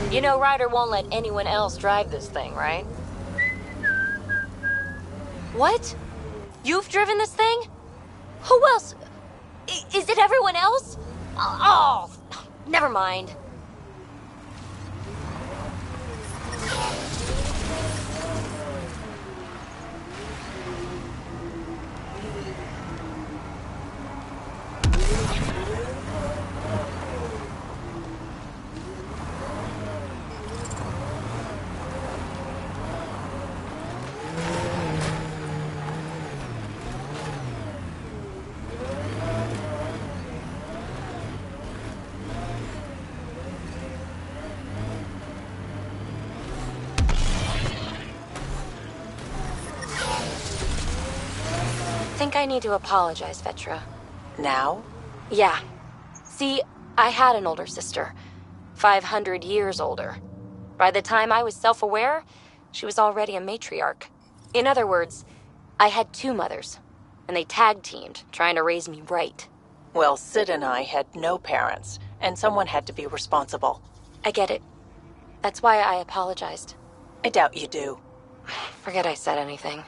You know Ryder won't let anyone else drive this thing, right? What? You've driven this thing? Who else? Is it everyone else? Oh, never mind. I think I need to apologize, Vetra. Now? Yeah. See, I had an older sister. 500 years older. By the time I was self-aware, she was already a matriarch. In other words, I had two mothers, and they tag-teamed, trying to raise me right. Well, Sid and I had no parents, and someone had to be responsible. I get it. That's why I apologized. I doubt you do. Forget I said anything.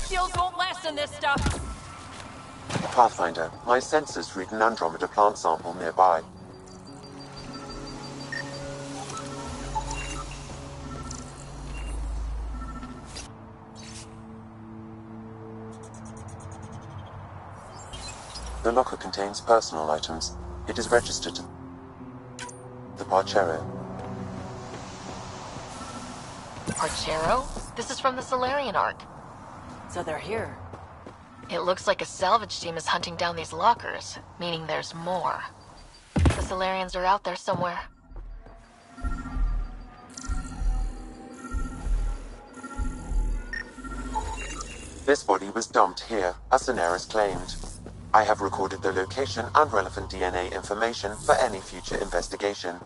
Skills won't last in this stuff. Pathfinder, my sensors read an Andromeda plant sample nearby. The locker contains personal items. It is registered to the Parchero. Parchero? This is from the Solarian arc. So they're here. It looks like a salvage team is hunting down these lockers, meaning there's more. The Solarians are out there somewhere. This body was dumped here, as Daenerys claimed. I have recorded the location and relevant DNA information for any future investigation.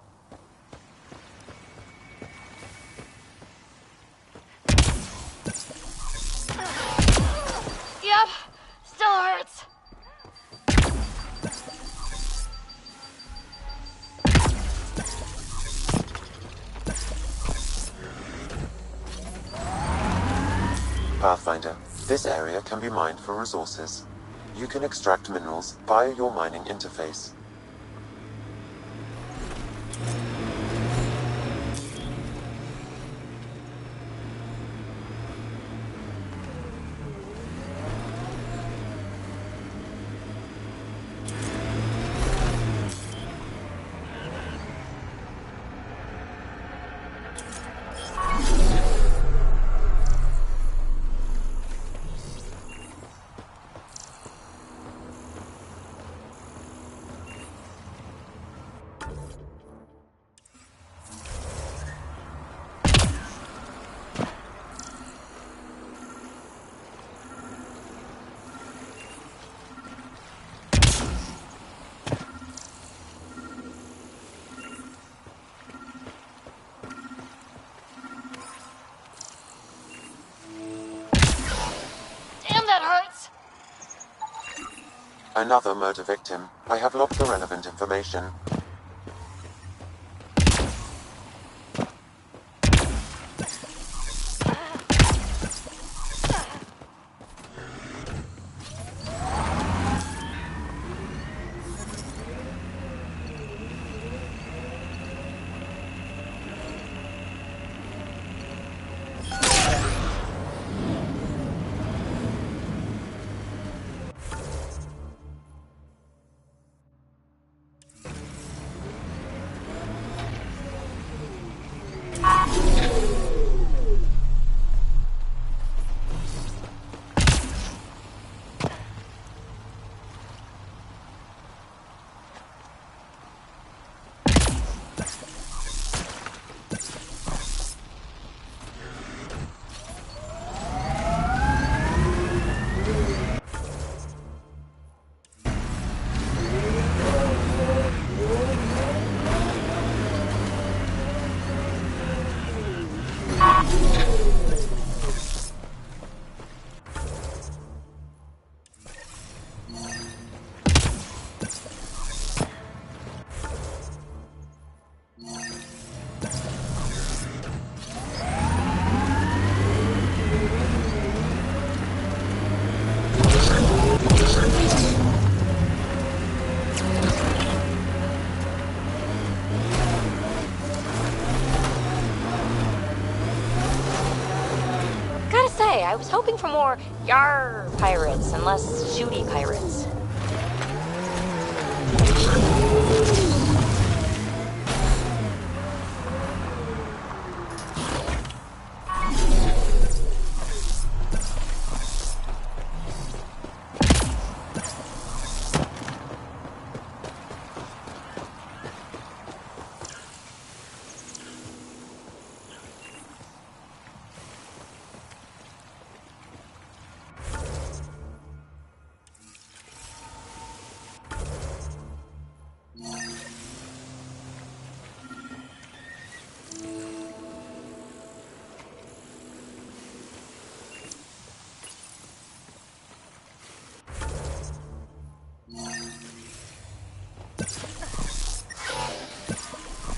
Yep, still hurts. Pathfinder, this area can be mined for resources. You can extract minerals via your mining interface. Another murder victim. I have logged the relevant information. hoping for more yar pirates and less shooty pirates.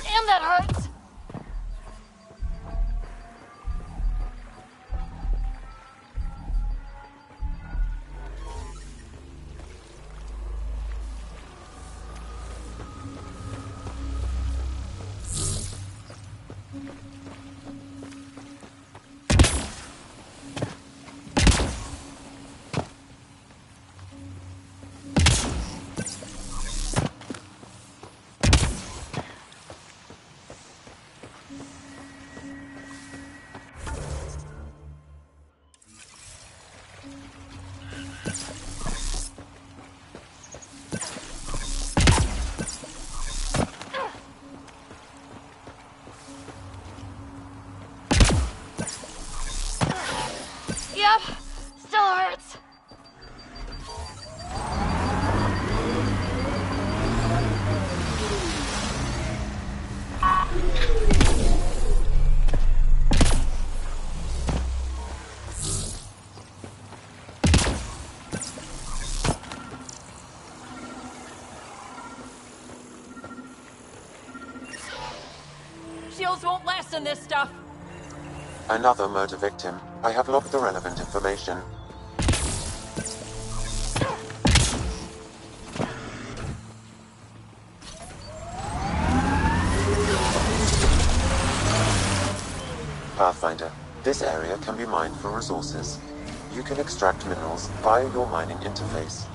Damn, that hurts! Yep, still hurts. Shields won't last in this stuff. Another murder victim. I have logged the relevant information. Pathfinder. This area can be mined for resources. You can extract minerals via your mining interface.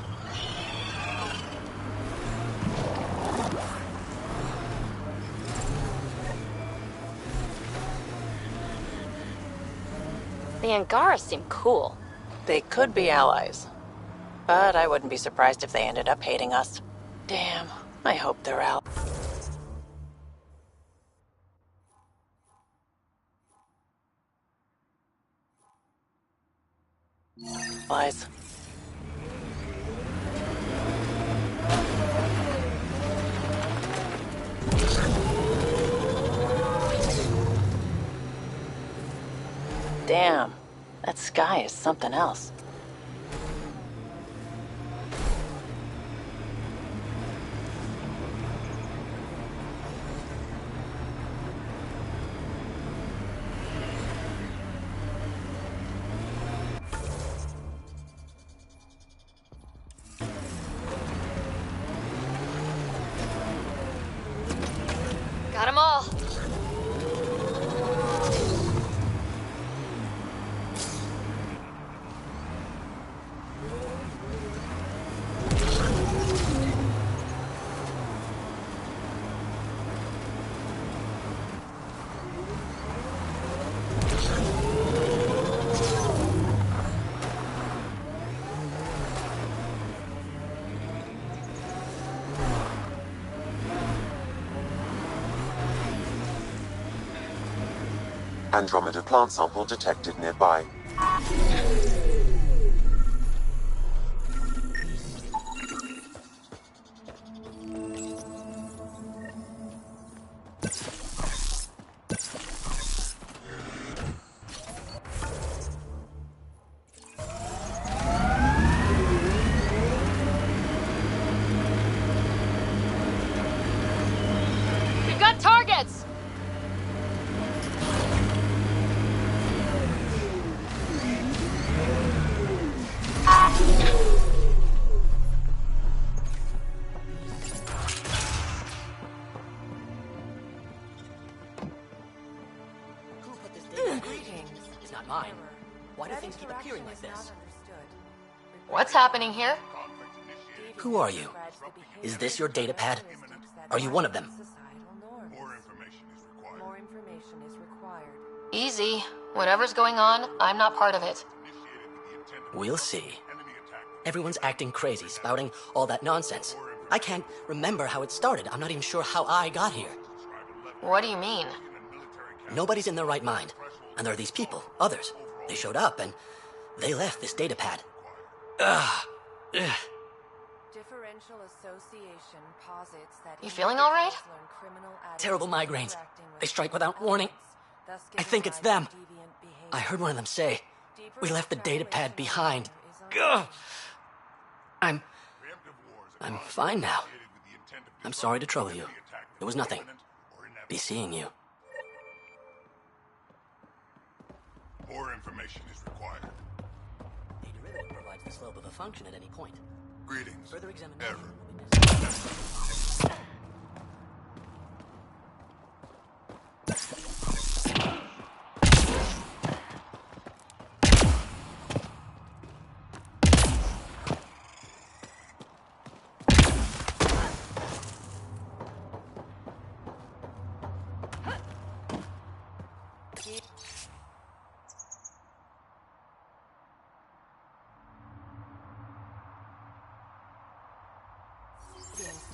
The Angara seem cool. They could be allies. But I wouldn't be surprised if they ended up hating us. Damn, I hope they're out. Lies. Damn, that sky is something else. Got 'em all. Andromeda plant sample detected nearby. We've got targets! Greetings. It's not mine. What if things keep appearing like this? What's happening here? Who are you? Is this your data pad? Are you one of them? Easy. Whatever's going on, I'm not part of it. We'll see. Everyone's acting crazy, spouting all that nonsense. I can't remember how it started. I'm not even sure how I got here. What do you mean? Nobody's in their right mind. And there are these people, others. They showed up and they left this data pad. Ugh. Differential association posits that You feeling all right? Terrible migraines. They strike without warning. I think it's them. I heard one of them say, "We left the data pad behind." Ugh. I'm fine now. I'm sorry to trouble you. It was nothing. Be seeing you. More information is required. A derivative provides the slope of a function at any point. Greetings. Further examination. Error.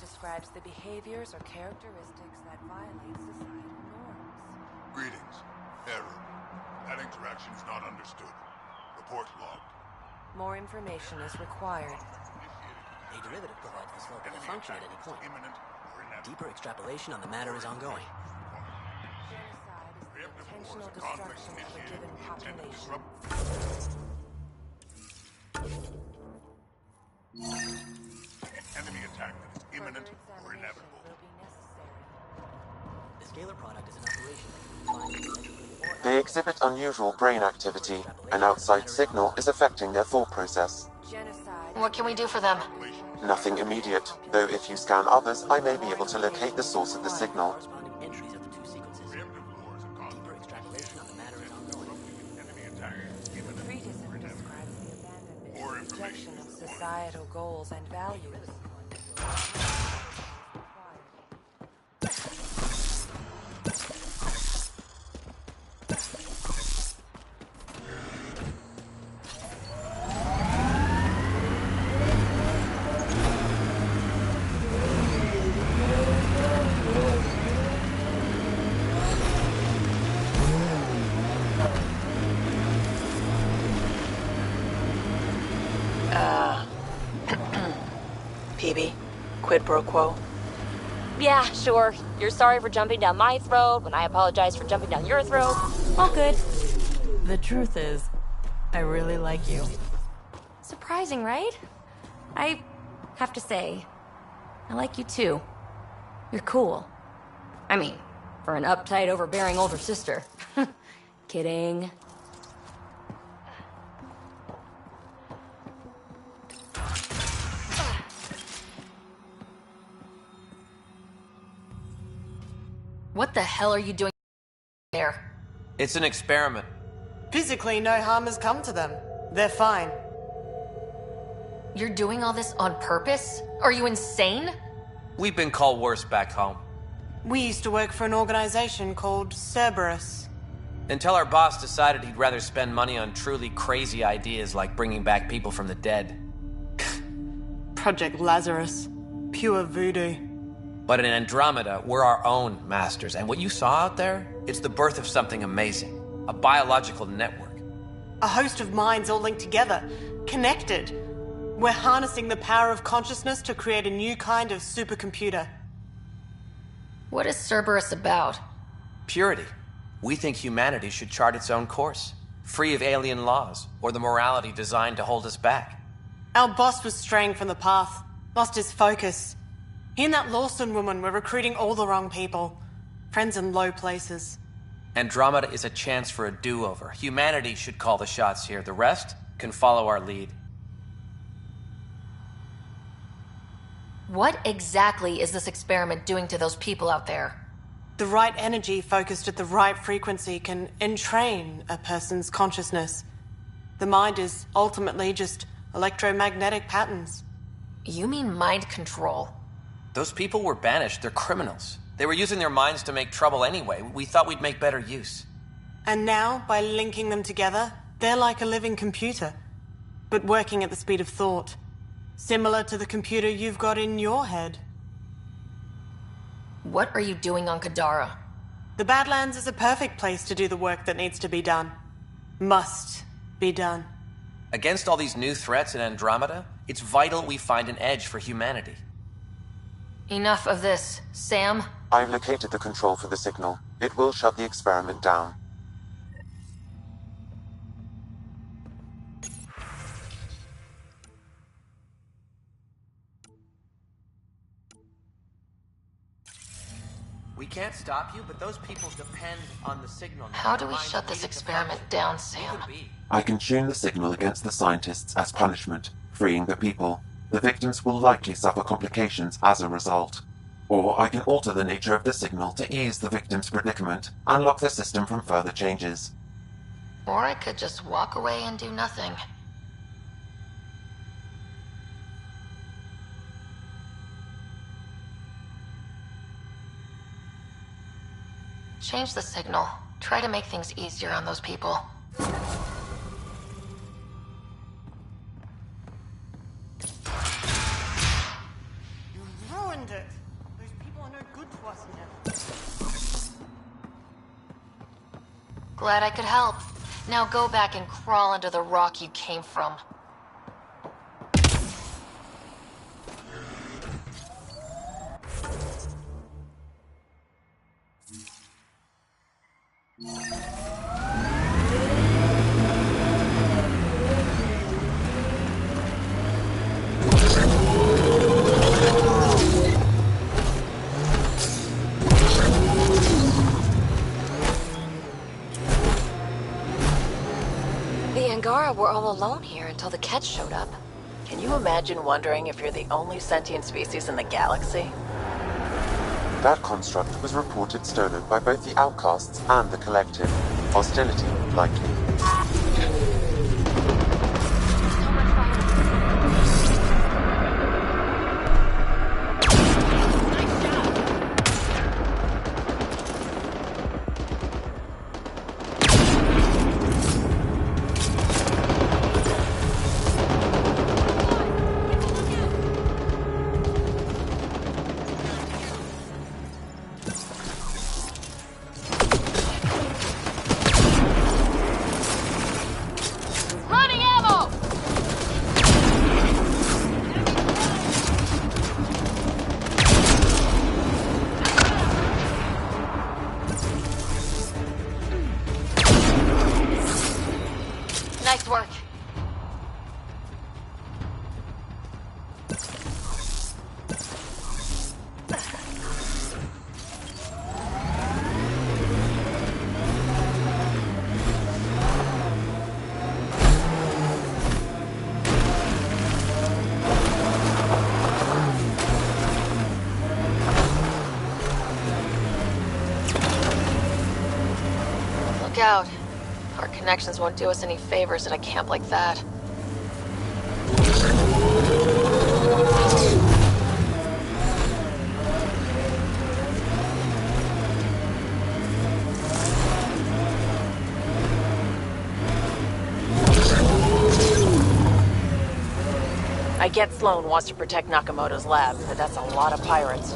Describes the behaviors or characteristics that violate societal norms. Greetings. Error. That interaction is not understood. Report logged. More information is required. A derivative provides the slope of a function at any point. Imminent or inevitable. Deeper extrapolation on the matter is ongoing. Genocide is the intentional Conflicts destruction of a initiated given with the intent to population. Enemy attack that is imminent or inevitable. Will be necessary. The scalar product is an operation that can be defined as They exhibit unusual brain activity. An outside signal is affecting their thought process. Genocide. What can we do for them? Nothing immediate, though if you scan others, I may be able to locate the source of the signal. corresponding entries of the two sequences. Preemptive wars and Deeper conflicts extrapolation on the matter is ongoing. enemy attack is imminent. Treatise describes the abandonment More and information rejection of is required. societal goals and values. PB, quid pro quo. Yeah, sure. You're sorry for jumping down my throat when I apologize for jumping down your throat. All good. The truth is, I really like you. Surprising, right? I have to say, I like you too. You're cool. I mean, for an uptight, overbearing older sister. Kidding. What the hell are you doing there? It's an experiment. Physically, no harm has come to them. They're fine. You're doing all this on purpose? Are you insane? We've been called worse back home. We used to work for an organization called Cerberus. Until our boss decided he'd rather spend money on truly crazy ideas like bringing back people from the dead. Project Lazarus. Pure voodoo. But in Andromeda, we're our own masters, and what you saw out there, it's the birth of something amazing. A biological network. A host of minds all linked together. Connected. We're harnessing the power of consciousness to create a new kind of supercomputer. What is Cerberus about? Purity. We think humanity should chart its own course, free of alien laws, or the morality designed to hold us back. Our boss was straying from the path. Lost his focus. He and that Lawson woman were recruiting all the wrong people. Friends in low places. Andromeda is a chance for a do-over. Humanity should call the shots here. The rest can follow our lead. What exactly is this experiment doing to those people out there? The right energy focused at the right frequency can entrain a person's consciousness. The mind is ultimately just electromagnetic patterns. You mean mind control? Those people were banished. They're criminals. They were using their minds to make trouble anyway. We thought we'd make better use. And now, by linking them together, they're like a living computer, but working at the speed of thought. Similar to the computer you've got in your head. What are you doing on Kadara? The Badlands is a perfect place to do the work that needs to be done. Must be done. Against all these new threats in Andromeda, it's vital we find an edge for humanity. Enough of this. Sam? I've located the control for the signal. It will shut the experiment down. We can't stop you, but those people depend on the signal. How do we shut this experiment down, Sam? I can tune the signal against the scientists as punishment, freeing the people. The victims will likely suffer complications as a result. Or I can alter the nature of the signal to ease the victim's predicament, unlock the system from further changes. Or I could just walk away and do nothing. Change the signal. Try to make things easier on those people. You ruined it! Those people are no good to us now. Glad I could help. Now go back and crawl under the rock you came from. The Angara were all alone here until the Kett showed up. Can you imagine wondering if you're the only sentient species in the galaxy? That construct was reported stolen by both the outcasts and the collective. Hostility, likely. Nice work. Look out. Our connections won't do us any favors at a camp like that. I get Sloan wants to protect Nakamoto's lab, but that's a lot of pirates.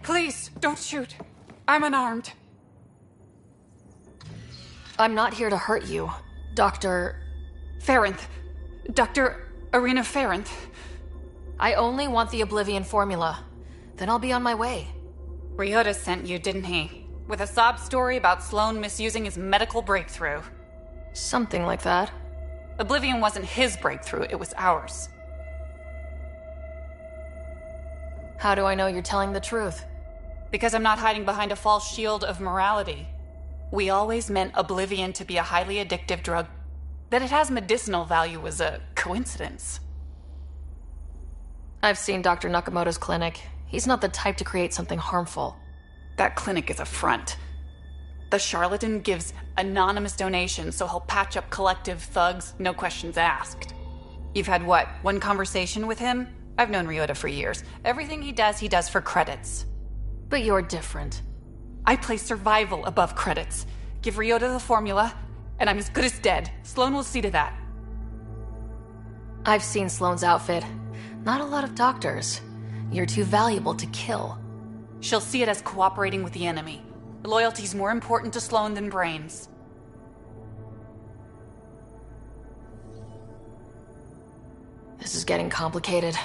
Please, don't shoot. I'm unarmed. I'm not here to hurt you, Dr. Farinth. Dr. Arena Farinth. I only want the Oblivion formula. Then I'll be on my way. Ryota sent you, didn't he? With a sob story about Sloan misusing his medical breakthrough. Something like that. Oblivion wasn't his breakthrough, it was ours. How do I know you're telling the truth? Because I'm not hiding behind a false shield of morality. We always meant Oblivion to be a highly addictive drug. That it has medicinal value was a coincidence. I've seen Dr. Nakamoto's clinic. He's not the type to create something harmful. That clinic is a front. The charlatan gives anonymous donations so he'll patch up collective thugs, no questions asked. You've had what, one conversation with him? I've known Ryota for years. Everything he does for credits. But you're different. I place survival above credits. Give Ryota the formula, and I'm as good as dead. Sloan will see to that. I've seen Sloan's outfit. Not a lot of doctors. You're too valuable to kill. She'll see it as cooperating with the enemy. Loyalty's more important to Sloan than brains. This is getting complicated.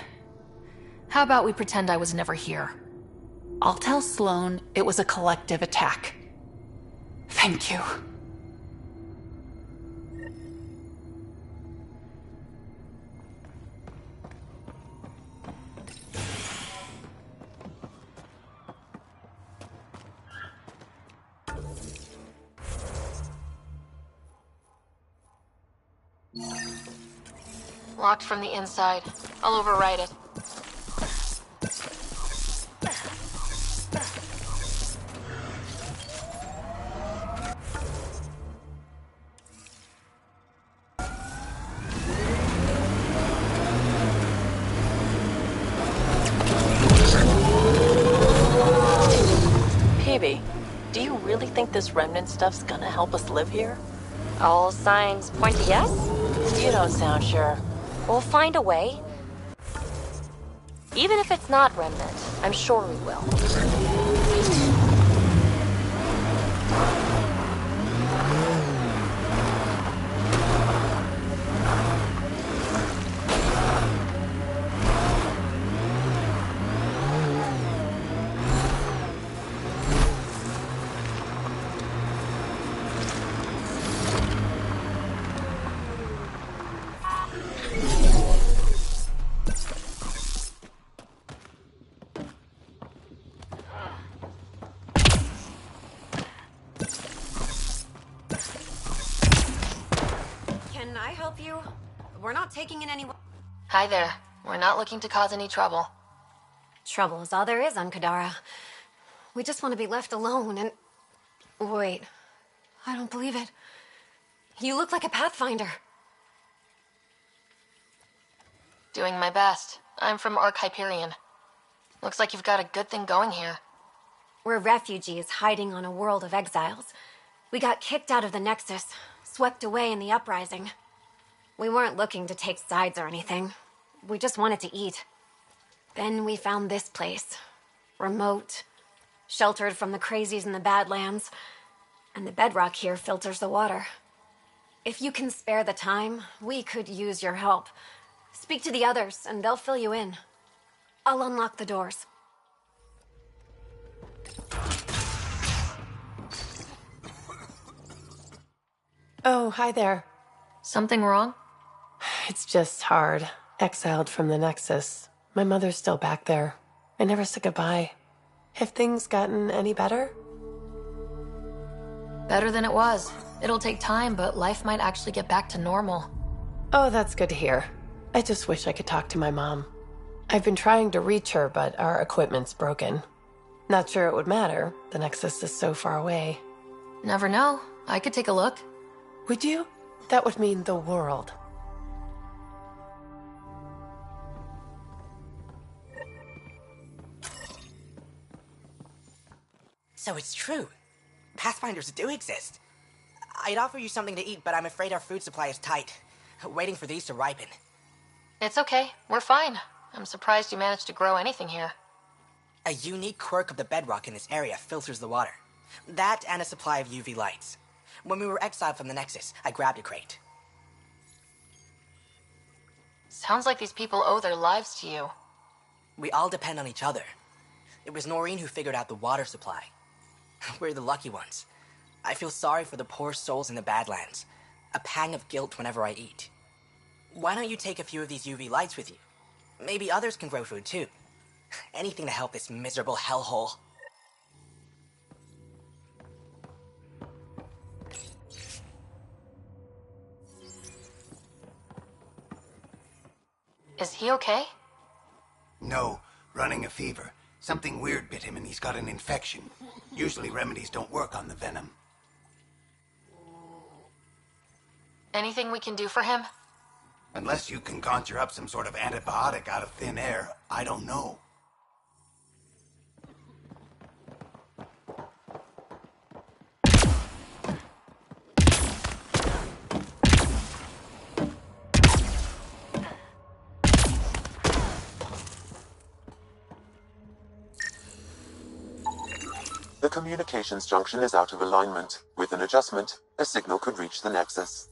How about we pretend I was never here? I'll tell Sloan it was a collective attack. Thank you. Locked from the inside. I'll override it. Peavy, do you really think this remnant stuff's gonna help us live here? All signs point to yes? You don't sound sure. We'll find a way. Even if it's not remnant, I'm sure we will. Can I help you? We're not taking in any... Hi there. We're not looking to cause any trouble. Trouble is all there is on Kadara. We just want to be left alone and... Wait. I don't believe it. You look like a Pathfinder. Doing my best. I'm from Hyperion. Looks like you've got a good thing going here. We're refugees hiding on a world of exiles. We got kicked out of the Nexus, swept away in the uprising. We weren't looking to take sides or anything. We just wanted to eat. Then we found this place. Remote, sheltered from the crazies in the Badlands, and the bedrock here filters the water. If you can spare the time, we could use your help. Speak to the others, and they'll fill you in. I'll unlock the doors. Oh, hi there. Something wrong? It's just hard. Exiled from the Nexus. My mother's still back there. I never said goodbye. Have things gotten any better? Better than it was. It'll take time, but life might actually get back to normal. Oh, that's good to hear. I just wish I could talk to my mom. I've been trying to reach her, but our equipment's broken. Not sure it would matter. The Nexus is so far away. Never know. I could take a look. Would you? That would mean the world. So it's true. Pathfinders do exist. I'd offer you something to eat, but I'm afraid our food supply is tight. Waiting for these to ripen. It's okay. We're fine. I'm surprised you managed to grow anything here. A unique quirk of the bedrock in this area filters the water. That and a supply of UV lights. When we were exiled from the Nexus, I grabbed a crate. Sounds like these people owe their lives to you. We all depend on each other. It was Noreen who figured out the water supply. We're the lucky ones. I feel sorry for the poor souls in the Badlands. A pang of guilt whenever I eat. Why don't you take a few of these UV lights with you? Maybe others can grow food too. Anything to help this miserable hellhole. Is he okay? No, running a fever. Something weird bit him and he's got an infection. Usually remedies don't work on the venom. Anything we can do for him? Unless you can conjure up some sort of antibiotic out of thin air, I don't know. The communications junction is out of alignment. With an adjustment, a signal could reach the Nexus.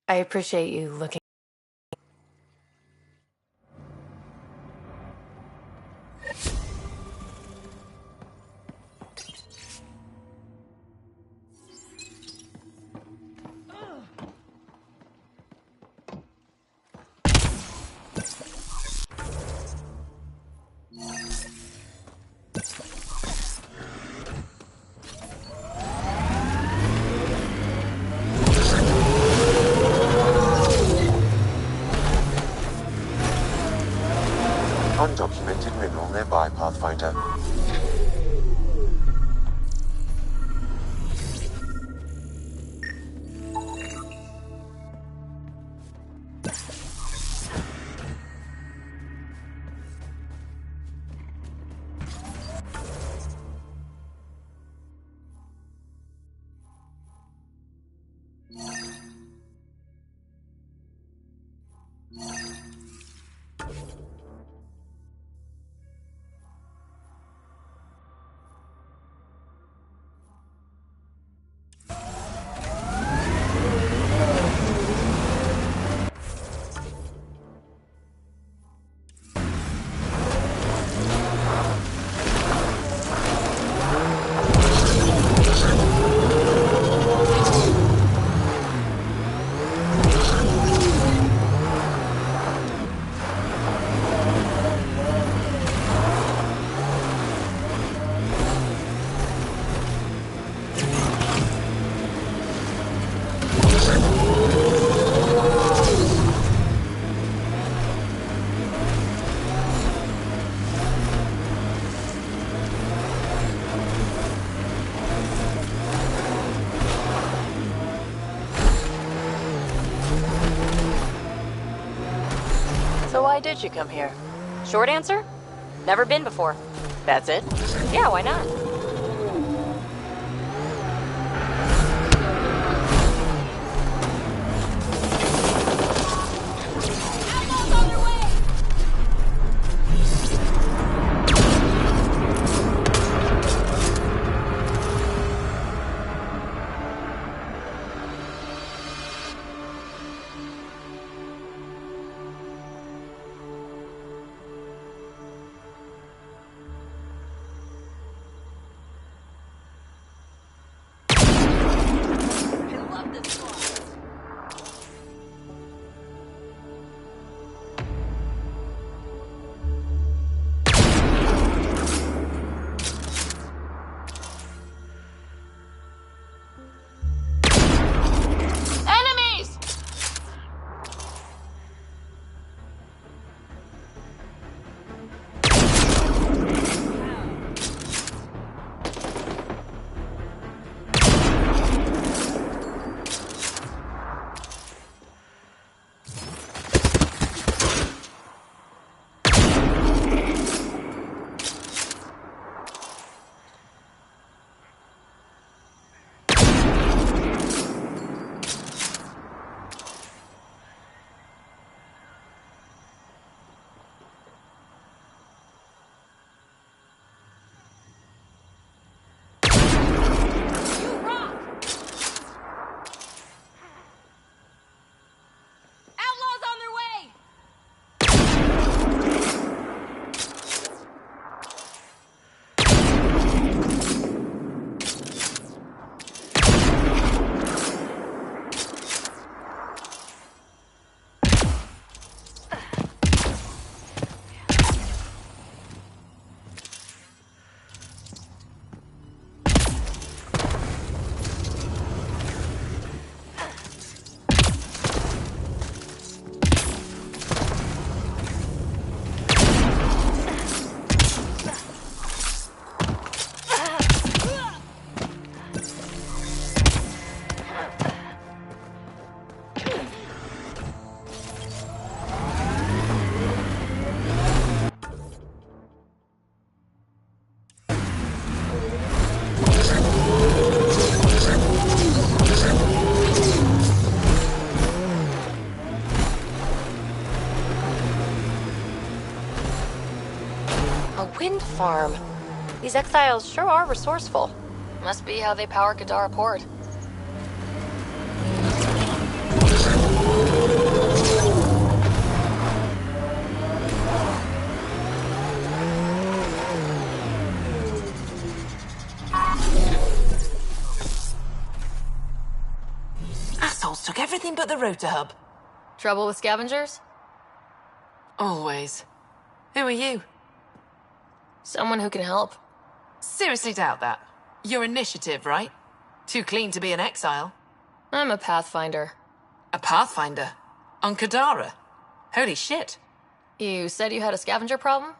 I appreciate you looking. Undocumented mineral nearby, Pathfinder. So why did you come here? Short answer? Never been before. That's it? Yeah, why not? farm. These exiles sure are resourceful. Must be how they power Gadara Port. Assholes took everything but the rotor hub. Trouble with scavengers? Always. Who are you? Someone who can help. Seriously doubt that. Your initiative, right? Too clean to be an exile. I'm a pathfinder. A pathfinder? On Kadara? Holy shit. You said you had a scavenger problem?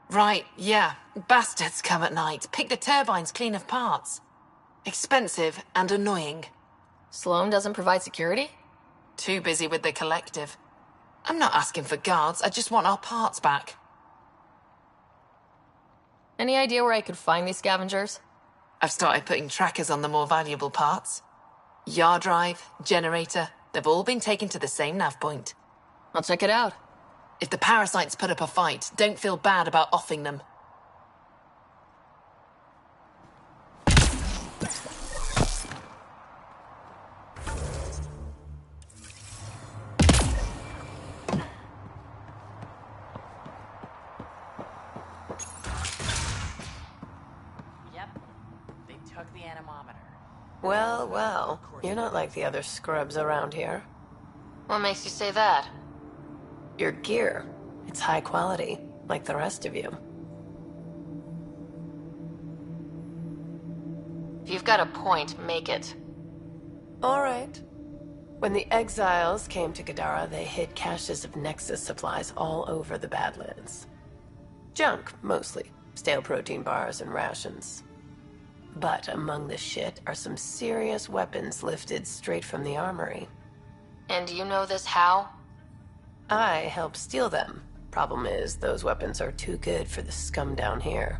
Right, yeah. Bastards come at night, pick the turbines clean of parts. Expensive and annoying. Sloan doesn't provide security? Too busy with the collective. I'm not asking for guards, I just want our parts back. Any idea where I could find these scavengers? I've started putting trackers on the more valuable parts. Yard drive, generator, they've all been taken to the same nav point. I'll check it out. If the parasites put up a fight, don't feel bad about offing them. The anemometer. Well, well, you're not like the other scrubs around here. What makes you say that? Your gear. It's high quality, like the rest of you. If you've got a point, make it. All right. When the exiles came to Gadara, they hid caches of Nexus supplies all over the Badlands. Junk, mostly. Stale protein bars and rations. But among the shit are some serious weapons lifted straight from the armory. And you know this how? I helped steal them. Problem is, those weapons are too good for the scum down here.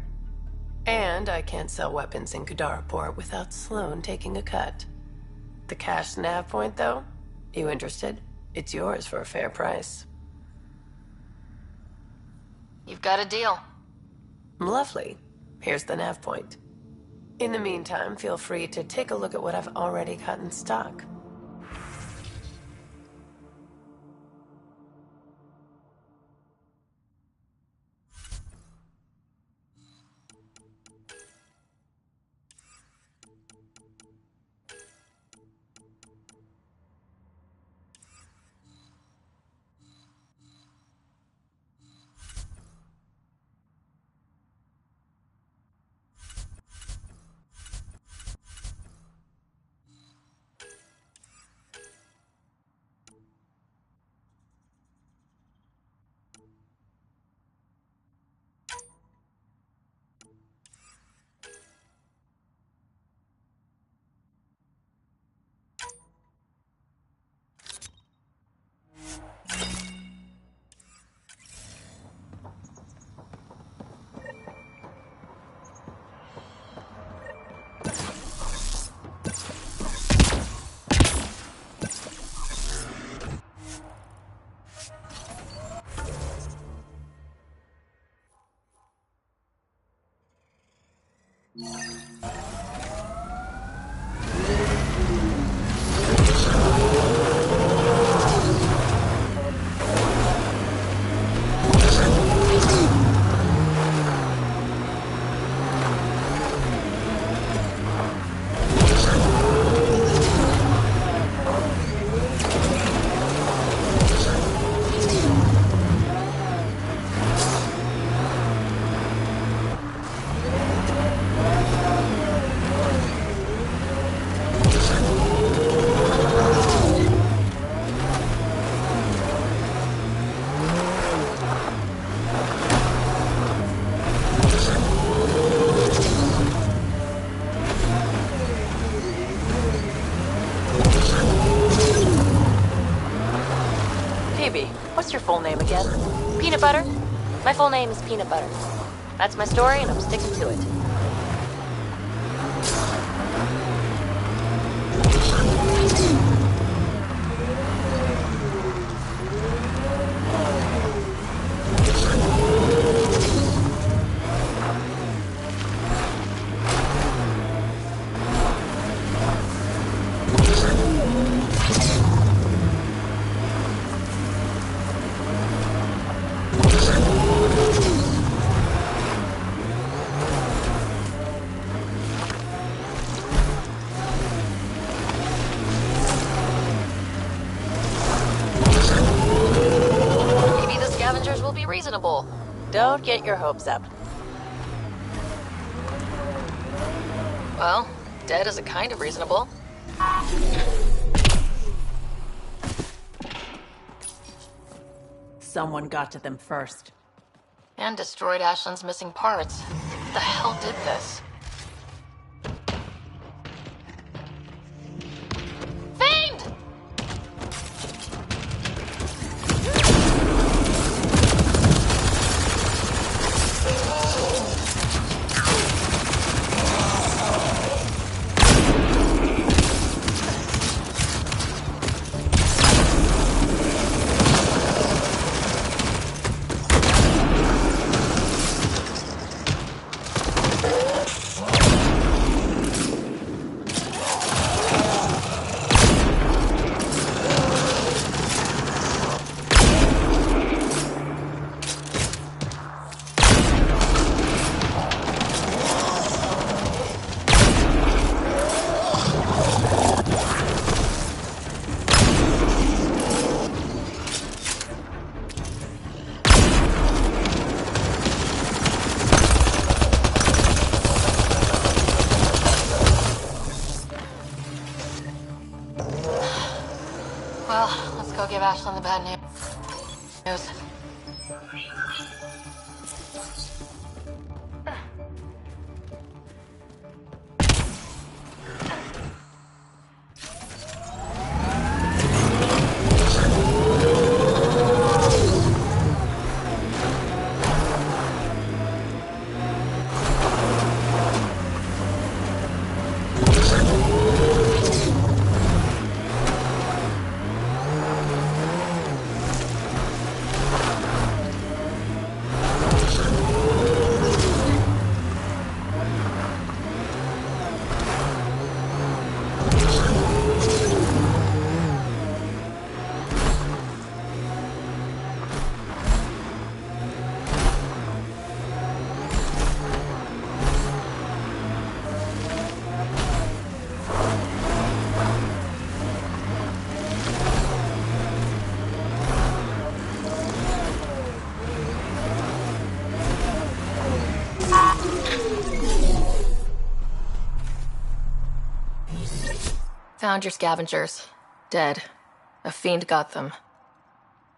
And I can't sell weapons in Gadara Port without Sloan taking a cut. The cash nav point, though? You interested? It's yours for a fair price. You've got a deal. Lovely. Here's the nav point. In the meantime, feel free to take a look at what I've already got in stock. What's your full name again? Peanut Butter. My full name is Peanut Butter. That's my story, and I'm sticking to it. reasonable. Don't get your hopes up. Well, dead is a kind of reasonable. Someone got to them first. And destroyed Ashland's missing parts. What the hell did this? Fiend! Well, let's go give Ashlyn the bad news. Found your scavengers. Dead. A fiend got them.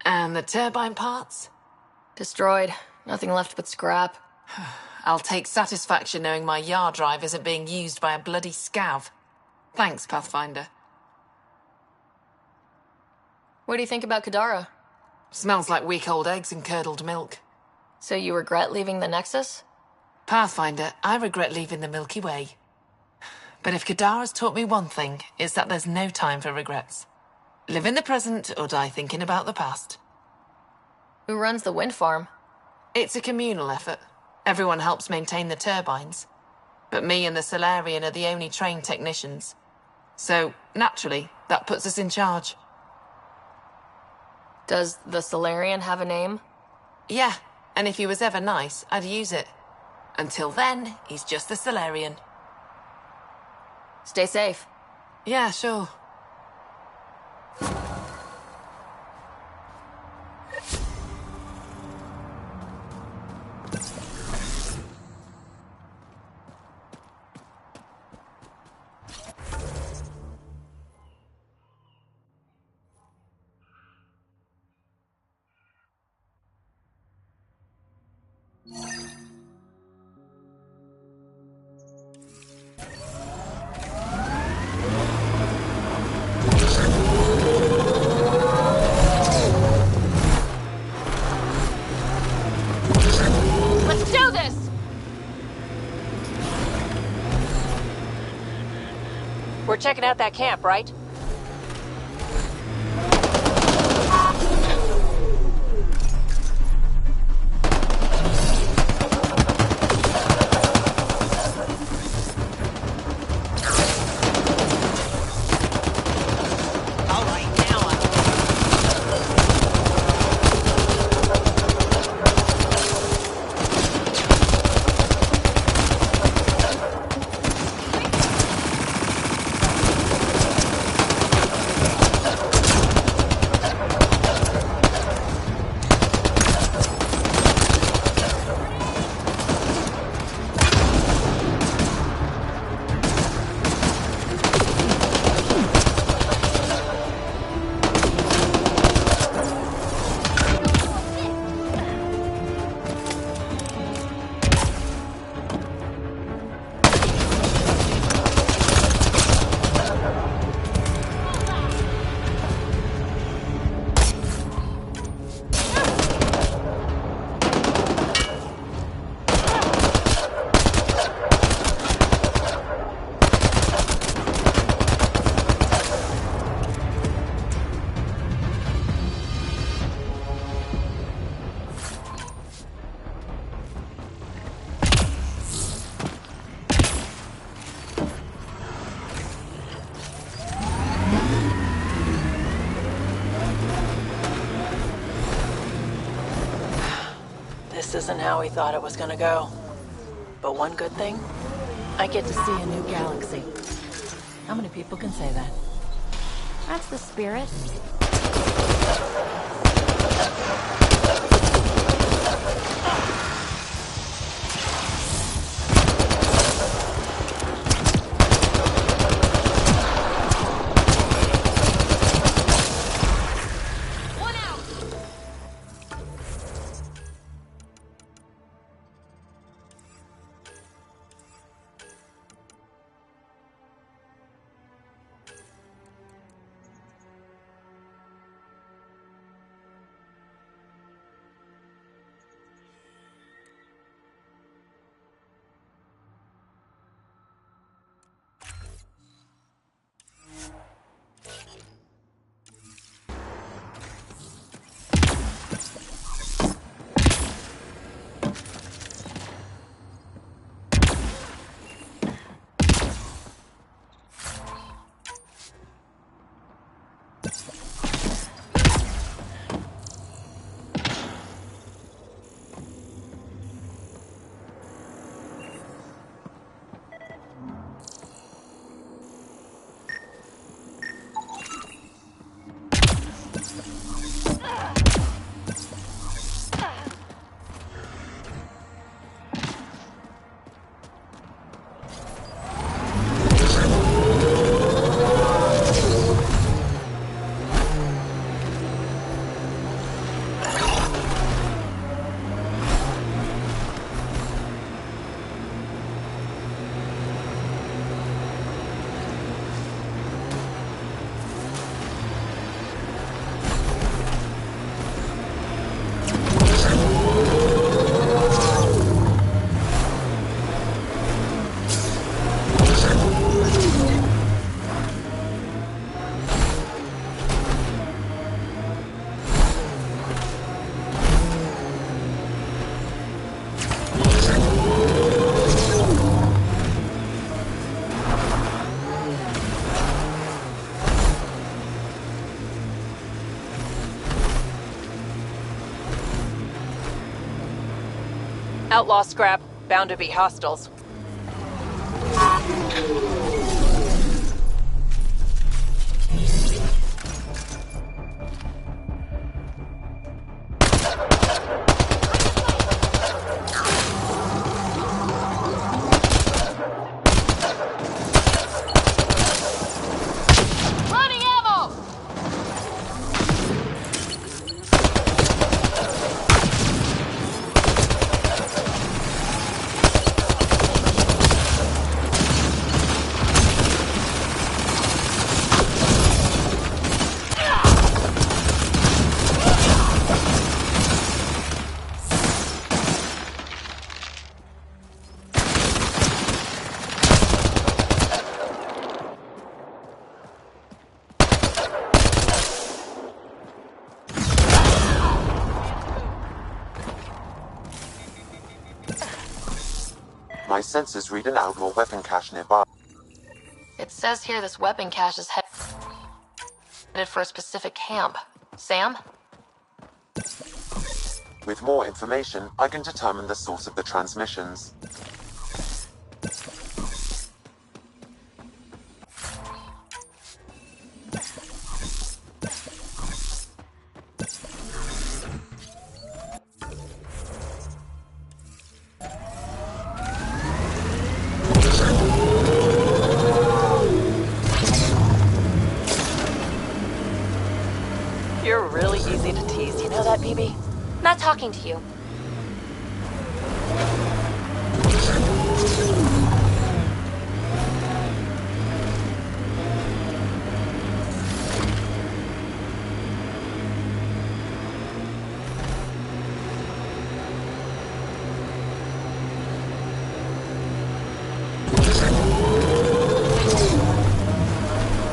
And the turbine parts? Destroyed. Nothing left but scrap. I'll take satisfaction knowing my yard drive isn't being used by a bloody scav. Thanks, Pathfinder. What do you think about Kadara? Smells like week-old eggs and curdled milk. So you regret leaving the Nexus? Pathfinder, I regret leaving the Milky Way. But if Kadara's taught me one thing, it's that there's no time for regrets. Live in the present or die thinking about the past. Who runs the wind farm? It's a communal effort. Everyone helps maintain the turbines. But me and the Solarian are the only trained technicians. So, naturally, that puts us in charge. Does the Solarian have a name? Yeah, and if he was ever nice, I'd use it. Until then, he's just the Solarian. Stay safe. Yeah, sure. We're checking out that camp, right? This isn't how we thought it was gonna go. But one good thing, I get to see a new galaxy. How many people can say that? That's the spirit. Outlaw scrap, bound to be hostiles. My sensors read an outlaw weapon cache nearby. It says here this weapon cache is headed for a specific camp. Sam? With more information, I can determine the source of the transmissions. You're really easy to tease, you know that, BB? Not talking to you.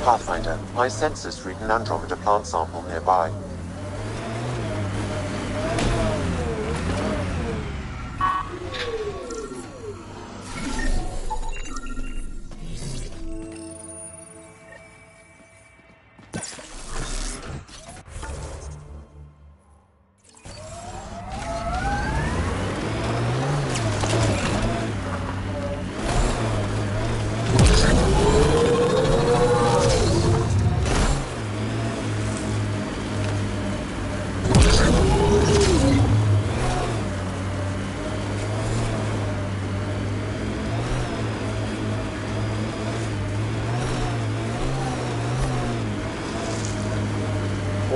Pathfinder, my sensors read an Andromeda plant sample nearby.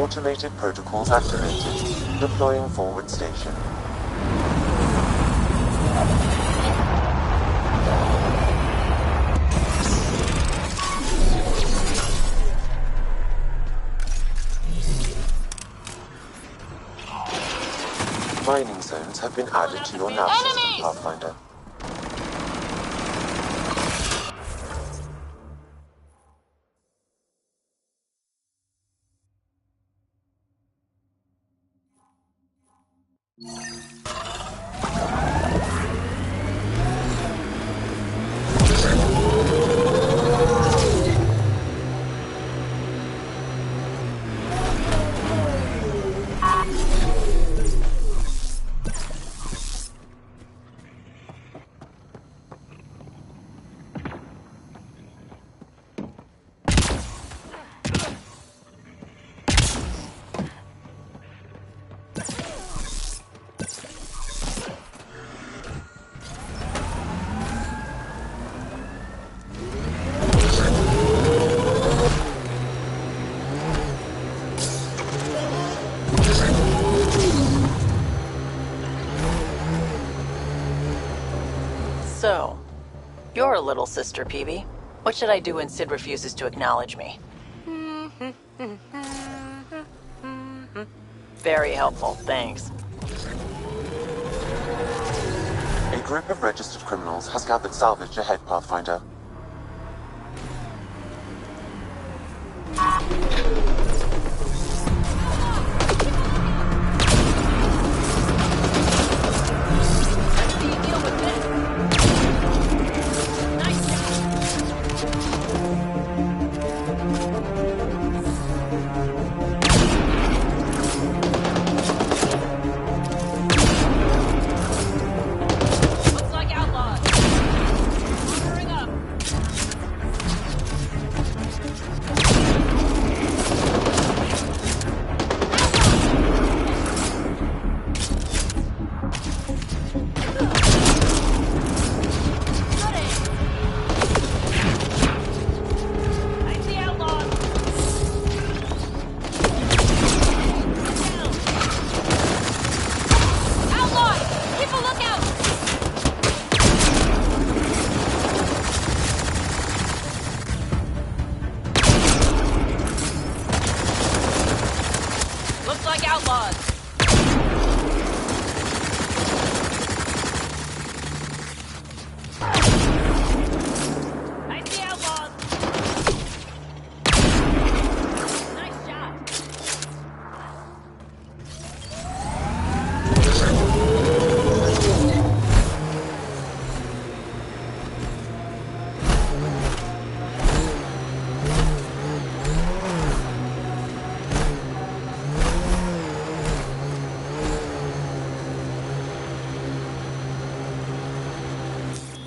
Automated protocols activated. Deploying forward station. Mining zones have been added to your nav system, Pathfinder. So, you're a little sister, Peavy. What should I do when Sid refuses to acknowledge me? Very helpful, thanks. A group of registered criminals has gathered salvage ahead, Pathfinder.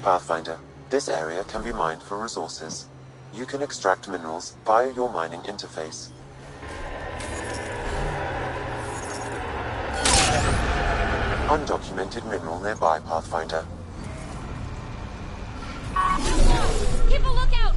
Pathfinder, this area can be mined for resources. You can extract minerals via your mining interface. Undocumented mineral nearby, Pathfinder. Keep a lookout!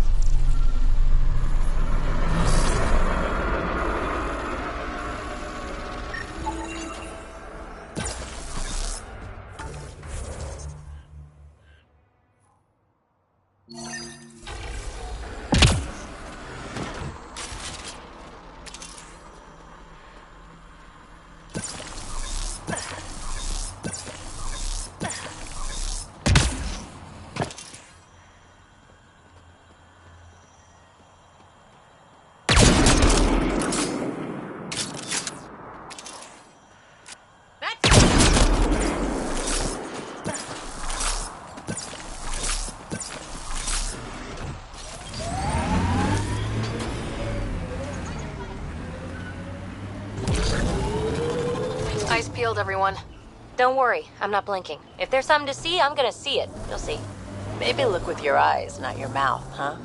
Eyes peeled, everyone. Don't worry, I'm not blinking. If there's something to see, I'm gonna see it. You'll see. Maybe look with your eyes, not your mouth, huh?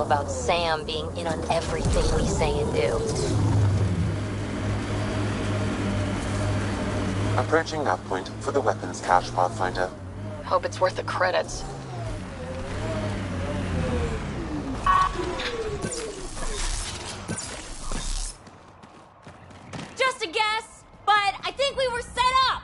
about Sam being in on everything we say and do. Approaching nav point for the weapons cache, Pathfinder. Hope it's worth the credits. Just a guess, but I think we were set up!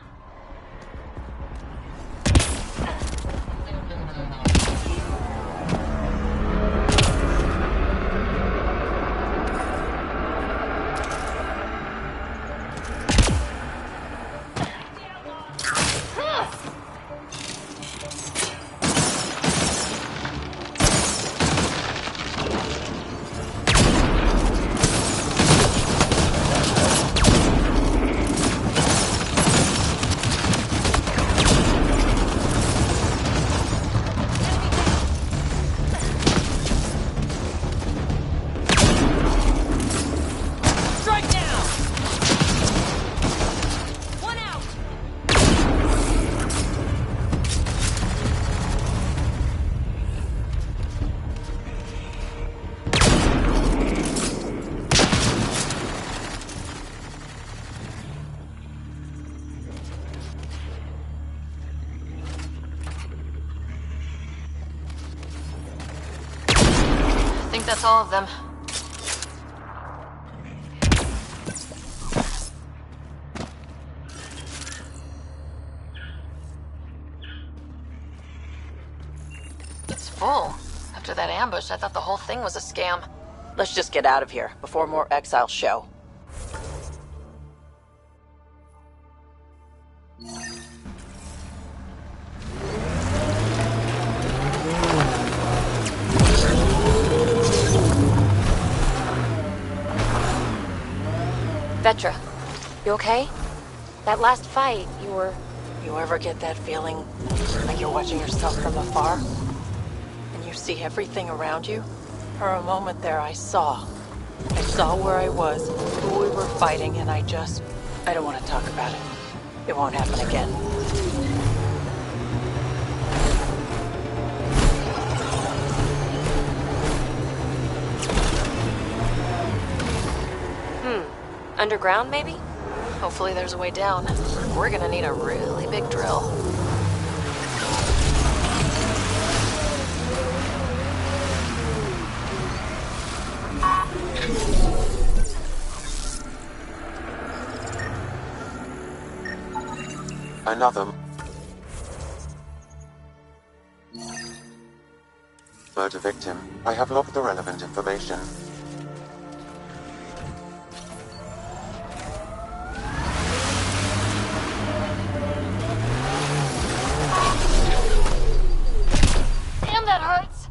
I think that's all of them. It's full. After that ambush, I thought the whole thing was a scam. Let's just get out of here before more exiles show. Vetra, you okay? That last fight, you were... You ever get that feeling like you're watching yourself from afar? And you see everything around you? For a moment there, I saw where I was, who we were fighting, and I don't want to talk about it. It won't happen again. Underground, maybe? Hopefully there's a way down. We're gonna need a really big drill. Another murder victim. I have logged the relevant information. Damn, that hurts!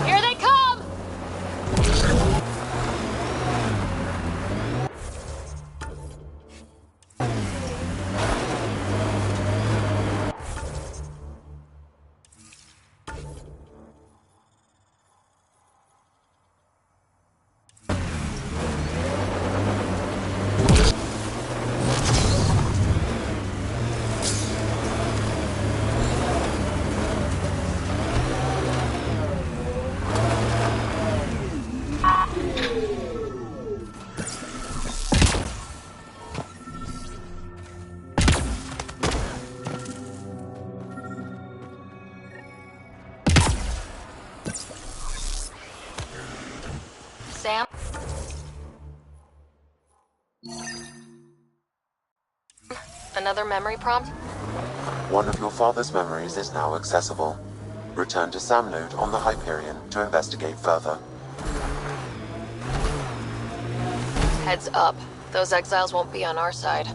Here they come! Sam? Another memory prompt? One of your father's memories is now accessible. Return to Sam node on the Hyperion to investigate further. Heads up. Those exiles won't be on our side.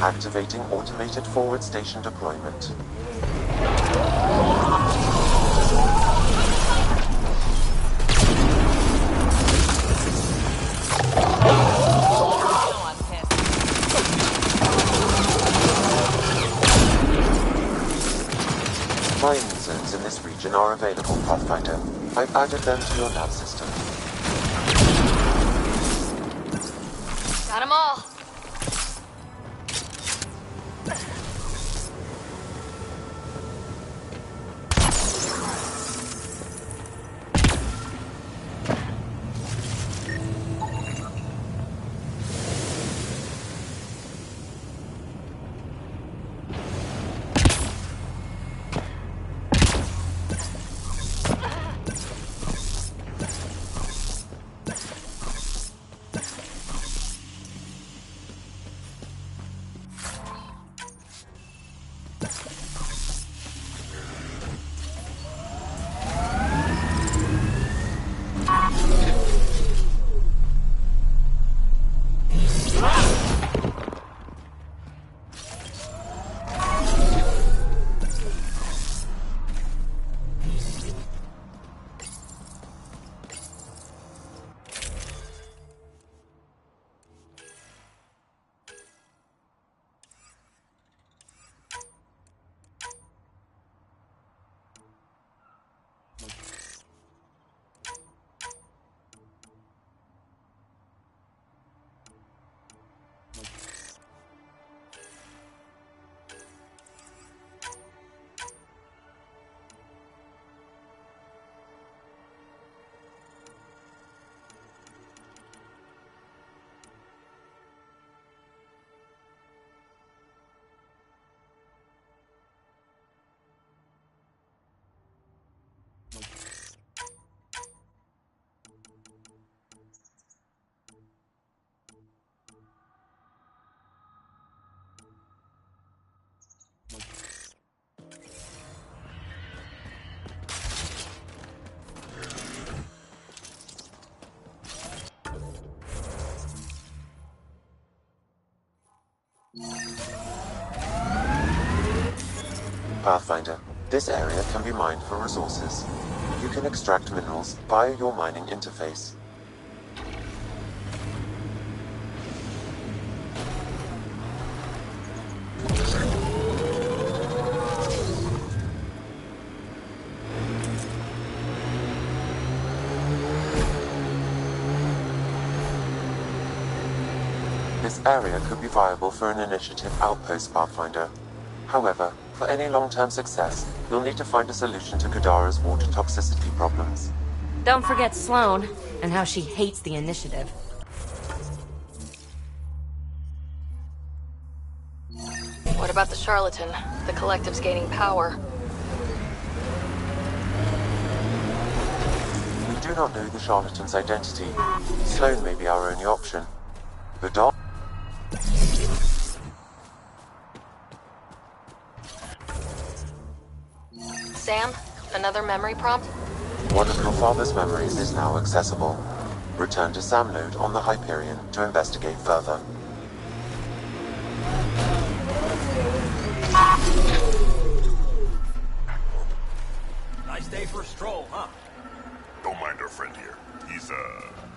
Activating automated forward station deployment. Mining zones in this region are available, Pathfinder. I've added them to your nav system. Got 'em all. Pathfinder, this area can be mined for resources. You can extract minerals via your mining interface. This area could be viable for an initiative outpost, Pathfinder. However, for any long-term success, you'll need to find a solution to Kadara's water toxicity problems. Don't forget Sloane, and how she hates the initiative. What about the charlatan? The collective's gaining power. We do not know the charlatan's identity. Sloane may be our only option. Kadara... Sam, another memory prompt? One of your father's memories is now accessible. Return to Sam node on the Hyperion to investigate further. Nice day for a stroll, huh? Don't mind our friend here. He's,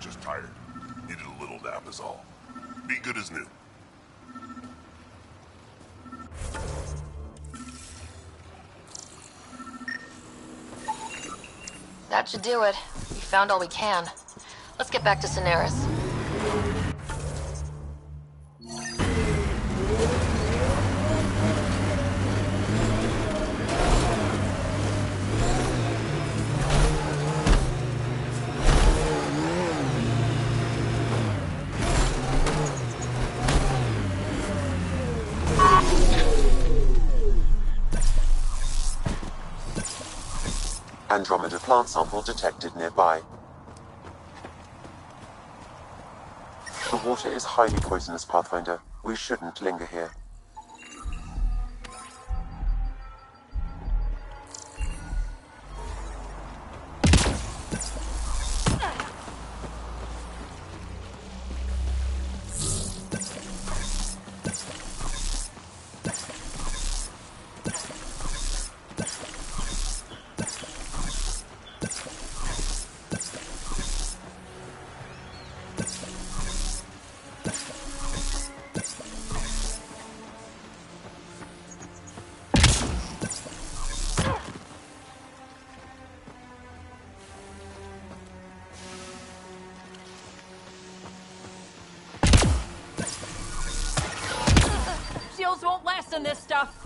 just tired. Needed a little nap is all. Be good as new. That should do it. We found all we can. Let's get back to Cineris. Andromeda plant sample detected nearby. The water is highly poisonous, Pathfinder. We shouldn't linger here. in this stuff.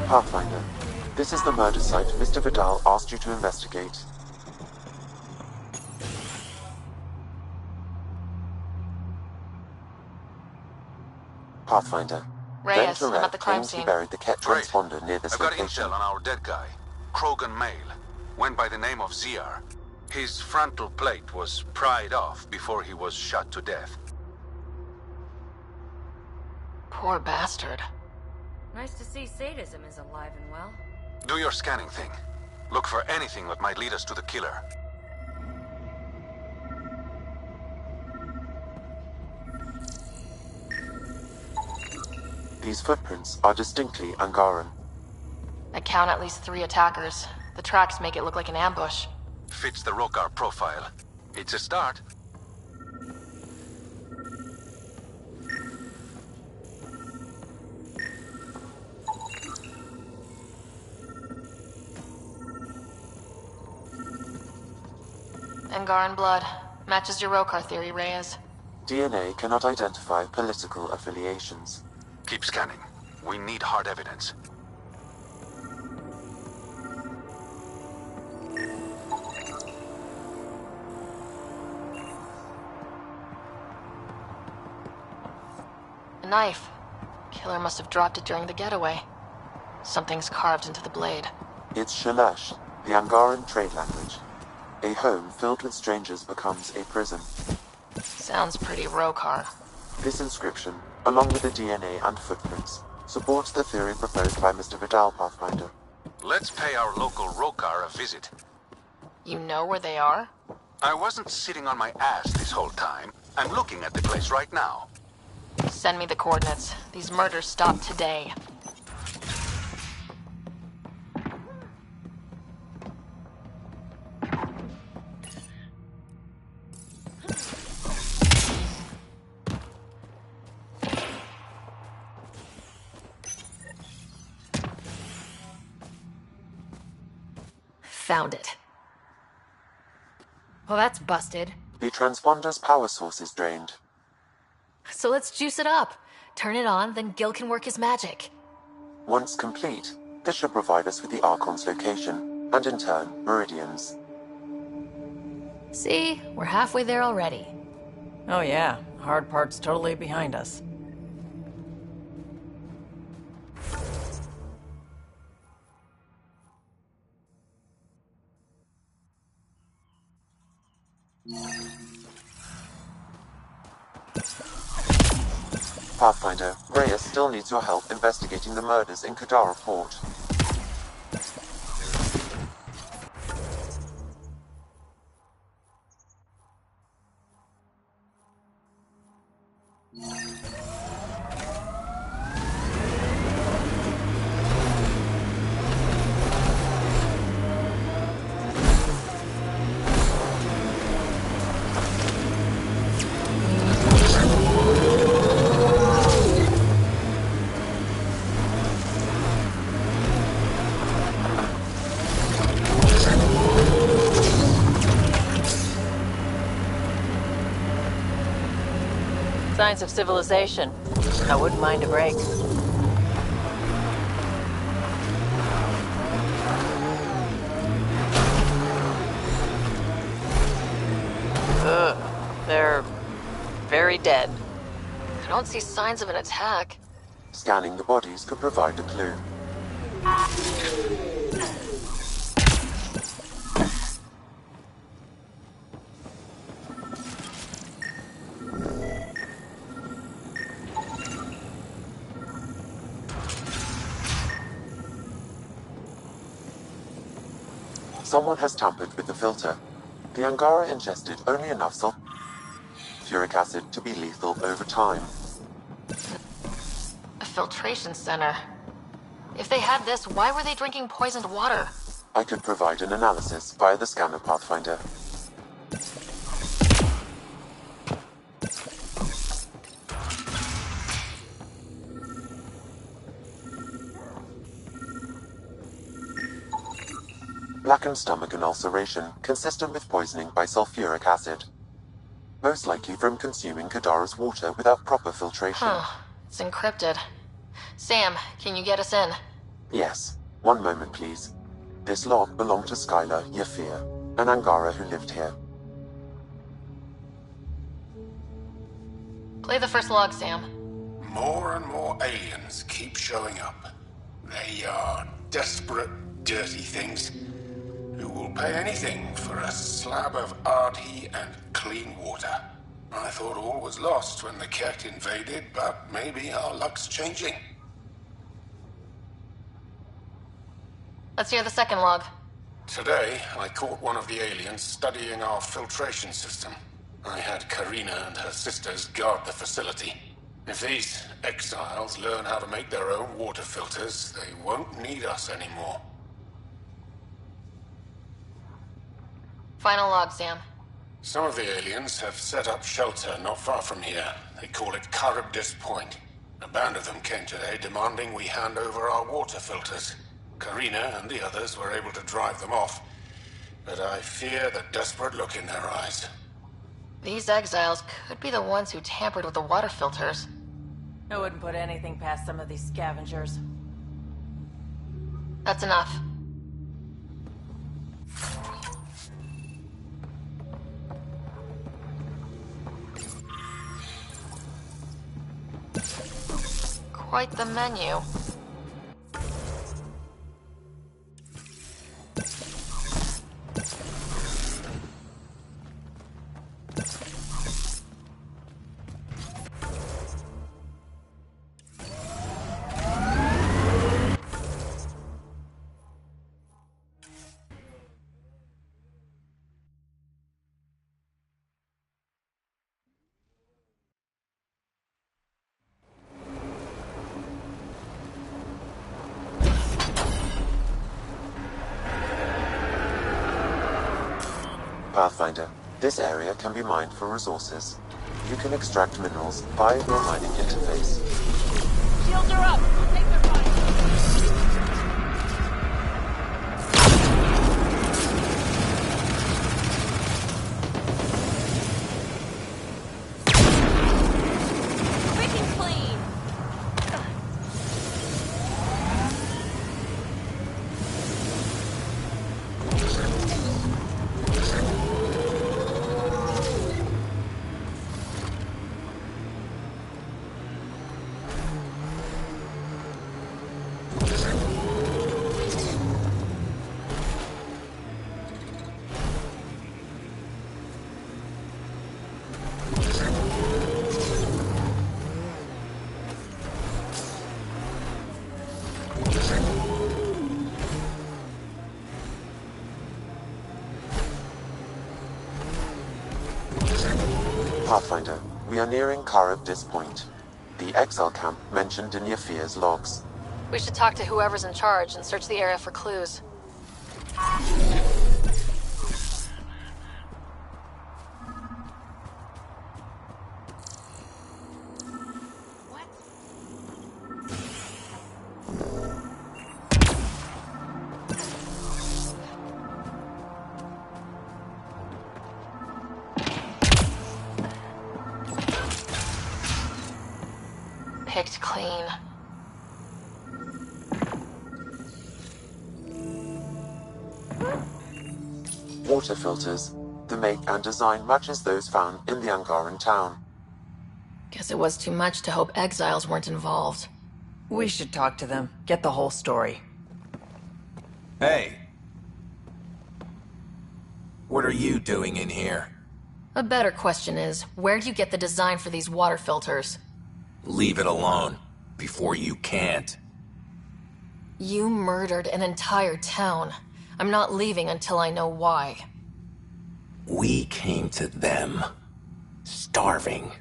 Pathfinder, this is the murder site Mr. Vidal asked you to investigate. Pathfinder. Reyes, I'm at the crime He scene. buried the Ket transponder near this I've got location. intel on our dead guy, Krogan male. Went by the name of ZR. His frontal plate was pried off before he was shot to death. Poor bastard. Nice to see sadism is alive and well. Do your scanning thing. Look for anything that might lead us to the killer. These footprints are distinctly Angaran. I count at least 3 attackers. The tracks make it look like an ambush. Fits the Rokar profile. It's a start. Angaran blood. Matches your Rokar theory, Reyes. DNA cannot identify political affiliations. Keep scanning. We need hard evidence. A knife. Killer must have dropped it during the getaway. Something's carved into the blade. It's Shalash, the Angaran trade language. A home filled with strangers becomes a prison. Sounds pretty Rokar. This inscription, along with the DNA and footprints, supports the theory proposed by Mr. Vidal, Pathfinder. Let's pay our local Rokar a visit. You know where they are? I wasn't sitting on my ass this whole time. I'm looking at the place right now. Send me the coordinates. These murders stop today. Found it. Well, that's busted. The transponder's power source is drained. So let's juice it up. Turn it on, then Gil can work his magic. Once complete, this should provide us with the Archon's location, and in turn, meridians. See? We're halfway there already. Oh yeah, hard part's totally behind us. Pathfinder, Reyes still needs your help investigating the murders in Kadara Port. Signs of civilization. I wouldn't mind a break. Ugh, they're very dead. I don't see signs of an attack. Scanning the bodies could provide a clue. Someone has tampered with the filter. The Angara ingested only enough sulfuric acid to be lethal over time. A filtration center. If they had this, why were they drinking poisoned water? I could provide an analysis via the scanner pathfinder. Blackened stomach and ulceration, consistent with poisoning by sulfuric acid. Most likely from consuming Kadara's water without proper filtration. Huh. It's encrypted. Sam, can you get us in? Yes. One moment, please. This log belonged to Skylar Yafir, an Angara who lived here. Play the first log, Sam. More and more aliens keep showing up. They are desperate, dirty things who will pay anything for a slab of Ardhi and clean water. I thought all was lost when the Kett invaded, but maybe our luck's changing. Let's hear the second log. Today, I caught one of the aliens studying our filtration system. I had Karina and her sisters guard the facility. If these exiles learn how to make their own water filters, they won't need us anymore. Final log, Sam. Some of the aliens have set up shelter not far from here. They call it Charybdis Point. A band of them came today demanding we hand over our water filters. Karina and the others were able to drive them off, but I fear the desperate look in their eyes. These exiles could be the ones who tampered with the water filters. I wouldn't put anything past some of these scavengers. That's enough. Quite the menu. Pathfinder, this area can be mined for resources. You can extract minerals via your mining interface. Shields are up! Take their fire! Pathfinder, we are nearing Charybdis Point, the exile camp mentioned in Yafir's logs. We should talk to whoever's in charge and search the area for clues. Picked clean. Water filters. The make and design matches those found in the Angaran town. Guess it was too much to hope exiles weren't involved. We should talk to them. Get the whole story. Hey. What are you doing in here? A better question is, where'd you get the design for these water filters? Leave it alone, before you can't. You murdered an entire town. I'm not leaving until I know why. We came to them, starving,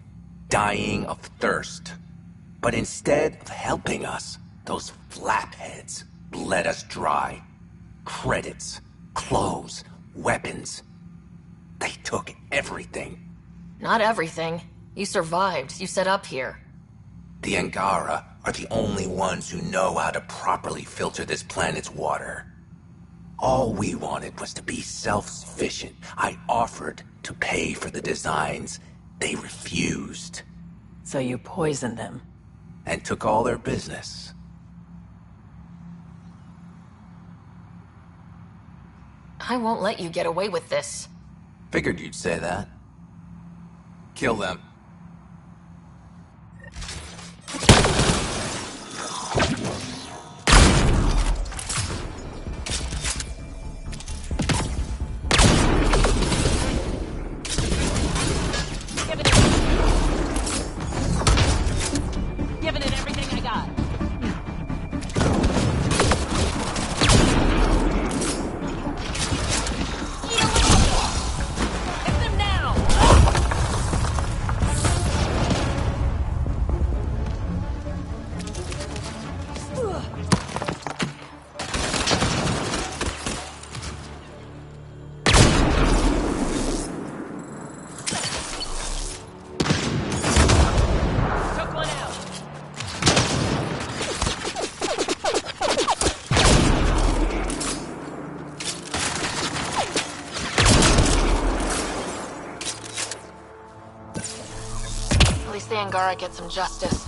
dying of thirst. But instead of helping us, those flapheads bled us dry. Credits, clothes, weapons. They took everything. Not everything. You survived. You set up here. The Angara are the only ones who know how to properly filter this planet's water. All we wanted was to be self-sufficient. I offered to pay for the designs. They refused. So you poisoned them? And took all their business. I won't let you get away with this. Figured you'd say that. Kill them. Giving it everything I got. Hit them now! Took one out. At least the Angara get some justice.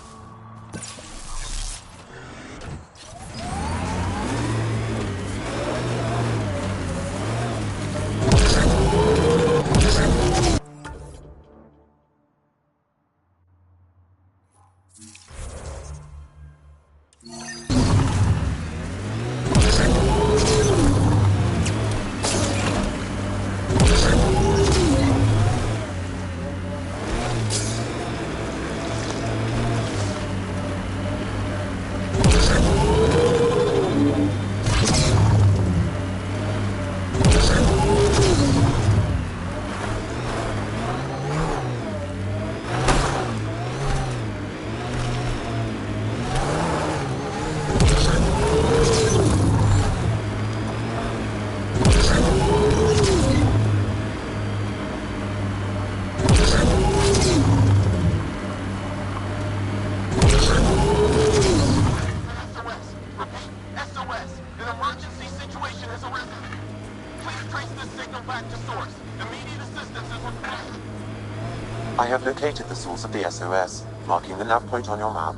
I have located the source of the SOS, marking the nav point on your map.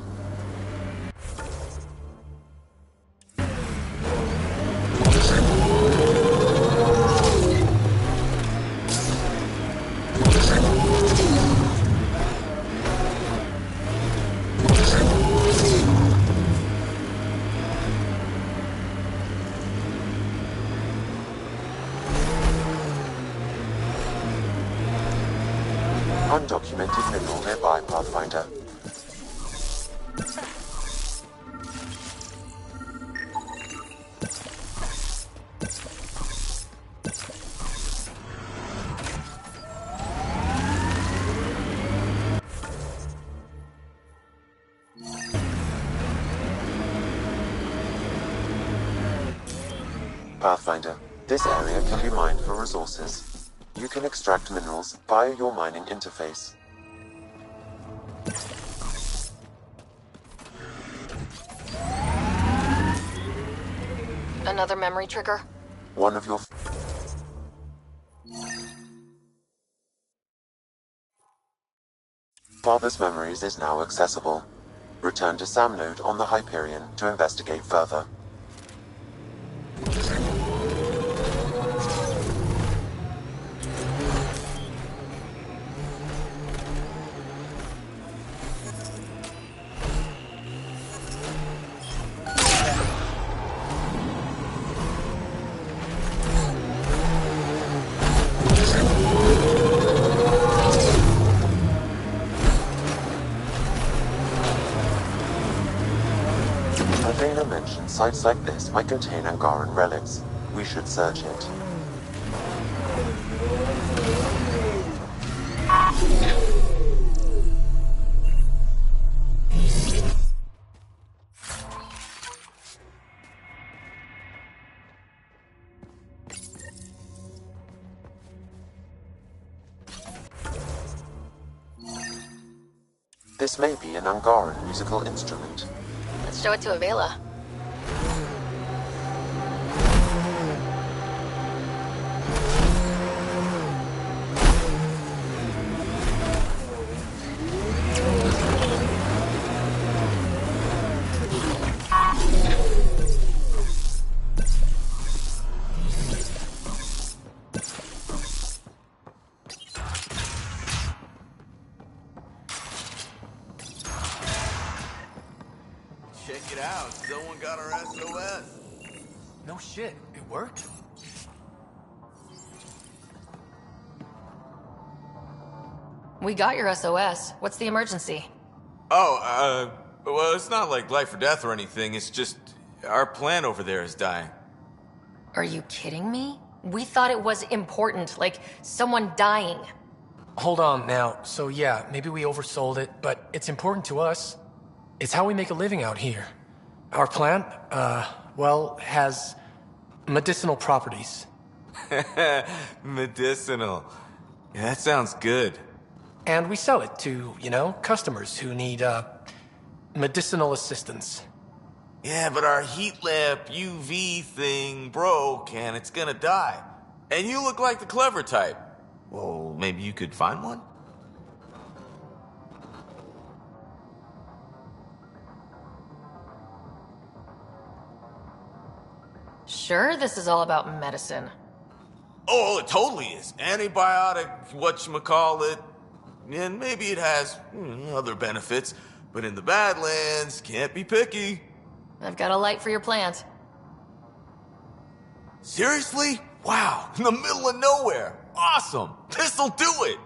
Undocumented mineral nearby, Pathfinder. Pathfinder, this area can be mined for resources. You can extract minerals via your mining interface. Another memory trigger? One of your father's memories is now accessible. Return to Sam node on the Hyperion to investigate further. Sites like this might contain Angaran relics. We should search it. This may be an Angaran musical instrument. Let's show it to Avela. Check it out. Someone got our SOS. No shit. It worked? We got your SOS. What's the emergency? Oh, well, it's not like life or death or anything. It's just our plant over there is dying. Are you kidding me? We thought it was important, like someone dying. Hold on now. So yeah, maybe we oversold it, but it's important to us. It's how we make a living out here. Our plant, well, has medicinal properties. Medicinal. Yeah, that sounds good. And we sell it to, you know, customers who need, medicinal assistance. Yeah, but our heat lamp UV thing broke and it's gonna die. And you look like the clever type. Well, maybe you could find one? Sure, this is all about medicine. Oh, it totally is. Antibiotic, whatchamacallit. And maybe it has other benefits. But in the Badlands, can't be picky. I've got a light for your plant. Seriously? Wow, in the middle of nowhere. Awesome. This'll do it.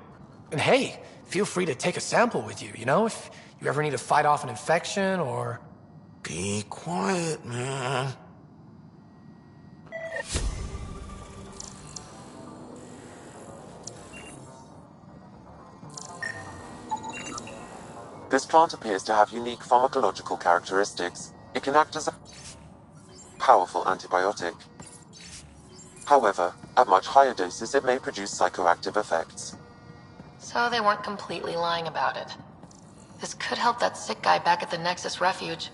And hey, feel free to take a sample with you, you know, if you ever need to fight off an infection or... Be quiet, man. This plant appears to have unique pharmacological characteristics. It can act as a powerful antibiotic. However, at much higher doses it may produce psychoactive effects. So they weren't completely lying about it. This could help that sick guy back at the Nexus Refuge.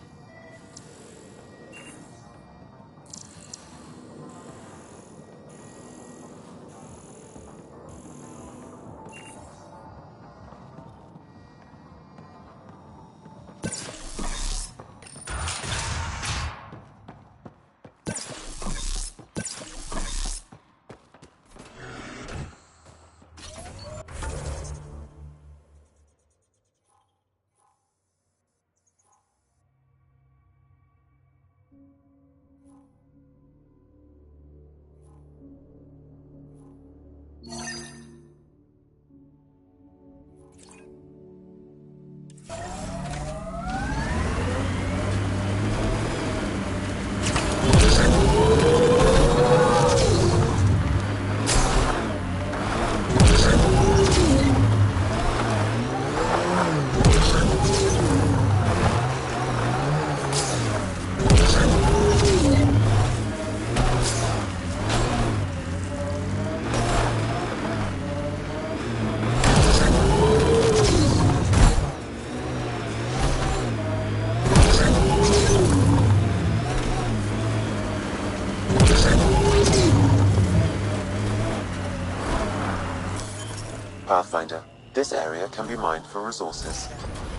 Pathfinder, this area can be mined for resources.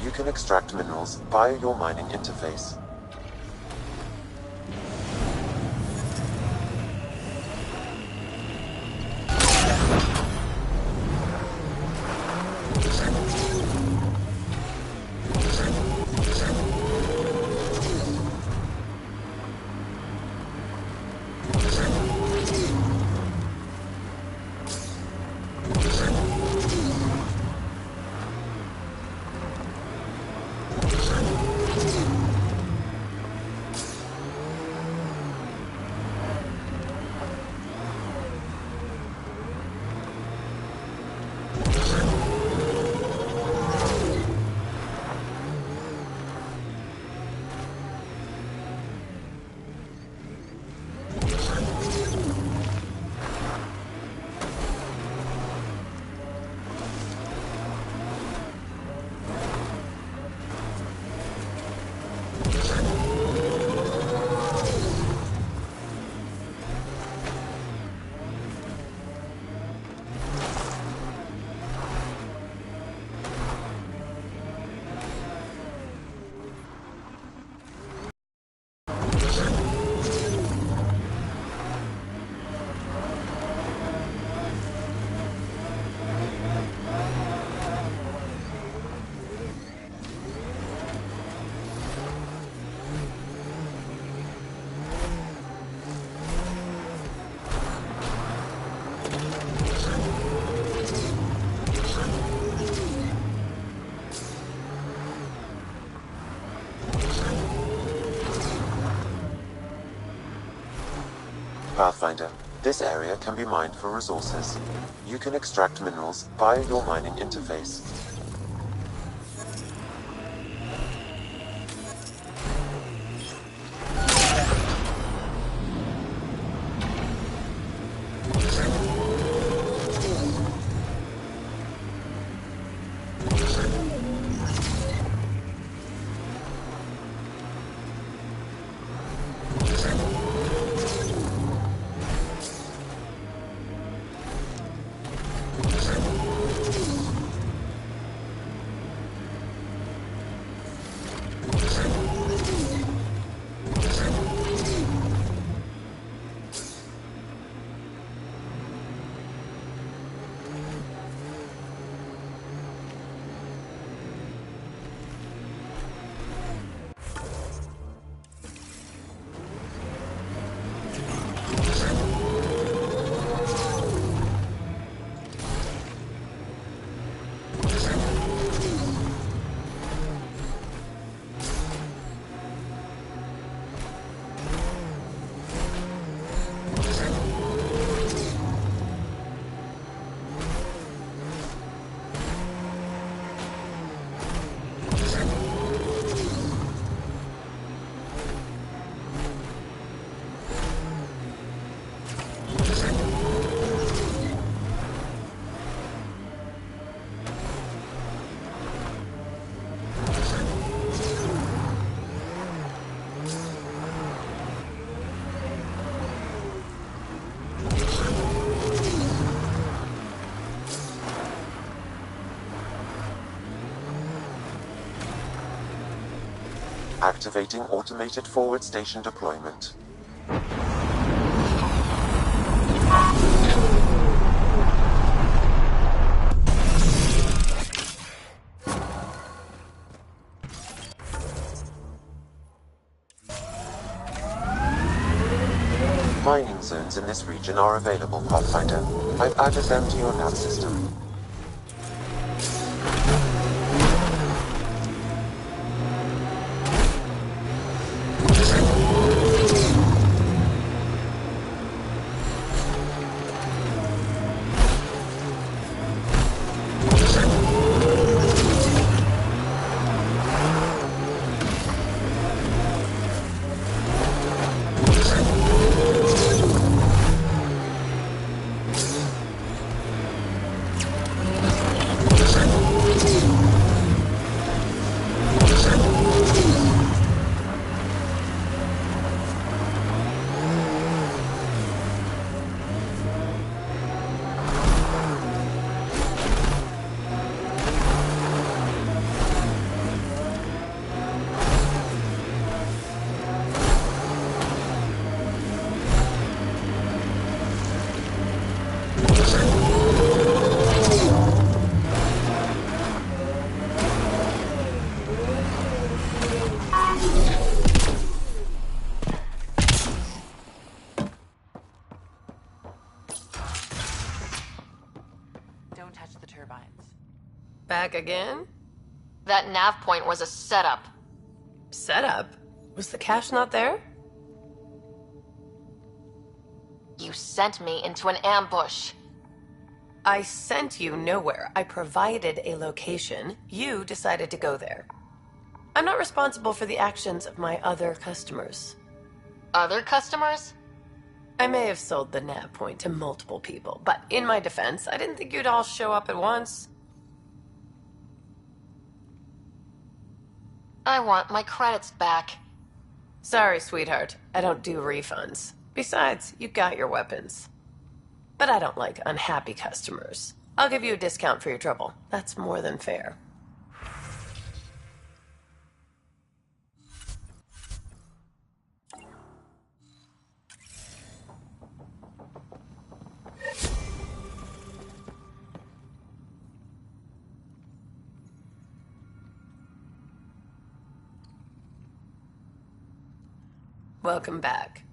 You can extract minerals via your mining interface. Pathfinder. This area can be mined for resources. You can extract minerals via your mining interface. Activating automated forward station deployment. Mining zones in this region are available, Pathfinder. I've added them to your nav system. Back again? That nav point was a setup. Setup? Was the cache not there? You sent me into an ambush. I sent you nowhere. I provided a location. You decided to go there. I'm not responsible for the actions of my other customers. Other customers? I may have sold the nav point to multiple people, but in my defense, I didn't think you'd all show up at once. I want my credits back. Sorry, sweetheart. I don't do refunds. Besides, you got your weapons. But I don't like unhappy customers. I'll give you a discount for your trouble. That's more than fair. Welcome back.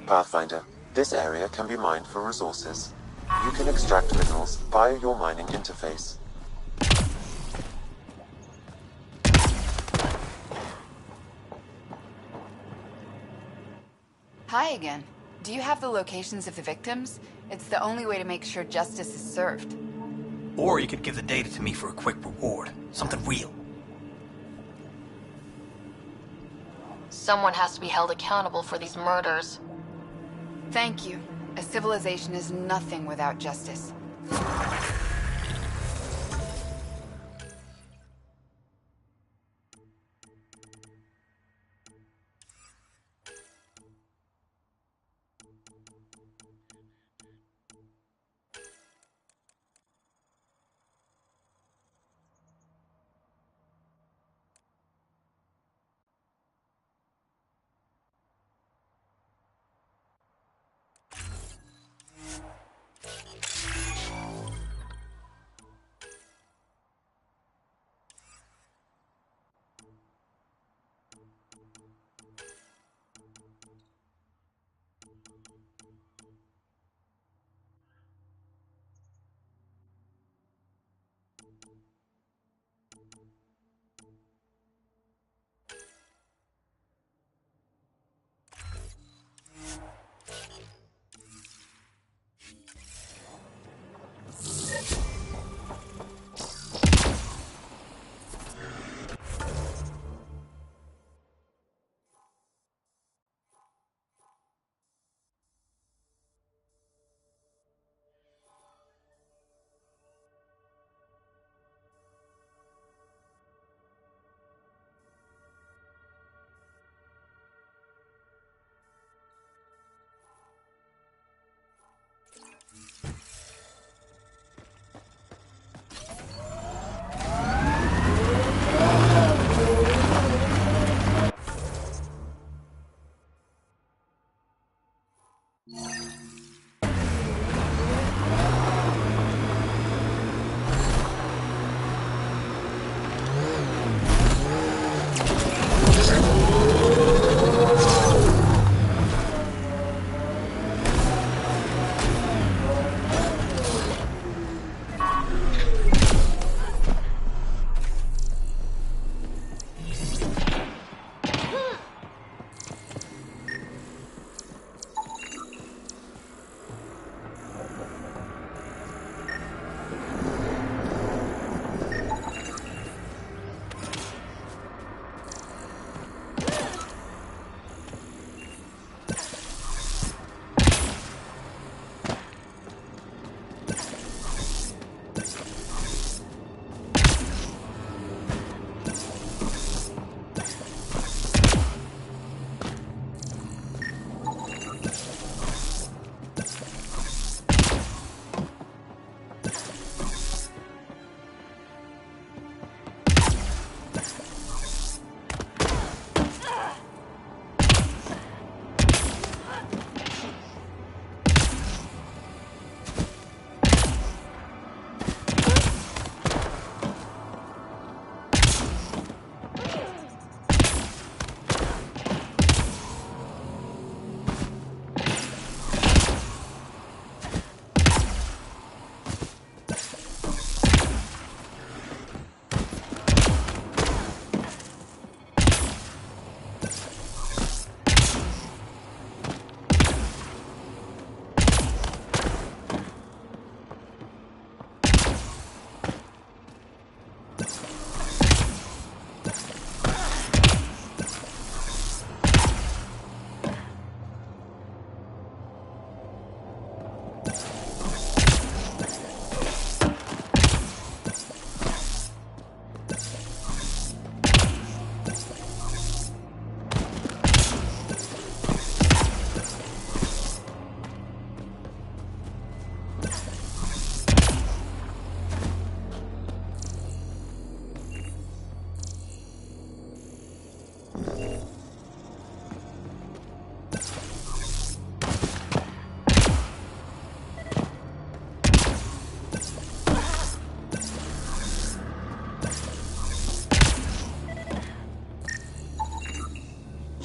Pathfinder, this area can be mined for resources. You can extract minerals via your mining interface. Hi again. Do you have the locations of the victims? It's the only way to make sure justice is served. Or you could give the data to me for a quick reward. Something real. Someone has to be held accountable for these murders. Thank you. A civilization is nothing without justice.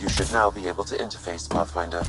You should now be able to interface Pathfinder.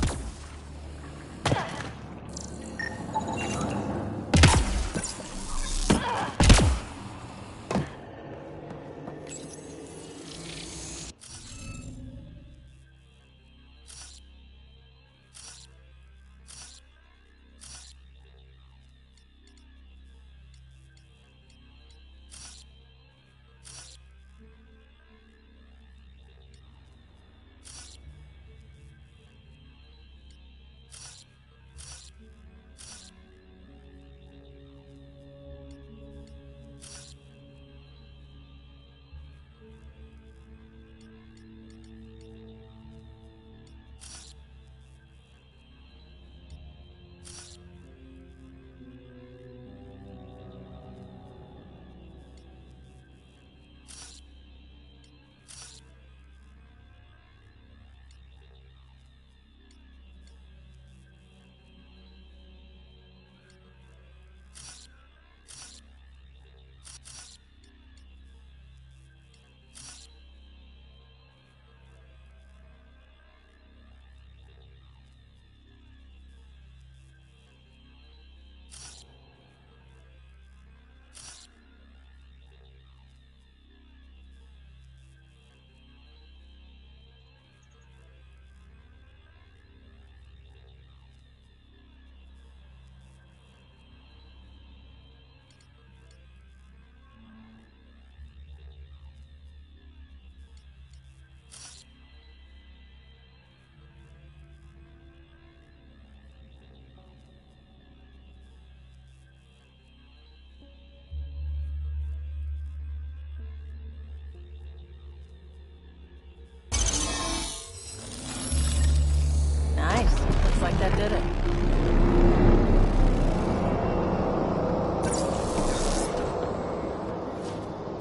Nice. Looks like that did it.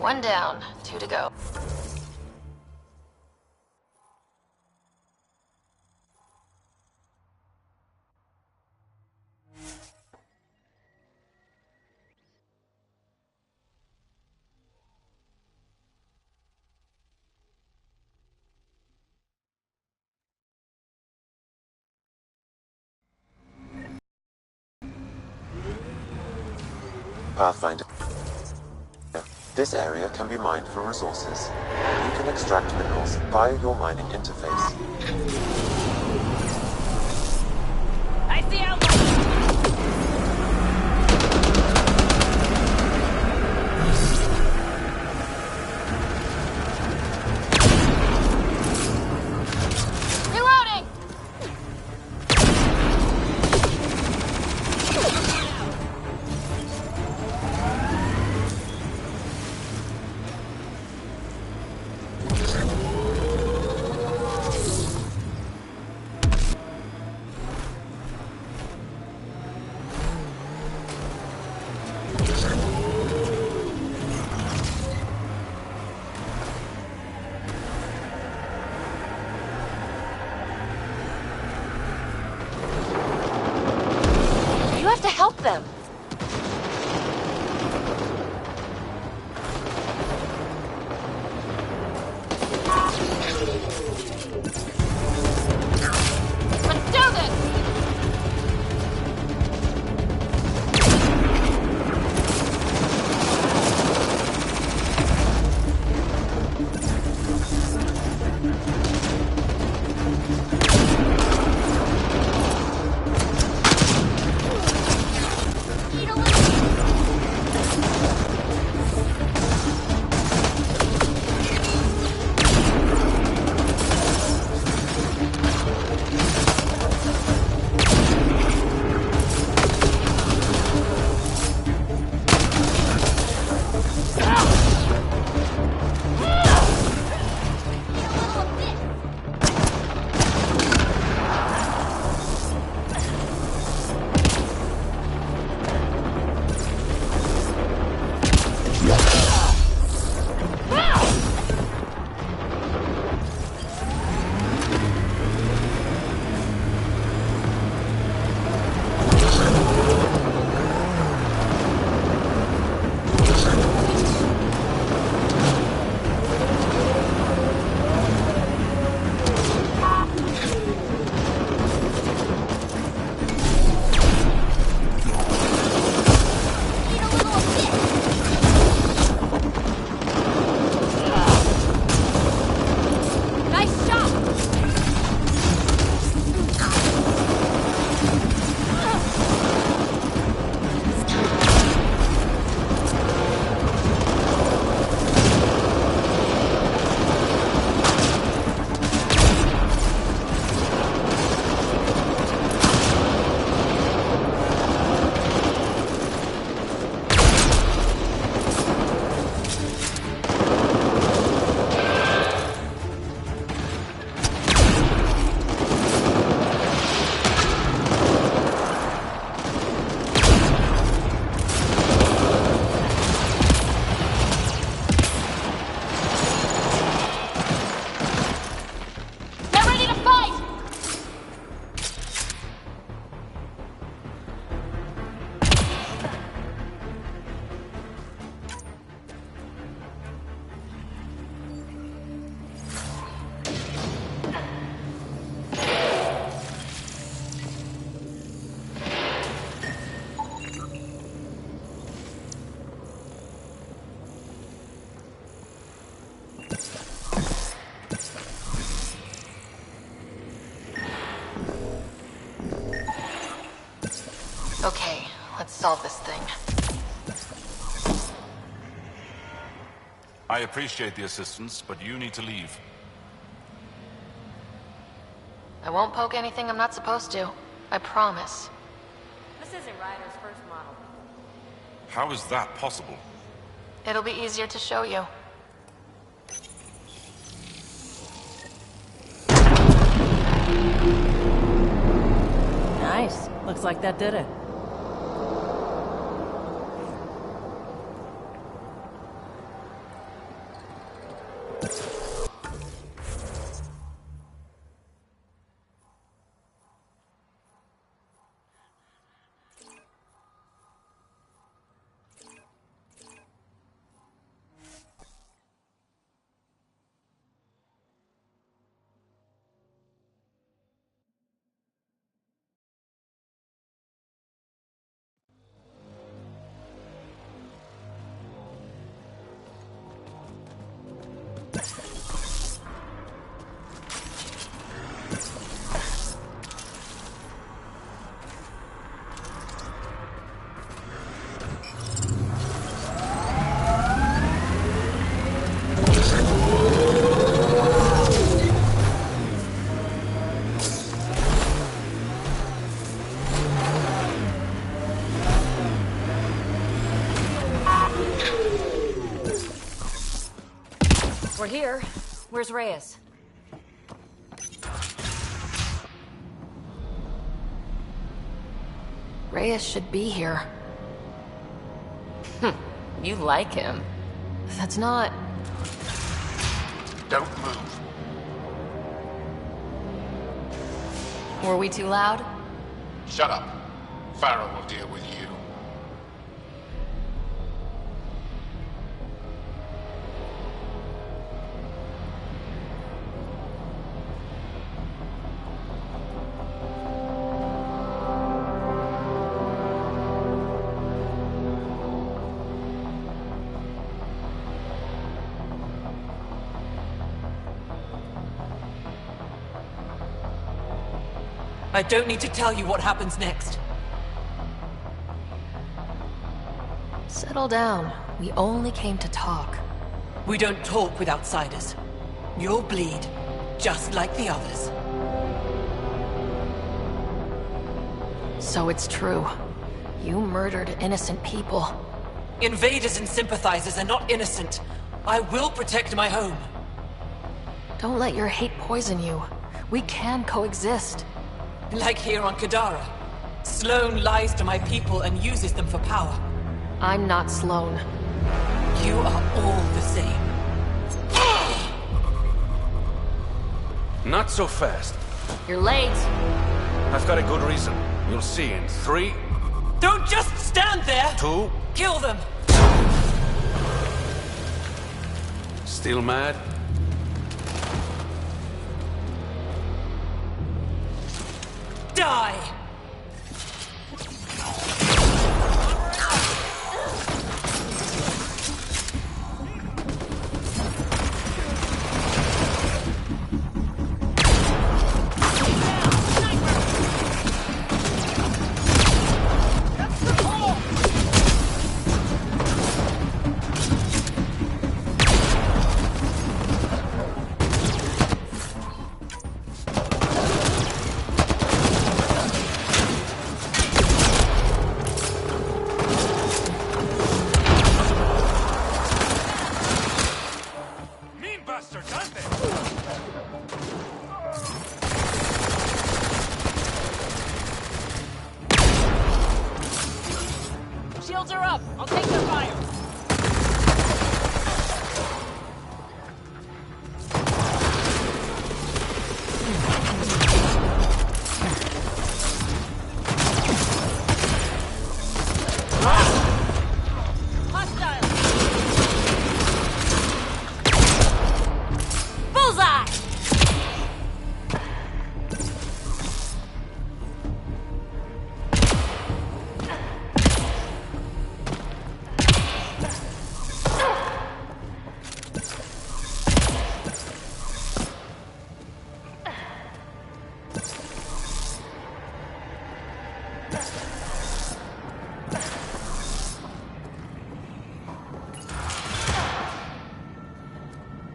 One down, 2 to go. Pathfinder. This area can be mined for resources. You can extract minerals via your mining interface. I see outline. Reloading! You have to help them. Let's do this! solve this thing. I appreciate the assistance, but you need to leave. I won't poke anything I'm not supposed to. I promise. This isn't Ryder's first model. How is that possible? It'll be easier to show you. Nice. Looks like that did it. We're here. Where's Reyes? Reyes should be here. You like him. That's not... Don't move. Were we too loud? Shut up. Farrell will deal with you. I don't need to tell you what happens next. Settle down. We only came to talk. We don't talk with outsiders. You'll bleed, just like the others. So it's true. You murdered innocent people. Invaders and sympathizers are not innocent. I will protect my home. Don't let your hate poison you. We can coexist. Like here on Kadara. Sloane lies to my people and uses them for power. I'm not Sloane. You are all the same. Not so fast. You're late. I've got a good reason. You'll see in 3... Don't just stand there! 2... Kill them! Still mad? Die!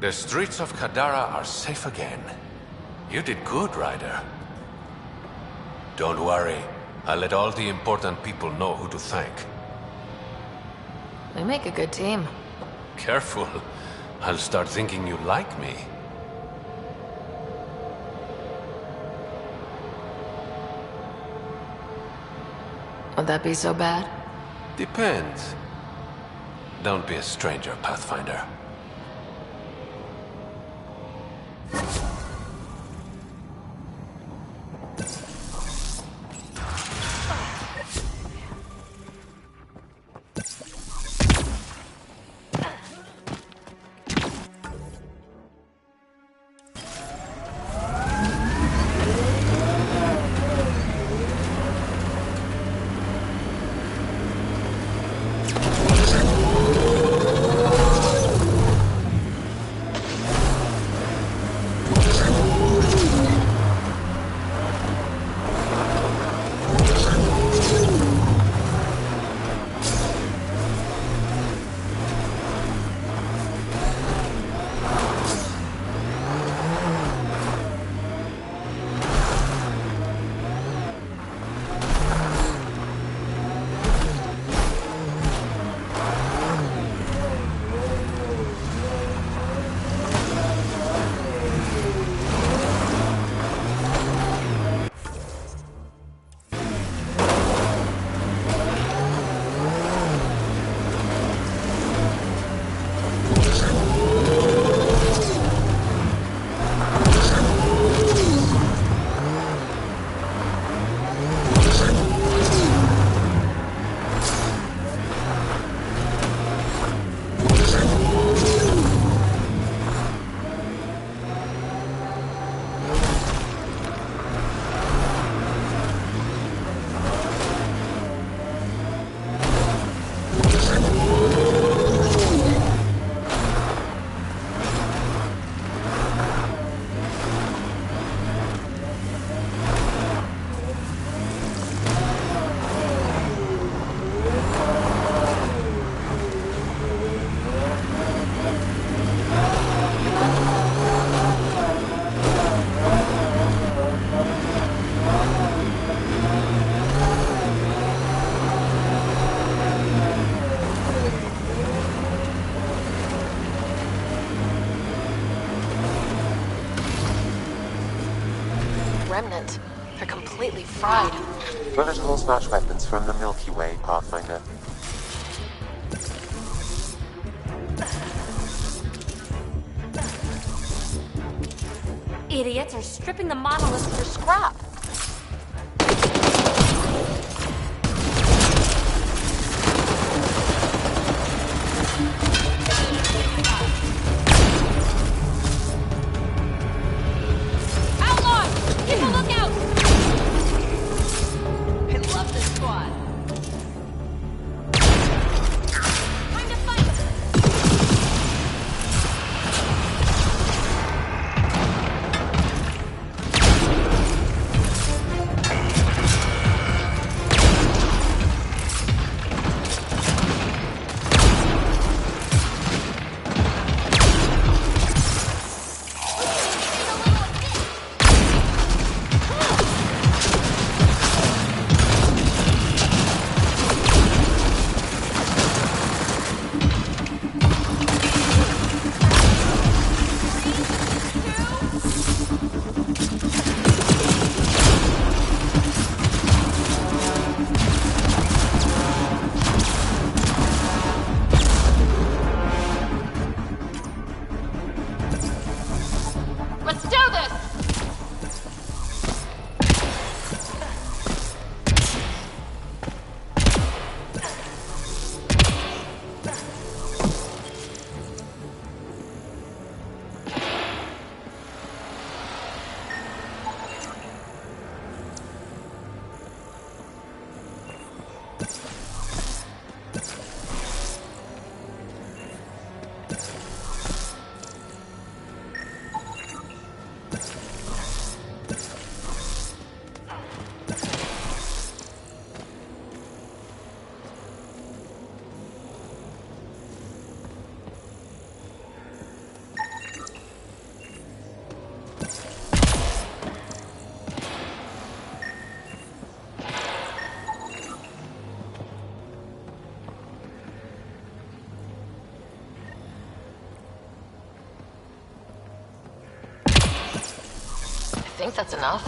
The streets of Kadara are safe again. You did good, Ryder. Don't worry. I'll let all the important people know who to thank. We make a good team. Careful. I'll start thinking you like me. Would that be so bad? Depends. Don't be a stranger, Pathfinder. Remnant. They're completely fried. Vertical smash weapons from the Milky Way, Pathfinder. Idiots are stripping the monoliths for scrap. think that's enough.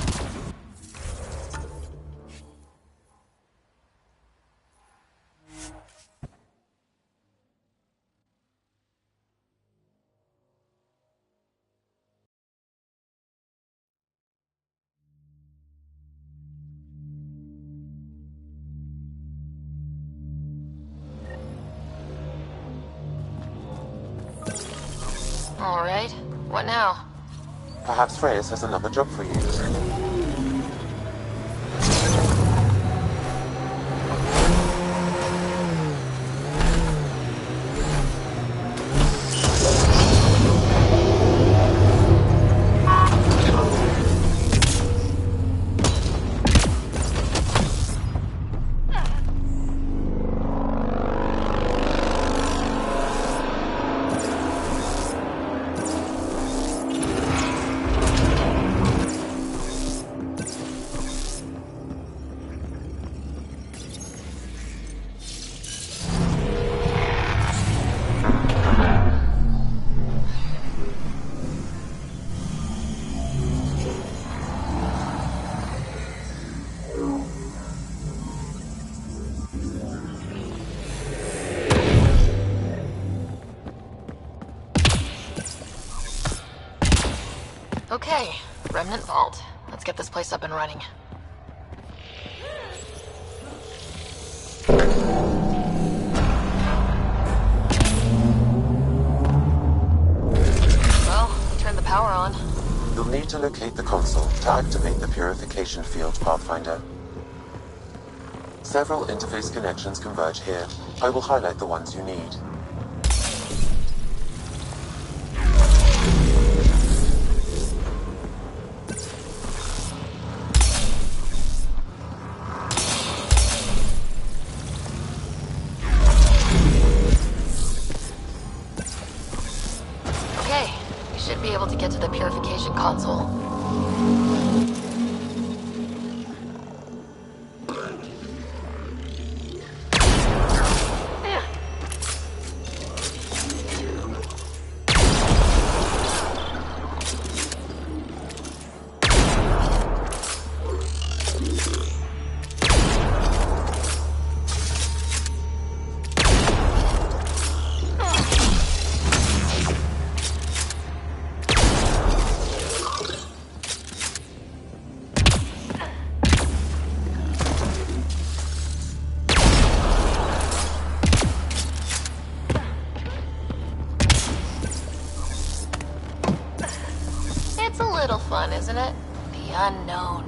All right. What now? Perhaps Reyes has another job for you. Okay, Remnant Vault. Let's get this place up and running. Well, turn the power on. You'll need to locate the console to activate the purification field, Pathfinder. Several interface connections converge here. I will highlight the ones you need. Okay, we should be able to get to the purification console. It's a little fun, isn't it? The unknown.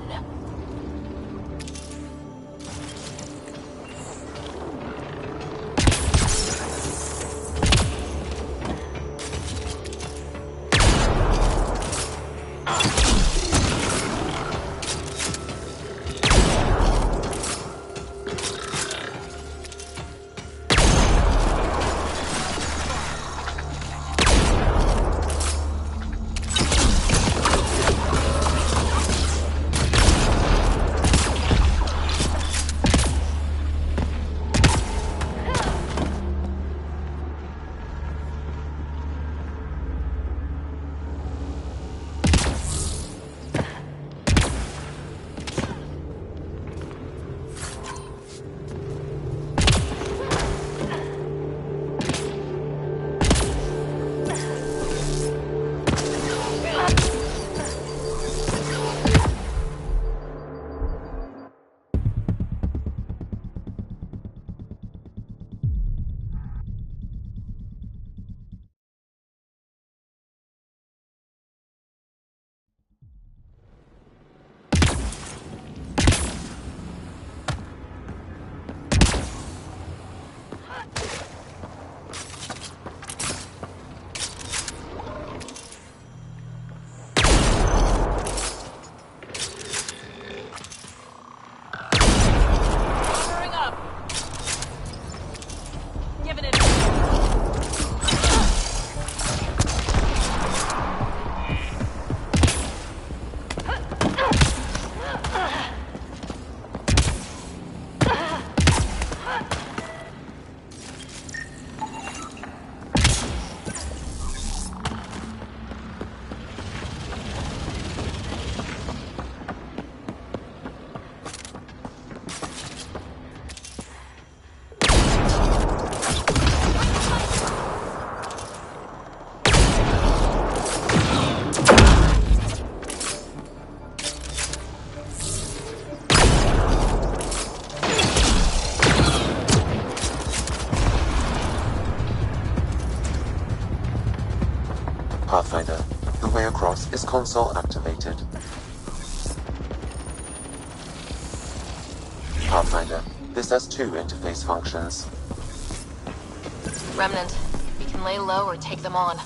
console activated. Pathfinder. This has two interface functions. Remnant. We can lay low or take them on.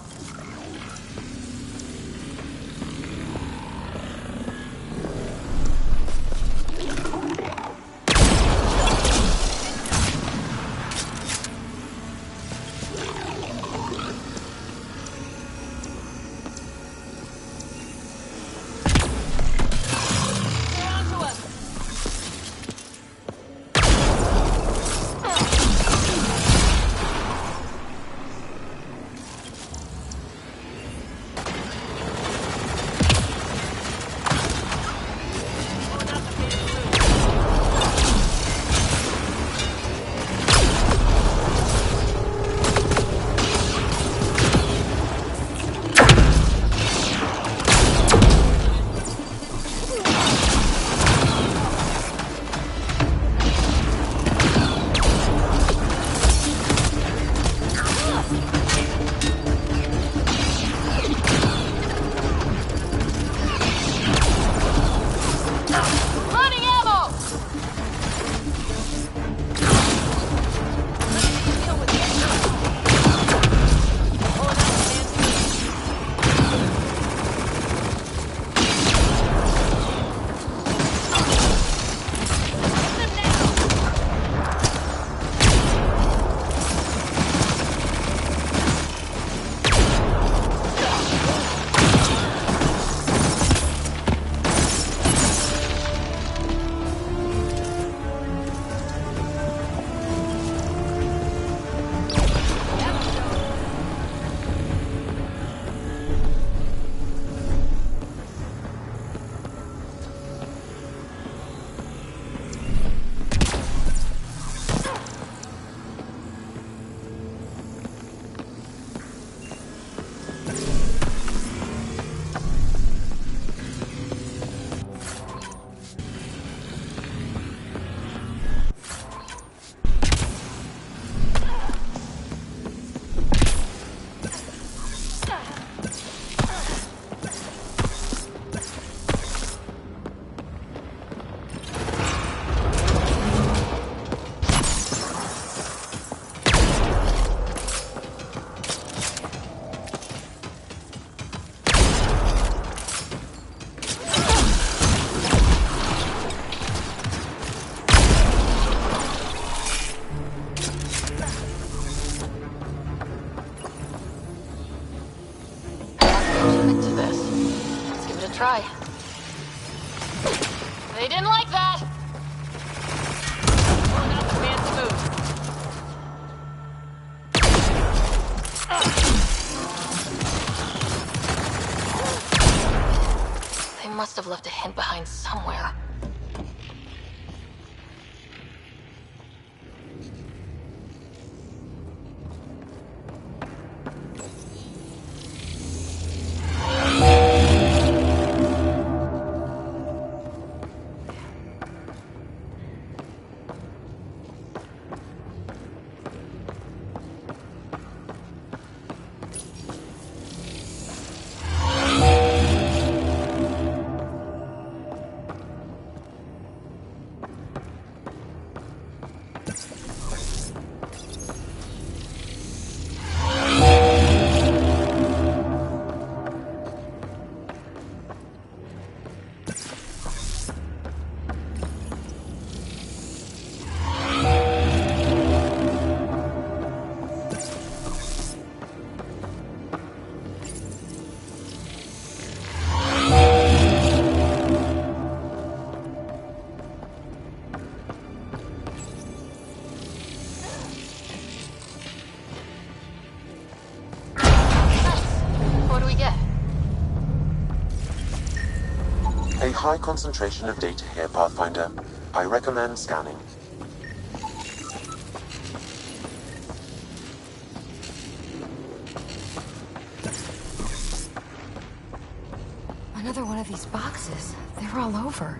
Try. They didn't like that! Oh, not the fancy move. They must have left a hint behind somewhere. A high concentration of data here, Pathfinder. I recommend scanning. Another one of these boxes. They were all over.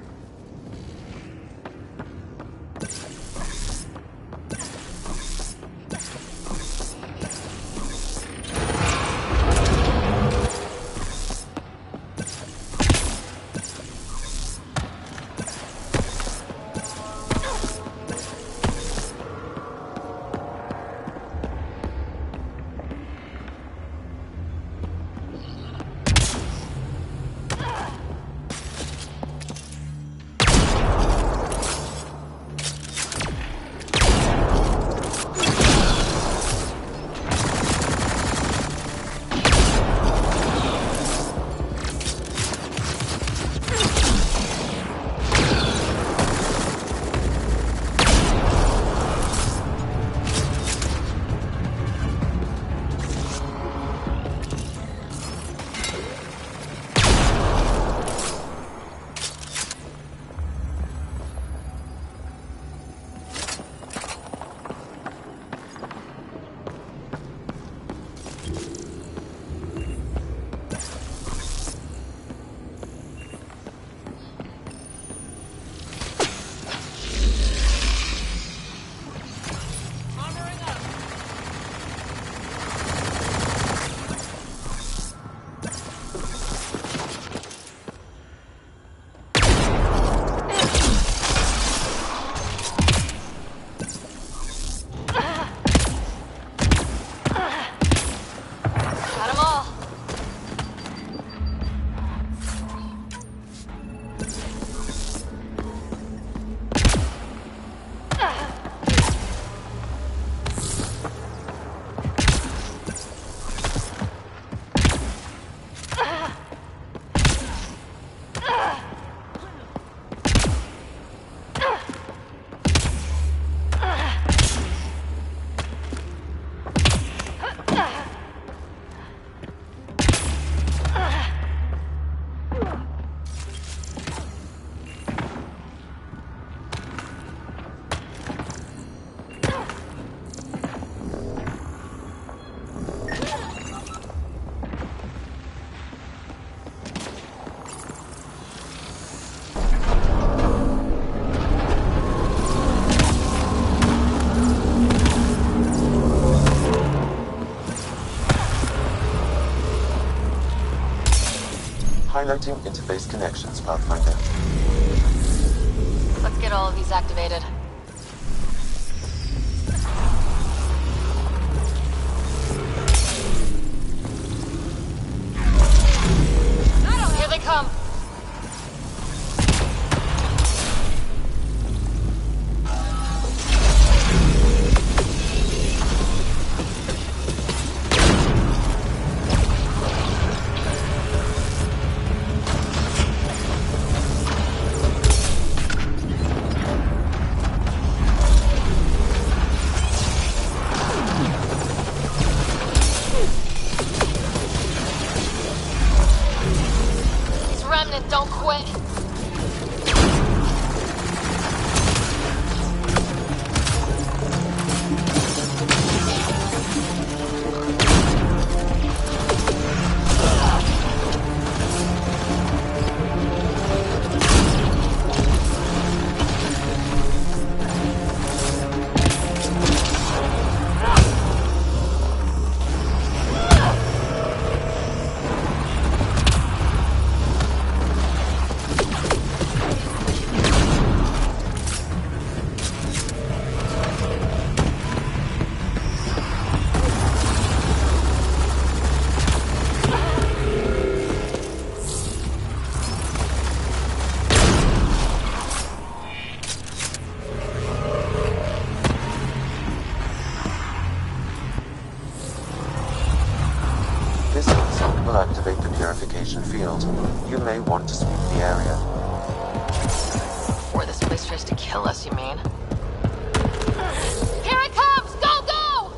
Activating interface connections, Pathfinder. Let's get all of these activated. Here they come! Don't quit. Activate the purification field. You may want to sweep the area. Before this place tries to kill us, you mean? Here it comes! Go, go!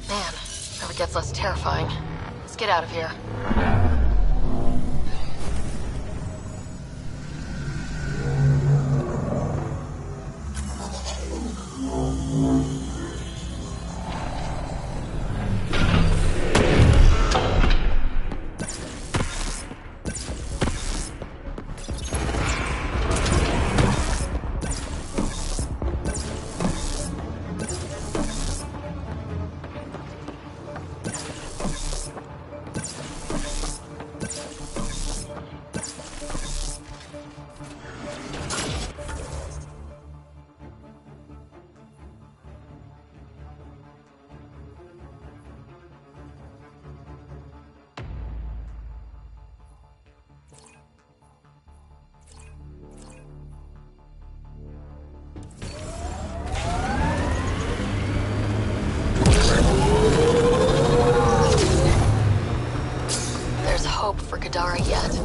Man, never gets less terrifying. Let's get out of here. Yet.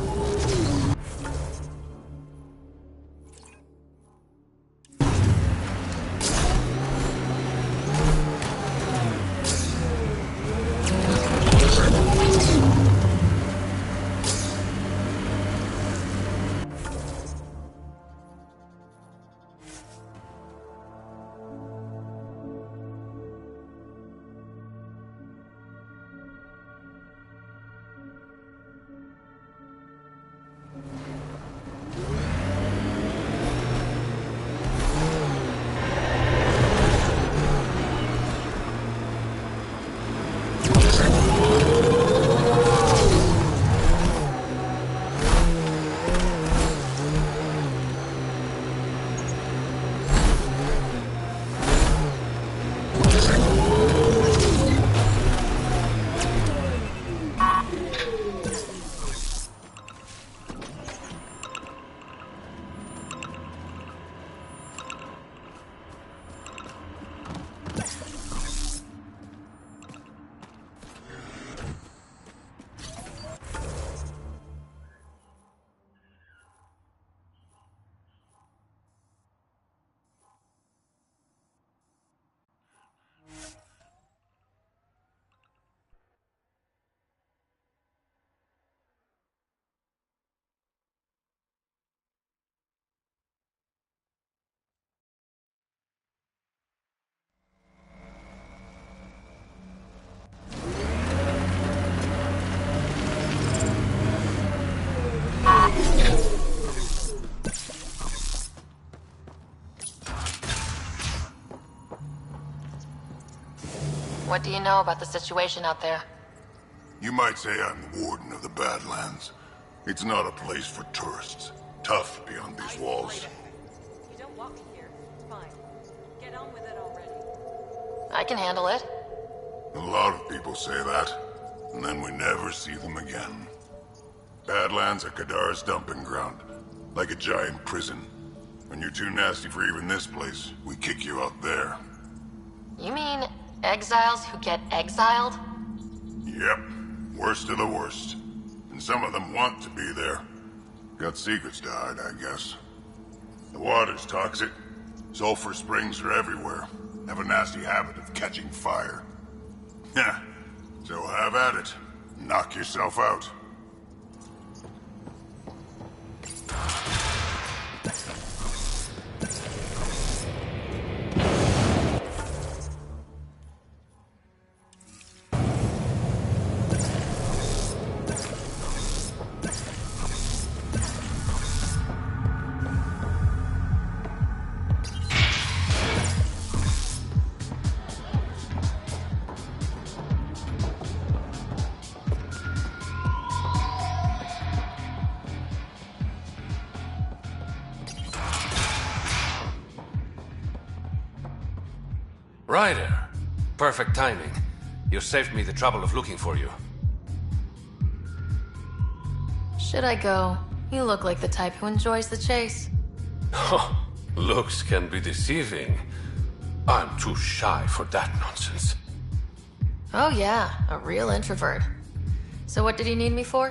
What do you know about the situation out there? You might say I'm the warden of the Badlands. It's not a place for tourists. Tough beyond these walls. You don't want me here. Fine. Get on with it already. I can handle it. A lot of people say that, and then we never see them again. Badlands are Kadara's dumping ground, like a giant prison. When you're too nasty for even this place, we kick you out there. You mean exiles who get exiled? Yep. Worst of the worst. And some of them want to be there. Got secrets to hide, I guess. The water's toxic. Sulfur springs are everywhere. Have a nasty habit of catching fire. Heh. So have at it. Knock yourself out. Ryder. Perfect timing. You saved me the trouble of looking for you. Should I go? You look like the type who enjoys the chase. Oh, looks can be deceiving. I'm too shy for that nonsense. Oh yeah, a real introvert. So what did he need me for?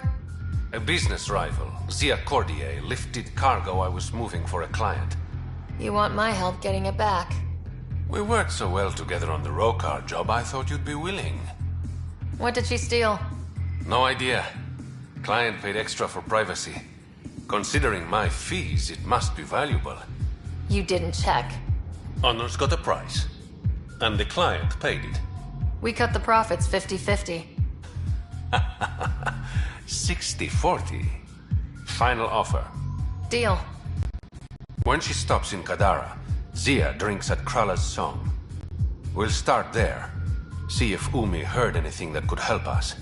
A business rival, Zia Cordier, lifted cargo I was moving for a client. You want my help getting it back? We worked so well together on the row car job, I thought you'd be willing. What did she steal? No idea. Client paid extra for privacy. Considering my fees, it must be valuable. You didn't check. Honor's got a price. And the client paid it. We cut the profits 50-50. 60-40. Final offer. Deal. When she stops in Kadara, Zia drinks at Krala's song. We'll start there. See if Umi heard anything that could help us.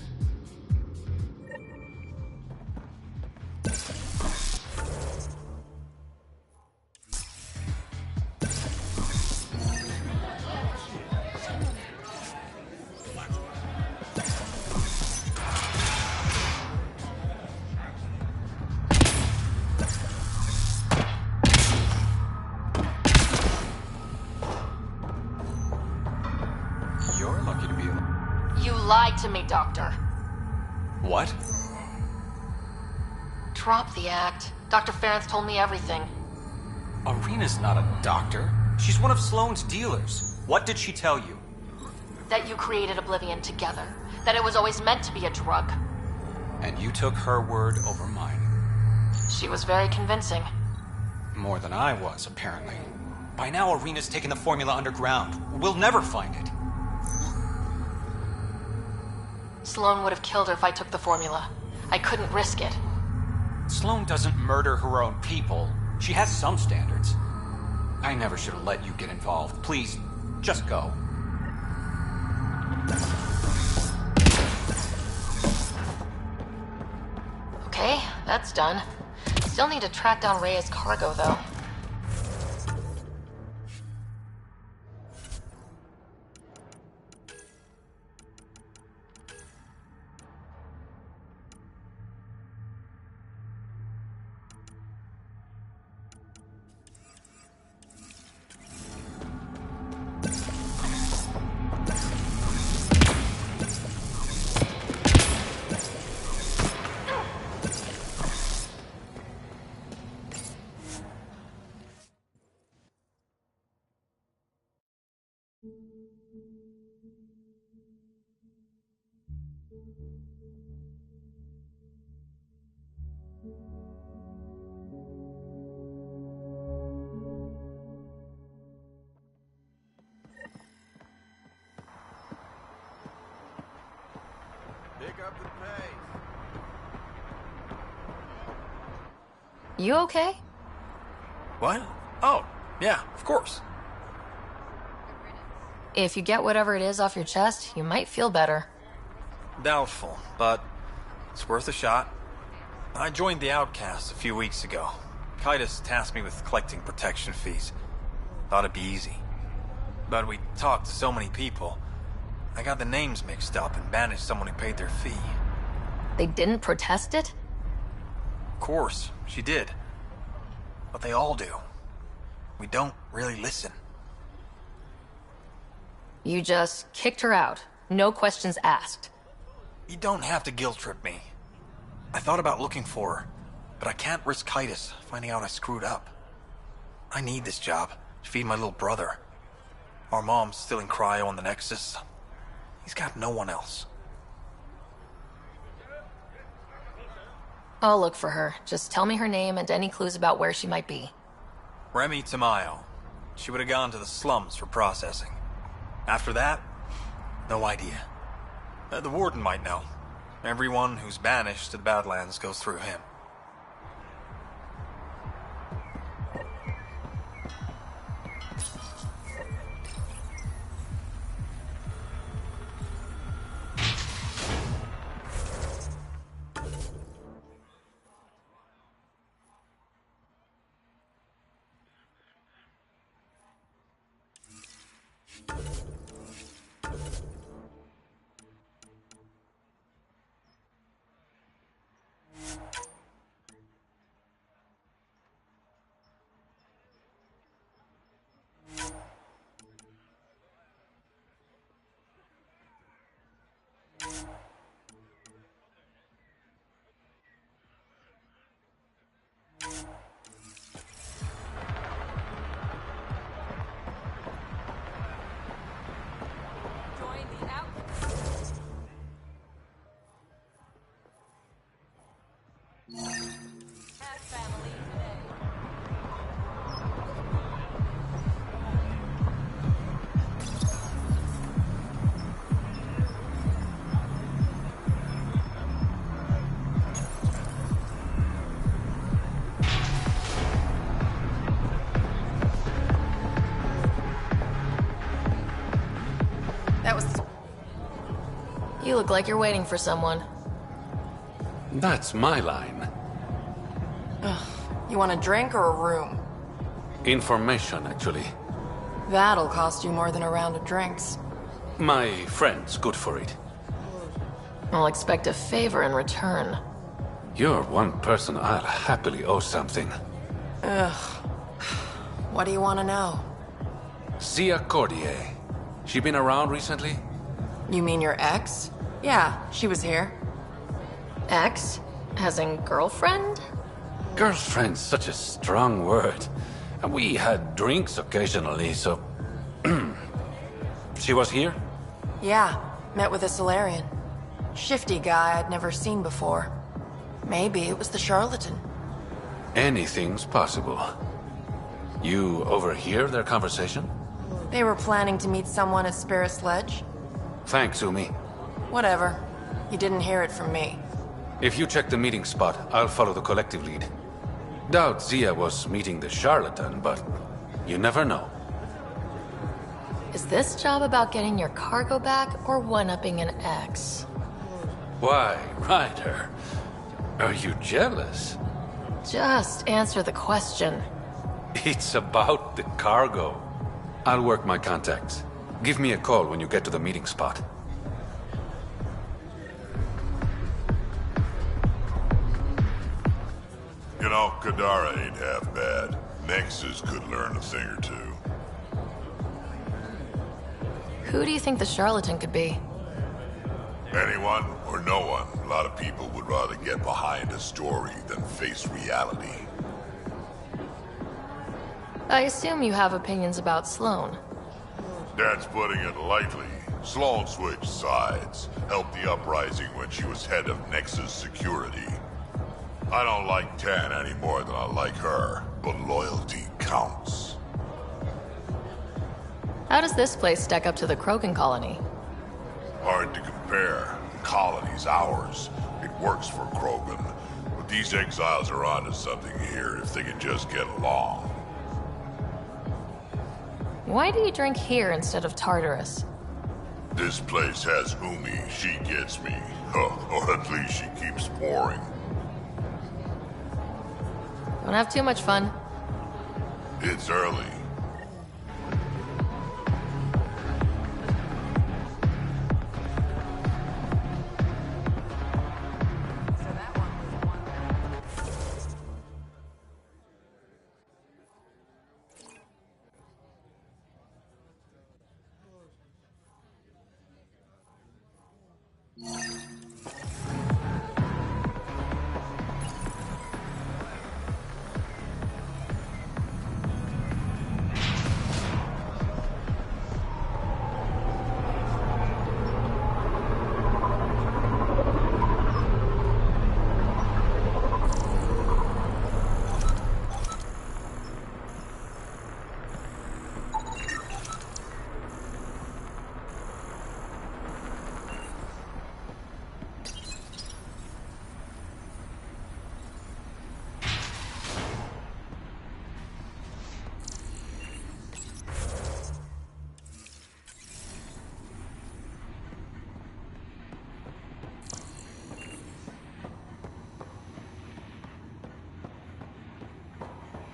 Lied to me, Doctor. What? Drop the act. Dr. Ferenc told me everything. Arena's not a doctor. She's one of Sloane's dealers. What did she tell you? That you created Oblivion together. That it was always meant to be a drug. And you took her word over mine. She was very convincing. More than I was, apparently. By now, Arena's taken the formula underground. We'll never find it. Sloane would have killed her if I took the formula. I couldn't risk it. Sloane doesn't murder her own people. She has some standards. I never should have let you get involved. Please, just go. Okay, that's done. Still need to track down Rhea's cargo, though. Pick up the pace. You okay? What? Oh, yeah, of course. If you get whatever it is off your chest, you might feel better. Doubtful, but it's worth a shot. I joined the Outcasts a few weeks ago. Kitus tasked me with collecting protection fees. Thought it'd be easy. But we talked to so many people, I got the names mixed up and banished someone who paid their fee. They didn't protest it? Of course, she did. But they all do. We don't really listen. You just kicked her out. No questions asked. You don't have to guilt-trip me. I thought about looking for her, but I can't risk Kitus finding out I screwed up. I need this job to feed my little brother. Our mom's still in cryo on the Nexus. He's got no one else. I'll look for her. Just tell me her name and any clues about where she might be. Remy Tamayo. She would have gone to the slums for processing. After that, no idea. The warden might know. Everyone who's banished to the Badlands goes through him. You look like you're waiting for someone. That's my line. Ugh. You want a drink or a room? Information, actually. That'll cost you more than a round of drinks. My friend's good for it. I'll expect a favor in return. You're one person I'll happily owe something. Ugh. What do you want to know? Zia Cordier. She been around recently? You mean your ex? Yeah, she was here. Ex? As in girlfriend? Girlfriend's such a strong word. And we had drinks occasionally, so... She was here? Yeah, met with a Solarian. Shifty guy I'd never seen before. Maybe it was the charlatan. Anything's possible. You overhear their conversation? They were planning to meet someone at Spirit's Ledge. Thanks, Umi. Whatever. You didn't hear it from me. If you check the meeting spot, I'll follow the collective lead. Doubt Zia was meeting the charlatan, but you never know. Is this job about getting your cargo back or one-upping an ex? Why, Ryder? Are you jealous? Just answer the question. It's about the cargo. I'll work my contacts. Give me a call when you get to the meeting spot. You know, Kadara ain't half bad. Nexus could learn a thing or two. Who do you think the charlatan could be? Anyone or no one. A lot of people would rather get behind a story than face reality. I assume you have opinions about Sloane. That's putting it lightly. Sloane switched sides, helped the uprising when she was head of Nexus security. I don't like Tan any more than I like her, but loyalty counts. How does this place stack up to the Krogan colony? Hard to compare. The colony's ours. It works for Krogan. But these exiles are onto something here if they can just get along. Why do you drink here instead of Tartarus? This place has Umi. She gets me. Or at least she keeps pouring. Don't have too much fun. It's early.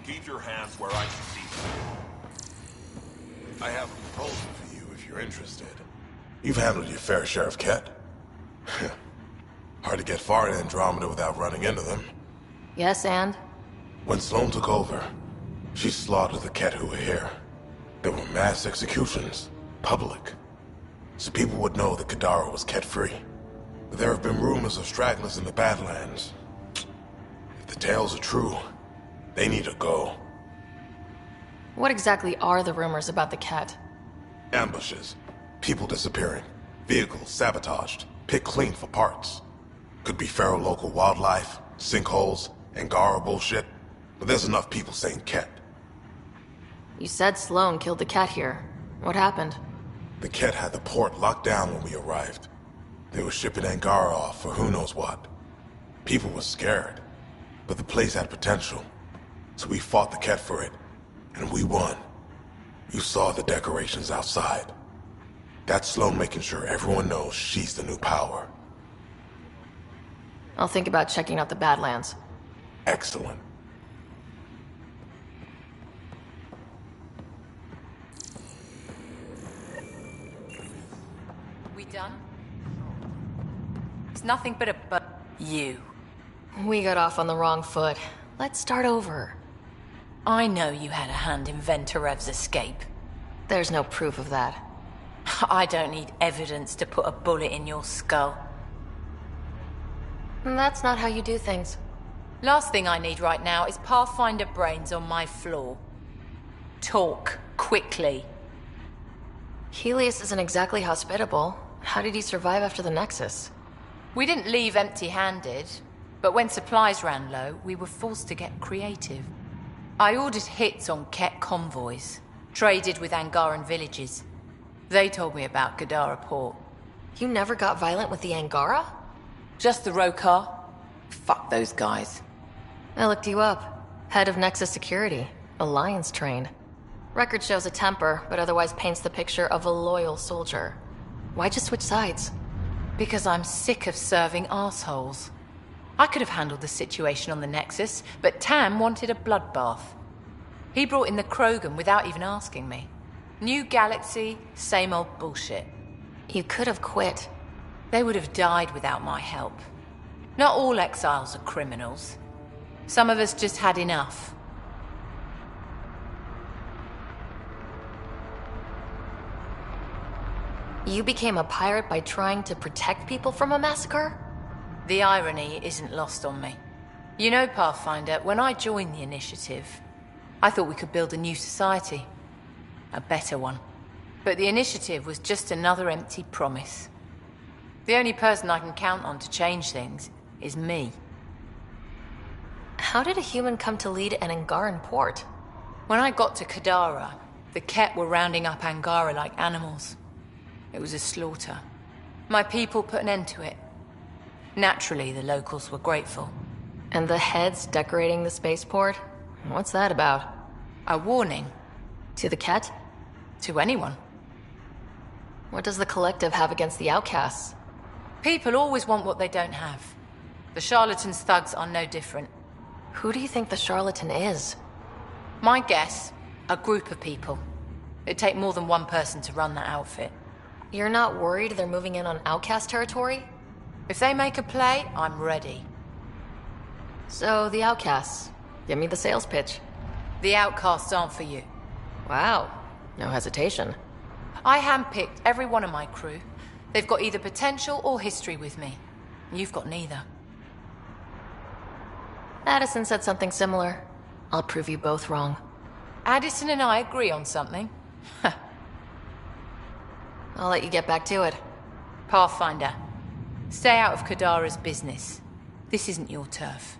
Keep your hands where I can see them. I have a proposal for you if you're interested. You've handled your fair share of Ket. Hard to get far in Andromeda without running into them. Yes, and? When Sloane took over, she slaughtered the Ket who were here. There were mass executions, public. So people would know that Kadara was Ket-free. But there have been rumors of stragglers in the Badlands. If the tales are true, they need to go. What exactly are the rumors about the Ket? Ambushes, people disappearing, vehicles sabotaged, picked clean for parts. Could be feral local wildlife, sinkholes, Angara bullshit, but there's enough people saying Ket. You said Sloane killed the Ket here. What happened? The Ket had the port locked down when we arrived. They were shipping Angara off for who knows what. People were scared, but the place had potential. So we fought the Ket for it, and we won. You saw the decorations outside. That's Sloan making sure everyone knows she's the new power. I'll think about checking out the Badlands. Excellent. We done? It's nothing but you. We got off on the wrong foot. Let's start over. I know you had a hand in Venturev's escape. There's no proof of that. I don't need evidence to put a bullet in your skull. That's not how you do things. Last thing I need right now is Pathfinder brains on my floor. Talk, quickly. Helios isn't exactly hospitable. How did he survive after the Nexus? We didn't leave empty-handed, but when supplies ran low, we were forced to get creative. I ordered hits on Ket convoys, traded with Angaran villages. They told me about Gadara port. You never got violent with the Angara? Just the Rokar. Fuck those guys. I looked you up. Head of Nexus Security. Alliance trained. Record shows a temper, but otherwise paints the picture of a loyal soldier. Why'd you switch sides? Because I'm sick of serving assholes. I could have handled the situation on the Nexus, but Tam wanted a bloodbath. He brought in the Krogan without even asking me. New galaxy, same old bullshit. You could have quit. They would have died without my help. Not all exiles are criminals. Some of us just had enough. You became a pirate by trying to protect people from a massacre? The irony isn't lost on me. You know, Pathfinder, when I joined the initiative, I thought we could build a new society. A better one. But the initiative was just another empty promise. The only person I can count on to change things is me. How did a human come to lead an Angaran port? When I got to Kadara, the Ket were rounding up Angara like animals. It was a slaughter. My people put an end to it. Naturally, the locals were grateful. And the heads decorating the spaceport? What's that about? A warning. To the Ket? To anyone. What does the Collective have against the outcasts? People always want what they don't have. The charlatans' thugs are no different. Who do you think the charlatan is? My guess, a group of people. It'd take more than one person to run that outfit. You're not worried they're moving in on outcast territory? If they make a play, I'm ready. So, the outcasts. Give me the sales pitch. The outcasts aren't for you. Wow. No hesitation. I handpicked every one of my crew. They've got either potential or history with me. You've got neither. Addison said something similar. I'll prove you both wrong. Addison and I agree on something. I'll let you get back to it. Pathfinder, stay out of Kadara's business. This isn't your turf.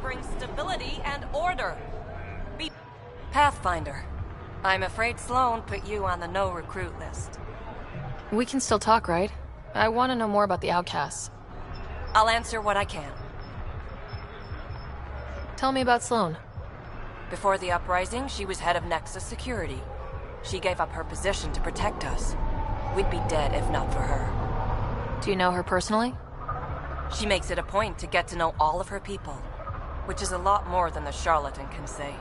brings stability and order. Be Pathfinder. I'm afraid Sloan put you on the no recruit list. We can still talk, right? I want to know more about the outcasts. I'll answer what I can. Tell me about Sloan. Before the uprising, she was head of Nexus Security. She gave up her position to protect us. We'd be dead if not for her. Do you know her personally? She makes it a point to get to know all of her people, which is a lot more than the charlatan can say.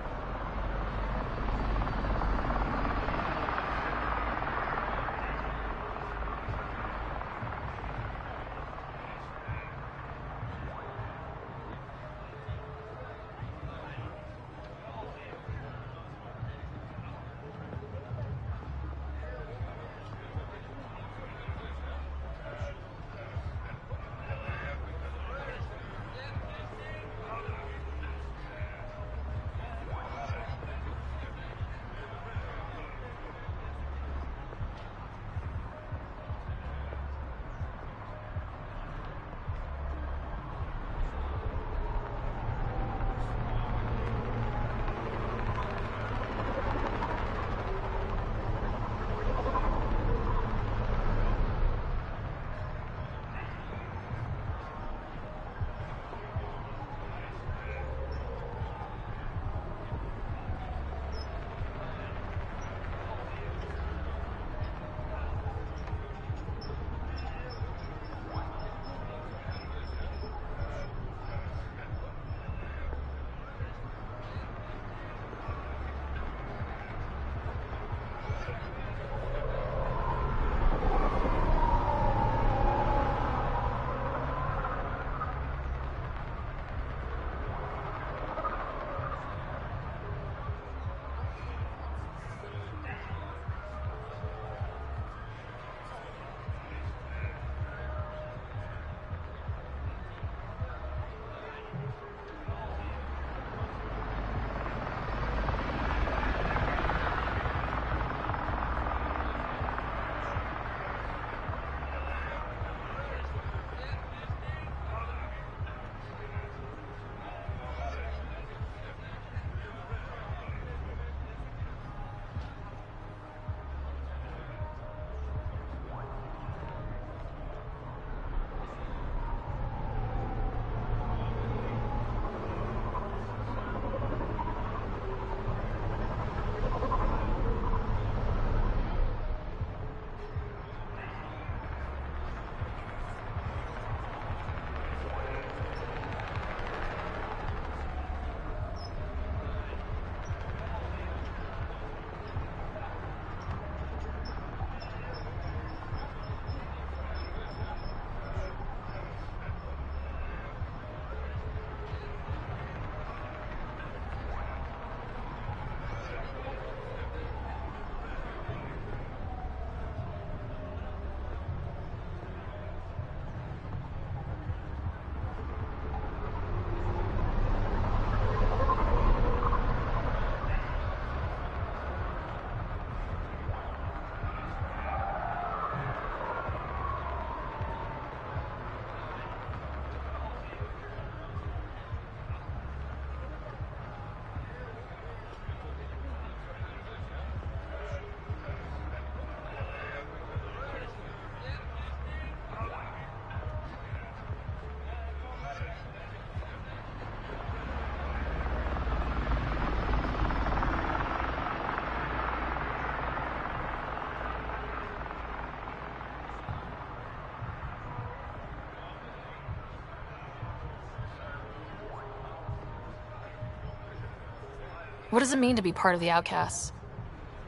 What does it mean to be part of the outcasts?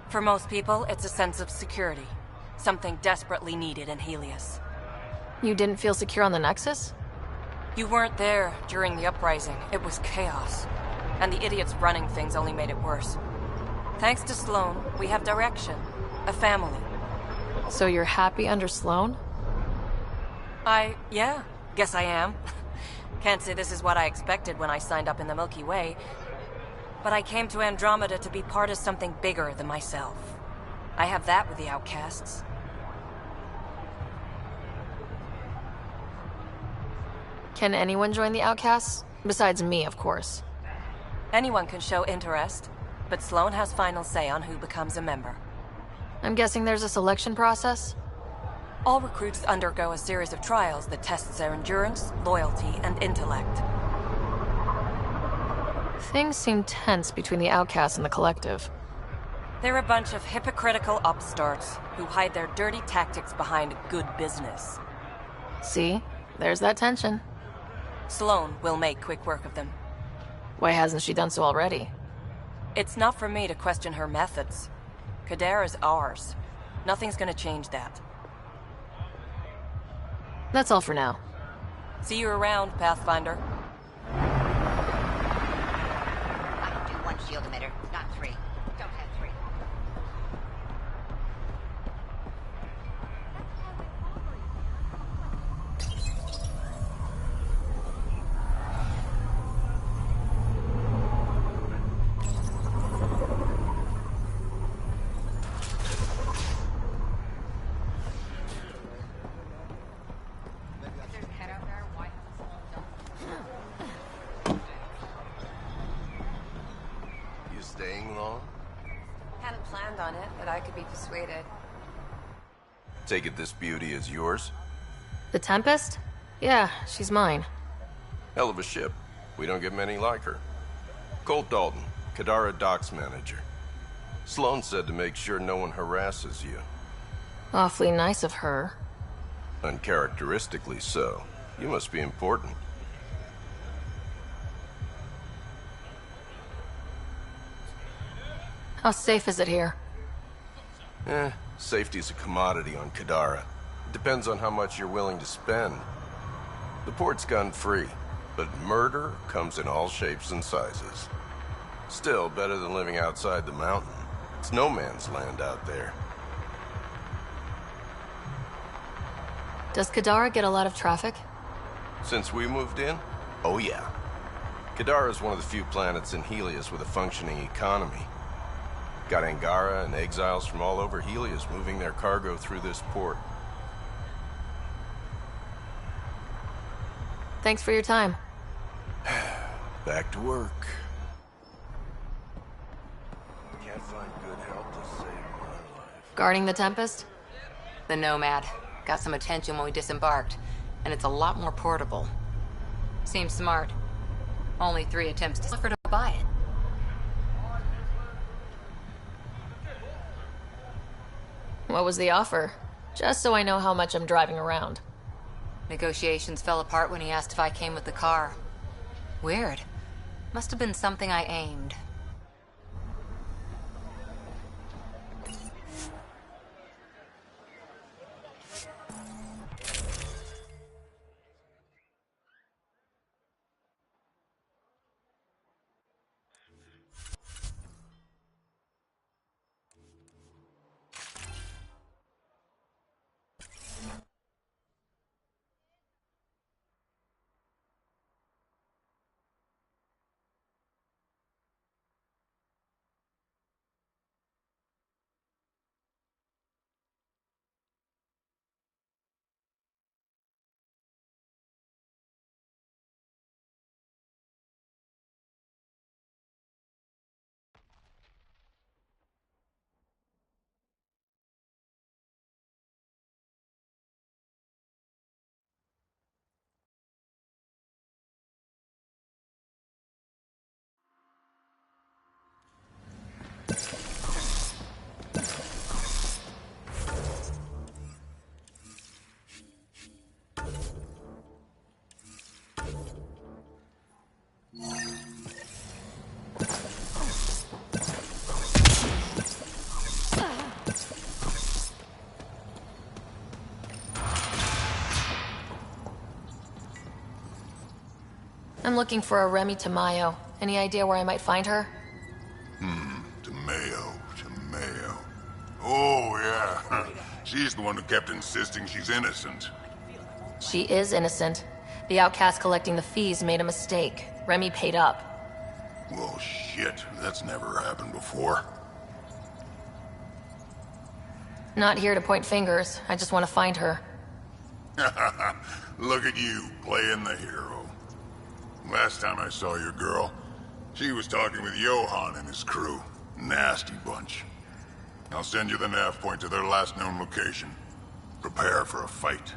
For most people, it's a sense of security. Something desperately needed in Helios. You didn't feel secure on the Nexus? You weren't there during the uprising. It was chaos. And the idiots running things only made it worse. Thanks to Sloan, we have direction. A family. So you're happy under Sloan? Yeah, guess I am. Can't say this is what I expected when I signed up in the Milky Way. But I came to Andromeda to be part of something bigger than myself. I have that with the outcasts. Can anyone join the outcasts? Besides me, of course. Anyone can show interest, but Sloan has final say on who becomes a member. I'm guessing there's a selection process? All recruits undergo a series of trials that tests their endurance, loyalty, and intellect. Things seem tense between the outcasts and the collective. They're a bunch of hypocritical upstarts who hide their dirty tactics behind good business. See? There's that tension. Sloan will make quick work of them. Why hasn't she done so already? It's not for me to question her methods. Kadara's ours. Nothing's gonna change that. That's all for now. See you around, Pathfinder. I can do one shield emitter, not three. Don't have three. Staying long? Hadn't planned on it, but I could be persuaded. Take it this beauty is yours? The Tempest? Yeah, she's mine. Hell of a ship. We don't get many like her. Colt Dalton, Kadara Docks Manager. Sloan said to make sure no one harasses you. Awfully nice of her. Uncharacteristically so. You must be important. How safe is it here? Safety's a commodity on Kadara. It depends on how much you're willing to spend. The port's gun-free, but murder comes in all shapes and sizes. Still, better than living outside the mountain. It's no man's land out there. Does Kadara get a lot of traffic? Since we moved in? Oh yeah. Kadara is one of the few planets in Helios with a functioning economy. Got Angara and exiles from all over Helios moving their cargo through this port. Thanks for your time. Back to work. Can't find good help to save my life. Guarding the Tempest? The Nomad. Got some attention when we disembarked, and it's a lot more portable. Seems smart. Only 3 attempts to buy it. What was the offer? Just so I know how much I'm driving around. Negotiations fell apart when he asked if I came with the car. Weird. Must have been something I aimed. I'm looking for a Remy Tamayo. Any idea where I might find her? Tamayo. Oh, yeah. She's the one who kept insisting she's innocent. She is innocent. The outcast collecting the fees made a mistake. Remy paid up. Well, shit. That's never happened before. Not here to point fingers. I just want to find her. Look at you, playing the hero. Last time I saw your girl, she was talking with Johan and his crew. Nasty bunch. I'll send you the nav point to their last known location. Prepare for a fight.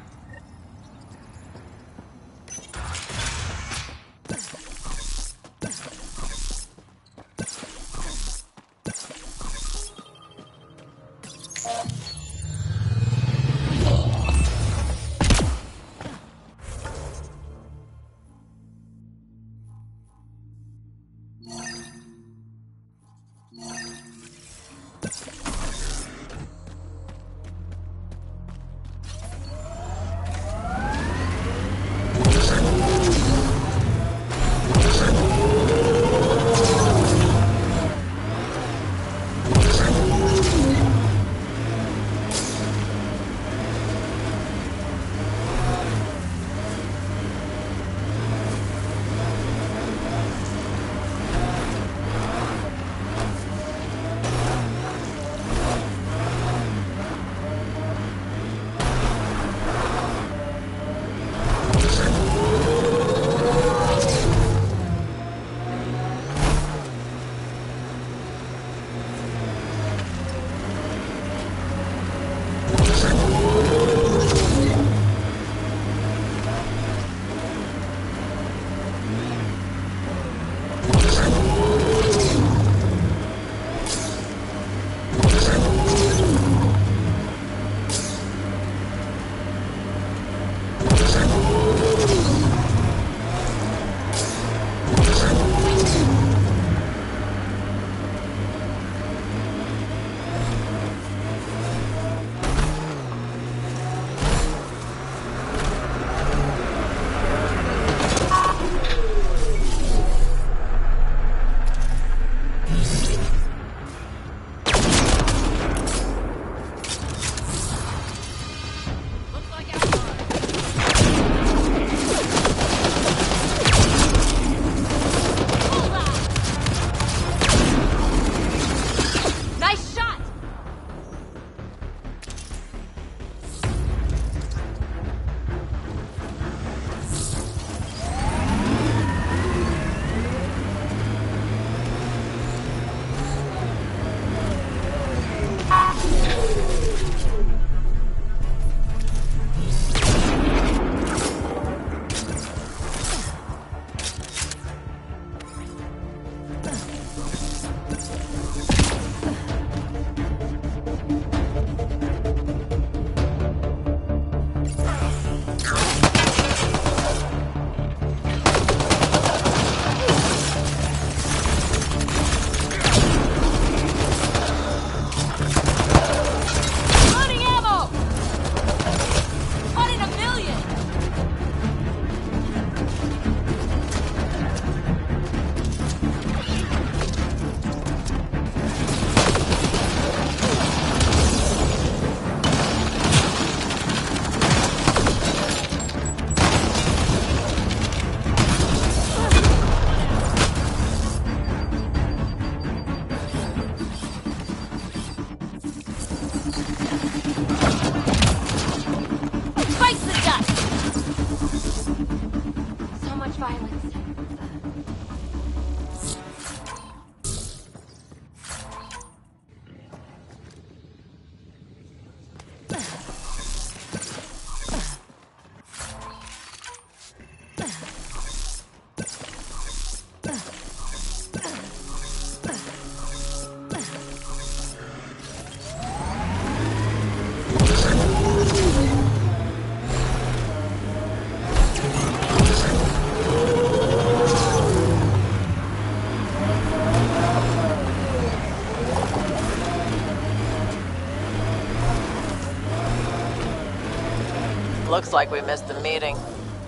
Looks like we missed the meeting.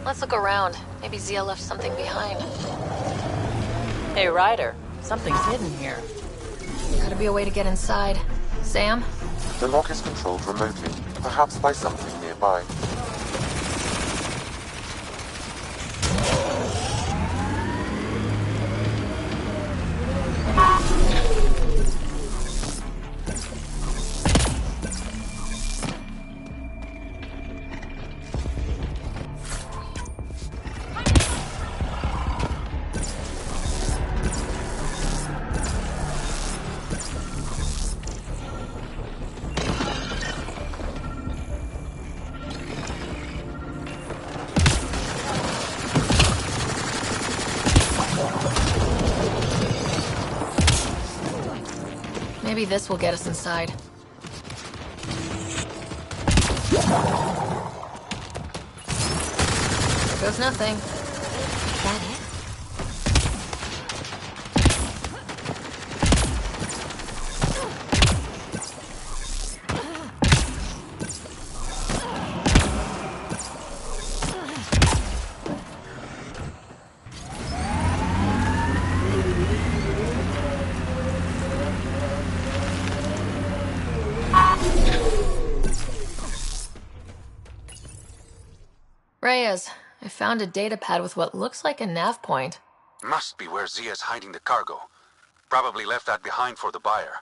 Let's look around. Maybe Zia left something behind. Hey, Ryder. Something's hidden here. Gotta be a way to get inside. Sam? The lock is controlled remotely, perhaps by something nearby. Maybe this will get us inside. There goes nothing. Is that it? Reyes, I found a datapad with what looks like a nav point. Must be where Zia's hiding the cargo. Probably left that behind for the buyer.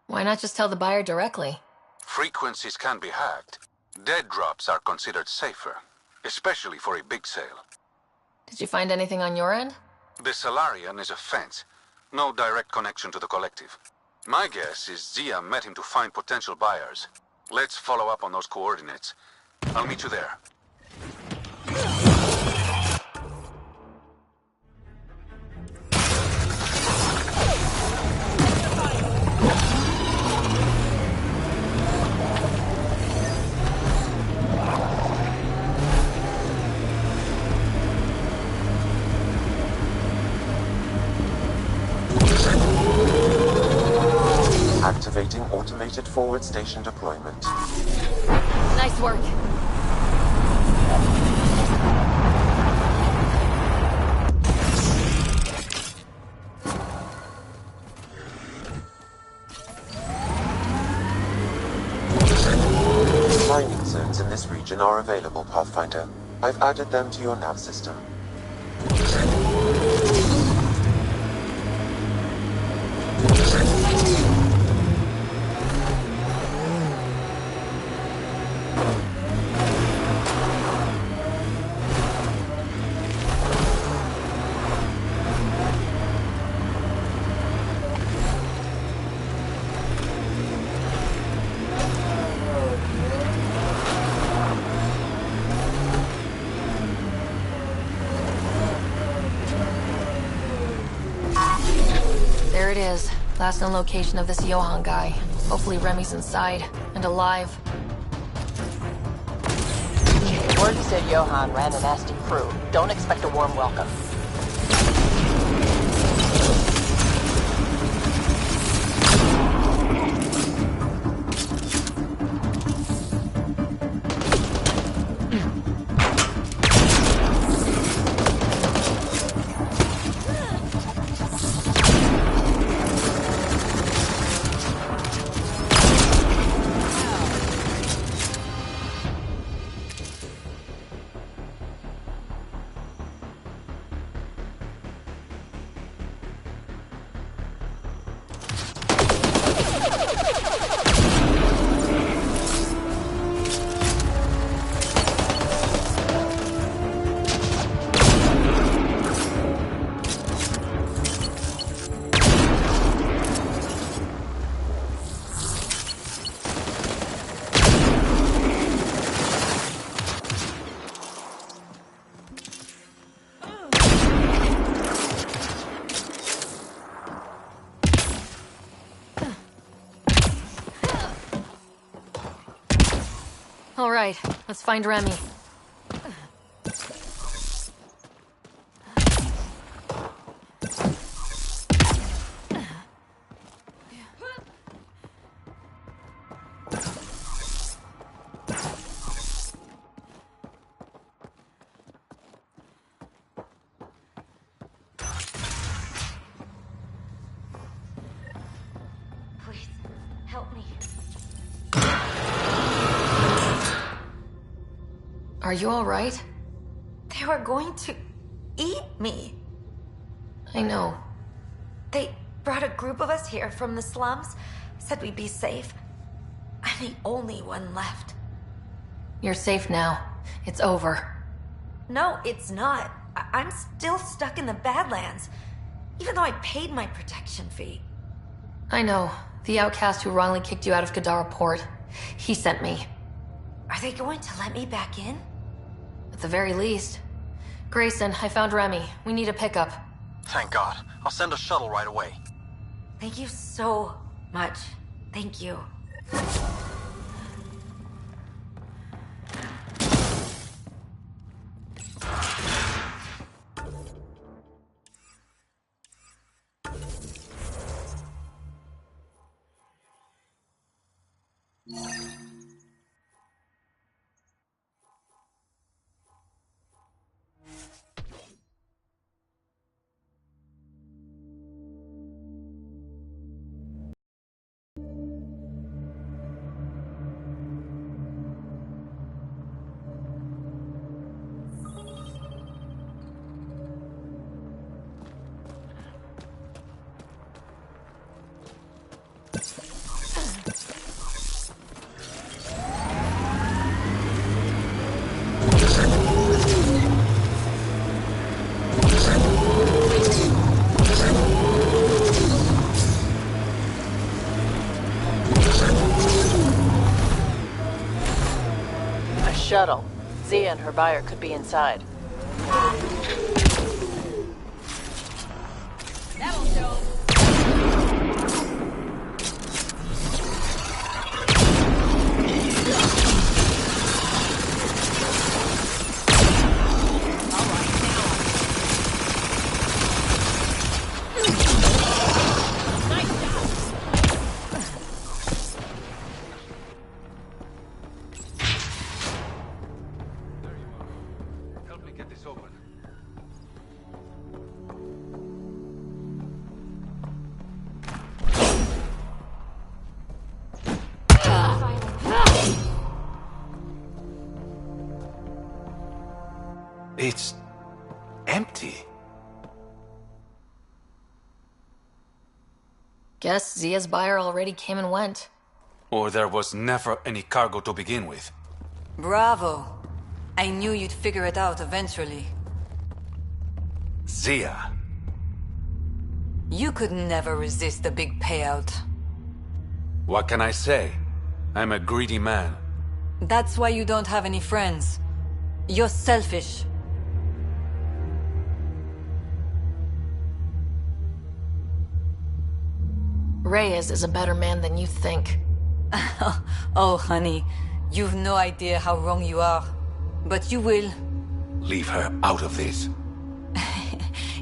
Why not just tell the buyer directly? Frequencies can be hacked. Dead drops are considered safer, especially for a big sale. Did you find anything on your end? The Salarian is a fence. No direct connection to the collective. My guess is Zia met him to find potential buyers. Let's follow up on those coordinates. I'll meet you there. Activating automated forward station deployment. Nice work. Mining zones in this region are available, Pathfinder. I've added them to your nav system. There it is. Last known location of this Johan guy. Hopefully Remy's inside and alive. Word said Johan ran a nasty crew. Don't expect a warm welcome. All right, let's find Remy. Please, help me. Are you all right? They were going to eat me. I know. They brought a group of us here from the slums, said we'd be safe. I'm the only one left. You're safe now. It's over. No, it's not. I'm still stuck in the Badlands, even though I paid my protection fee. I know. The outcast who wrongly kicked you out of Kadara Port. He sent me. Are they going to let me back in? At the very least. Grayson, I found Remy. We need a pickup. Thank God. I'll send a shuttle right away. Thank you so much. Thank you. Shuttle. Zia and her buyer could be inside. That'll show. It's empty. Guess Zia's buyer already came and went. Or there was never any cargo to begin with. Bravo. I knew you'd figure it out eventually. Zia. You could never resist a big payout. What can I say? I'm a greedy man. That's why you don't have any friends. You're selfish. Reyes is a better man than you think. Oh, honey. You've no idea how wrong you are. But you will. Leave her out of this.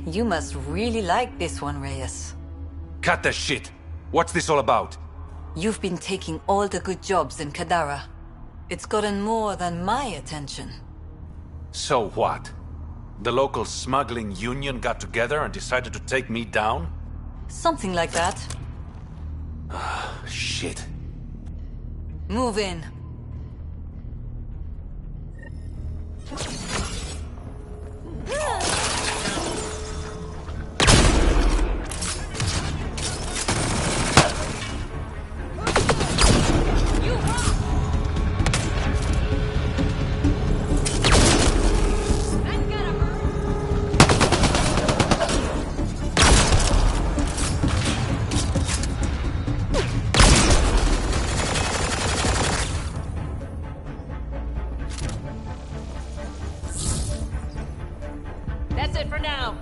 You must really like this one, Reyes. Cut the shit! What's this all about? You've been taking all the good jobs in Kadara. It's gotten more than my attention. So what? The local smuggling union got together and decided to take me down? Something like that. Shit. Move in. That's it for now.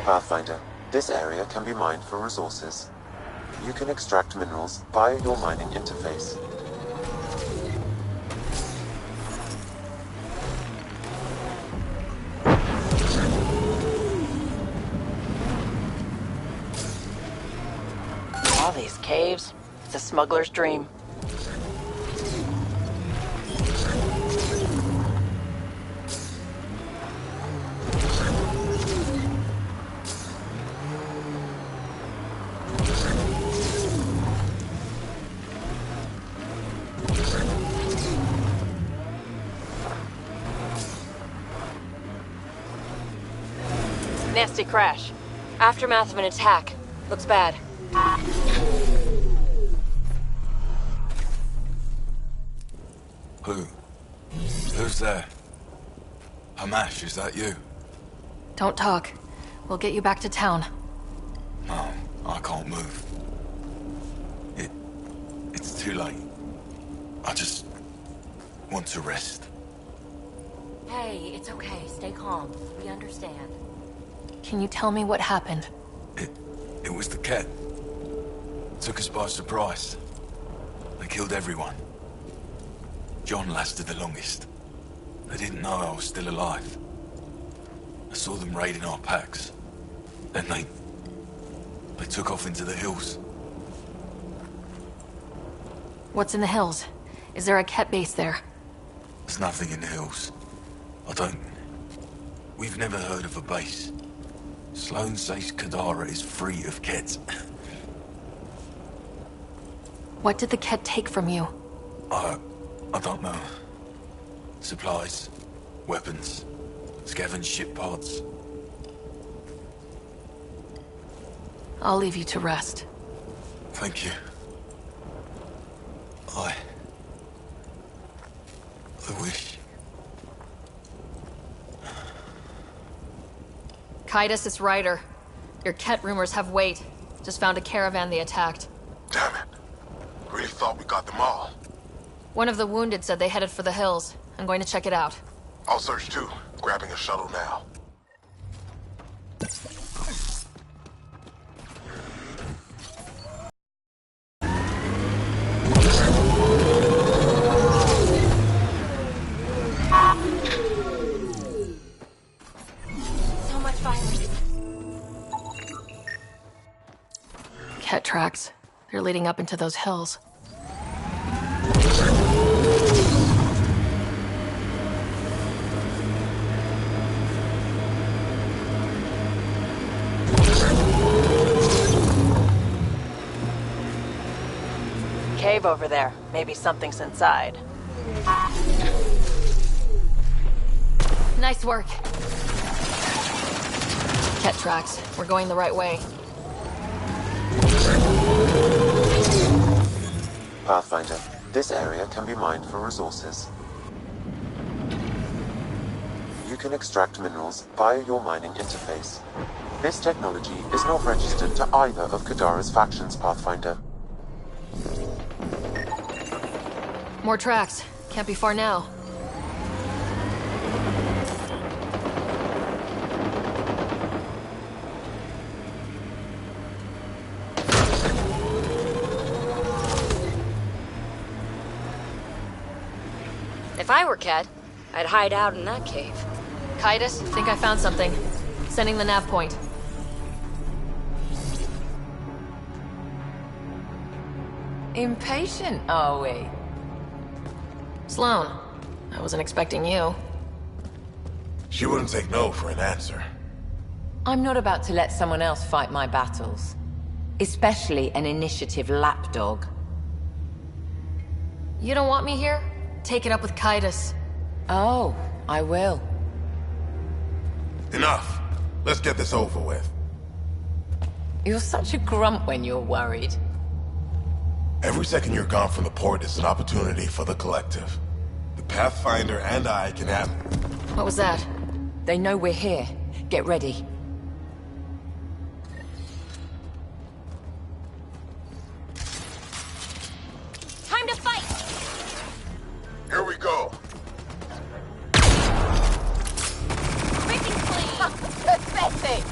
Pathfinder, this area can be mined for resources. You can extract minerals via your mining interface. All these caves. It's a smuggler's dream. Nasty crash. Aftermath of an attack. Looks bad. Who's there? Hamash, is that you? Don't talk. We'll get you back to town. No, I can't move. It's too late. I just want to rest. Hey, it's okay. Stay calm. We understand. Can you tell me what happened? It was the cat. Took us by surprise. They killed everyone. John lasted the longest. They didn't know I was still alive. I saw them raiding our packs. Then they took off into the hills. What's in the hills? Is there a cat base there? There's nothing in the hills. We've never heard of a base. Sloane says Kadara is free of Kets. What did the Ket take from you? I don't know. Supplies, weapons, scavenged ship parts. I'll leave you to rest. Thank you. I wish. Kaitis, it's Ryder. Your Ket rumors have weight. Just found a caravan they attacked. Damn it. Really thought we got them all. One of the wounded said they headed for the hills. I'm going to check it out. I'll search too. Grabbing a shuttle now. So much violence. Ket tracks. They're leading up into those hills. Cave over there. Maybe something's inside. Nice work. Ket tracks. We're going the right way. Pathfinder, this area can be mined for resources. You can extract minerals via your mining interface. This technology is not registered to either of Kadara's factions, Pathfinder. More tracks. Can't be far now. If I were Ket, I'd hide out in that cave. Kaitis, think I found something. Sending the nav point. Impatient, are we? Sloane, I wasn't expecting you. She wouldn't take no for an answer. I'm not about to let someone else fight my battles. Especially an initiative lapdog. You don't want me here? Take it up with Kaitis. Oh, I will. Enough. Let's get this over with. You're such a grump when you're worried. Every second you're gone from the port is an opportunity for the collective. The Pathfinder and I can have... What was that? They know we're here. Get ready. Time to fight! Here we go. Breaking flame! Pathetic!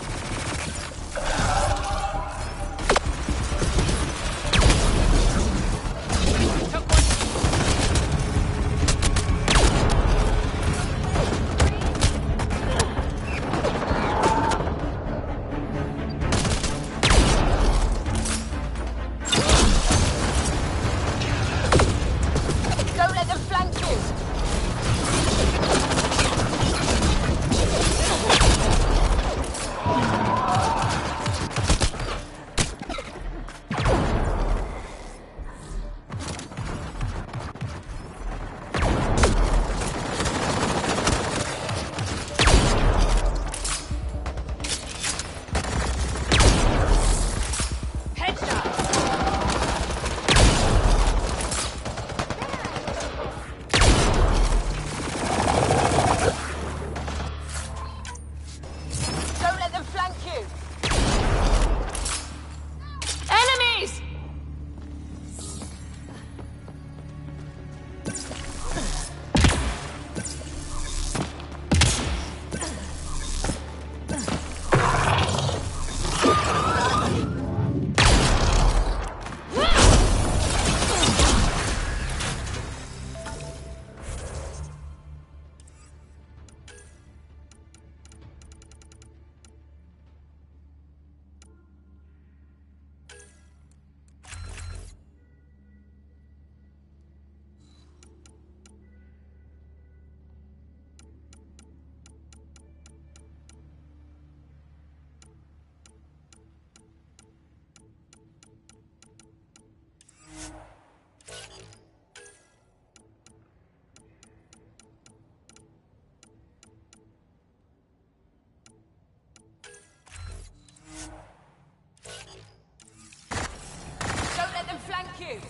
me!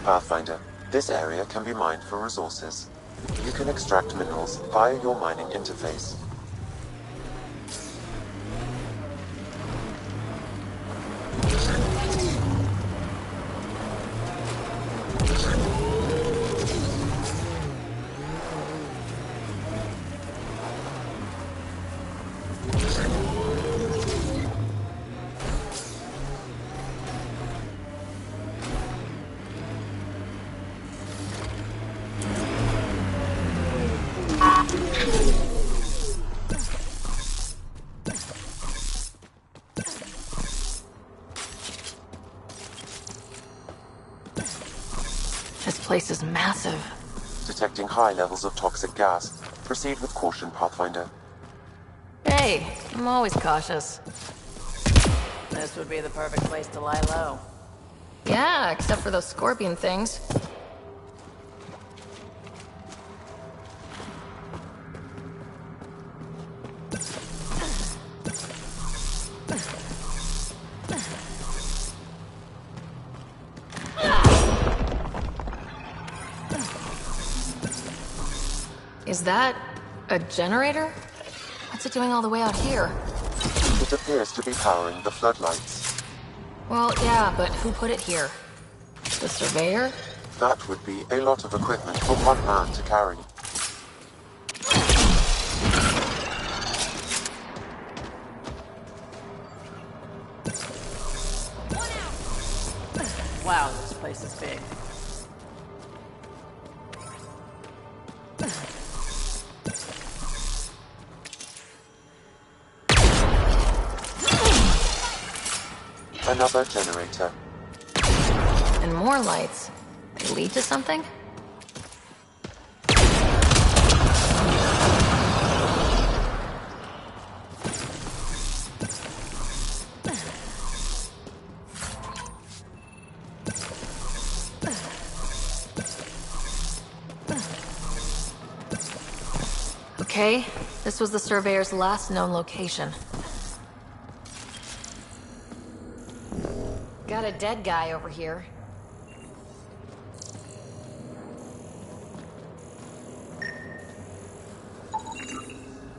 Pathfinder, this area can be mined for resources. You can extract minerals via your mining interface. This place is massive. Detecting high levels of toxic gas. Proceed with caution, Pathfinder. Hey, I'm always cautious. This would be the perfect place to lie low. Yeah, except for those scorpion things. Is that a generator? What's it doing all the way out here? It appears to be powering the floodlights. Well, yeah, but who put it here? The surveyor? That would be a lot of equipment for one man to carry. Wow, this place is big. Another generator. And more lights. They lead to something? Okay, this was the surveyor's last known location. Got a dead guy over here.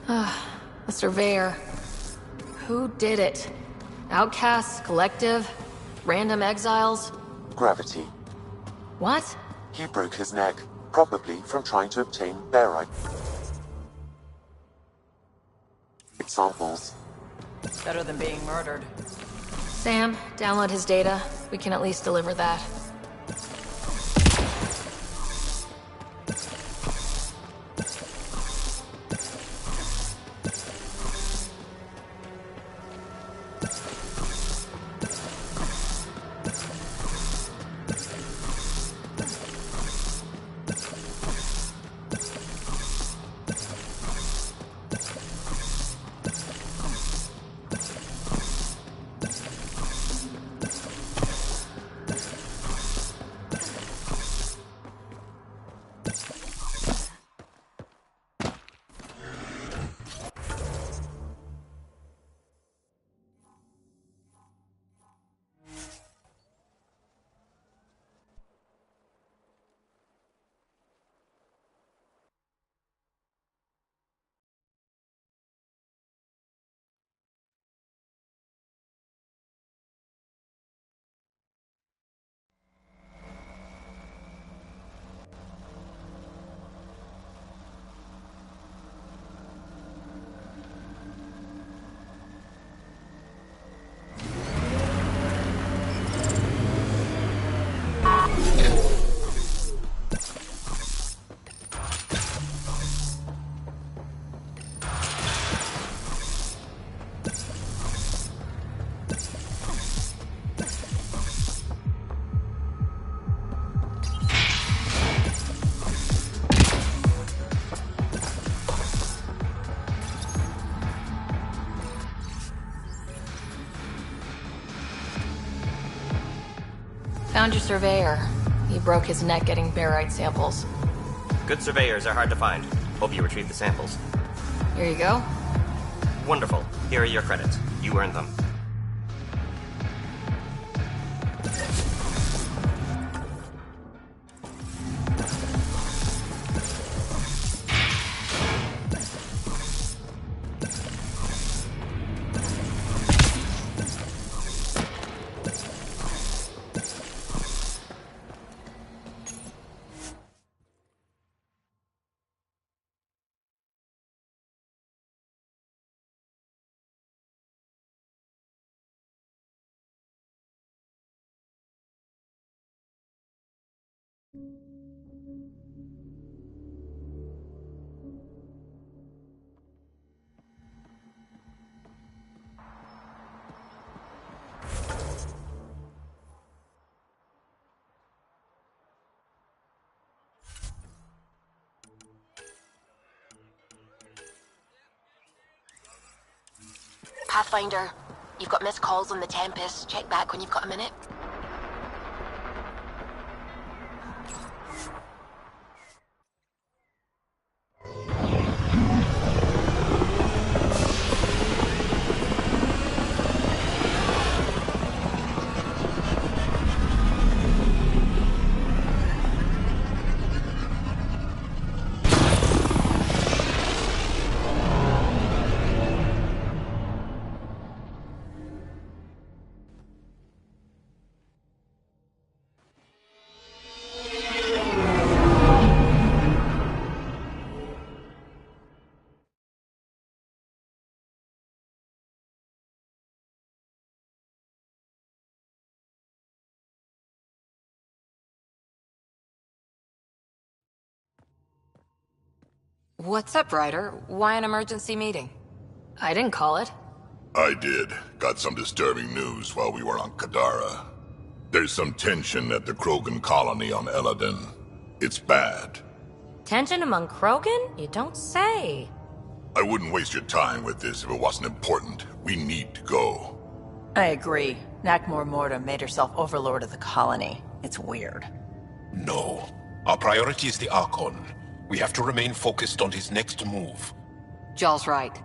The surveyor. Who did it? Outcasts, collective, random exiles? Gravity. What? He broke his neck, probably from trying to obtain barite. Examples. Better than being murdered. Sam, download his data. We can at least deliver that. Found your surveyor. He broke his neck getting barite samples. Good surveyors are hard to find. Hope you retrieved the samples. Here you go. Wonderful. Here are your credits. You earned them. Pathfinder, you've got missed calls on the Tempest. Check back when you've got a minute. What's up, Ryder? Why an emergency meeting? I didn't call it. I did. Got some disturbing news while we were on Kadara. There's some tension at the Krogan colony on Eladin. It's bad. Tension among Krogan? You don't say. I wouldn't waste your time with this if it wasn't important. We need to go. I agree. Nakmor Morta made herself overlord of the colony. It's weird. No. Our priority is the Archon. We have to remain focused on his next move. Jall's right.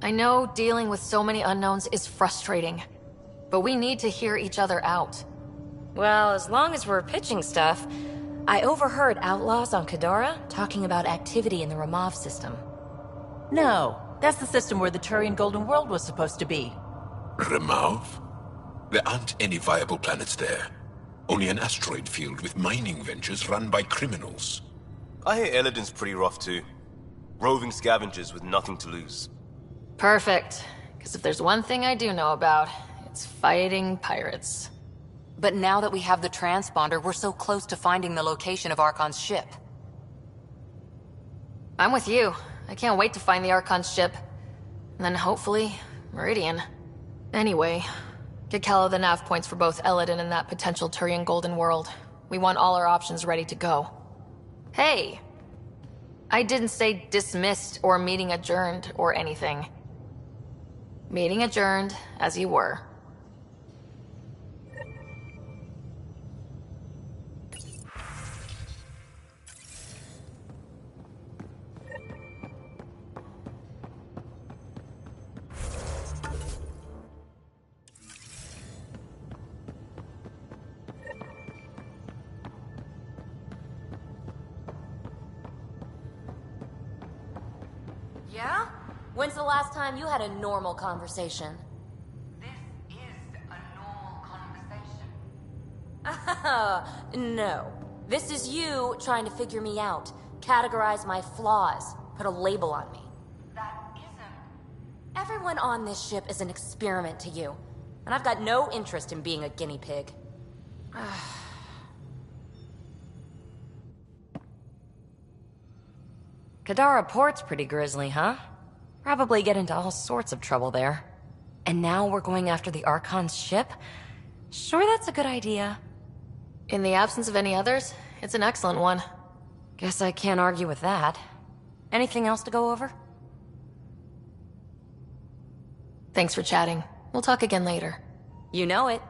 I know dealing with so many unknowns is frustrating, but we need to hear each other out. Well, as long as we're pitching stuff, I overheard outlaws on Kadara talking about activity in the Ramov system. No, that's the system where the Turian Golden World was supposed to be. Ramov? There aren't any viable planets there. Only an asteroid field with mining ventures run by criminals. I hear Eladin's pretty rough too. Roving scavengers with nothing to lose. Perfect. Because if there's one thing I do know about, it's fighting pirates. But now that we have the transponder, we're so close to finding the location of Archon's ship. I'm with you. I can't wait to find the Archon's ship. And then hopefully, Meridian. Anyway, get Callow the nav points for both Eladin and that potential Turian Golden World. We want all our options ready to go. Hey! I didn't say dismissed or meeting adjourned or anything. Meeting adjourned, as you were. Yeah? When's the last time you had a normal conversation? This is a normal conversation. No. This is you trying to figure me out, categorize my flaws, put a label on me. That isn't. Everyone on this ship is an experiment to you, and I've got no interest in being a guinea pig. Kadara Port's pretty grisly, huh? Probably get into all sorts of trouble there. And now we're going after the Archon's ship? Sure, that's a good idea. In the absence of any others, it's an excellent one. Guess I can't argue with that. Anything else to go over? Thanks for chatting. We'll talk again later. You know it.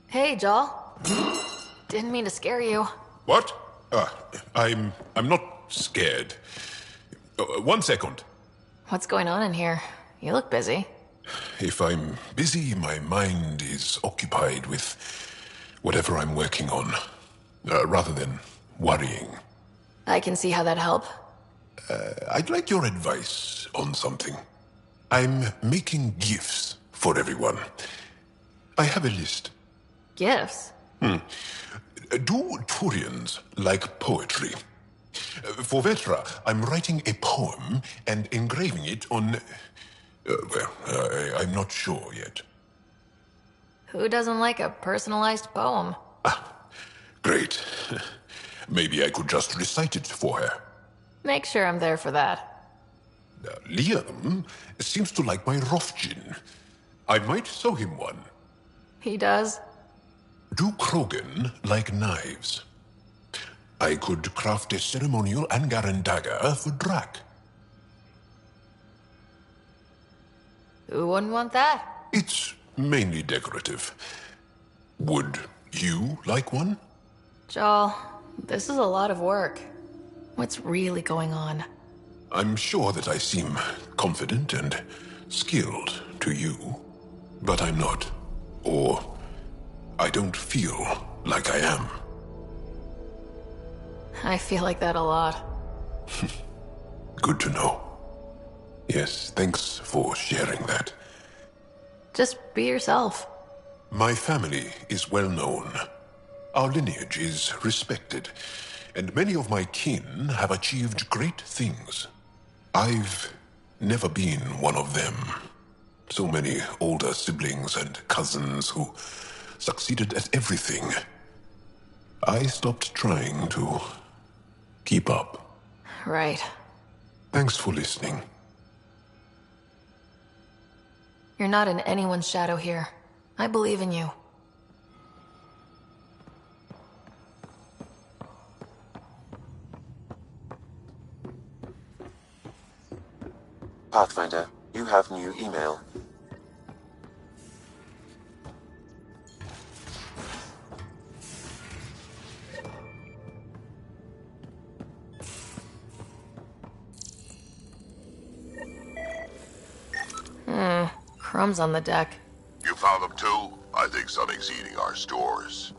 Hey, Joel. Didn't mean to scare you. What? I'm not scared. One second. What's going on in here? You look busy. If I'm busy, my mind is occupied with whatever I'm working on, rather than worrying. I can see how that'd help. I'd like your advice on something. I'm making gifts for everyone. I have a list. Gifts? Do Turians like poetry? For Vetra, I'm writing a poem and engraving it on... I'm not sure yet. Who doesn't like a personalized poem? Great. Maybe I could just recite it for her. Make sure I'm there for that. Liam seems to like my Rofgin. I might sew him one. He does? Do Krogan like knives? I could craft a ceremonial Angaran dagger for Drac. Who wouldn't want that? It's mainly decorative. Would you like one? Joel, this is a lot of work. What's really going on? I'm sure that I seem confident and skilled to you, but I'm not. Or I don't feel like I am. I feel like that a lot. Good to know. Yes, thanks for sharing that. Just be yourself. My family is well known. Our lineage is respected, and many of my kin have achieved great things. I've never been one of them. So many older siblings and cousins who succeeded at everything. I stopped trying to keep up. Right. Thanks for listening. You're not in anyone's shadow here. I believe in you. Pathfinder, you have new email. Crumbs on the deck. You found them too? I think something's eating our stores.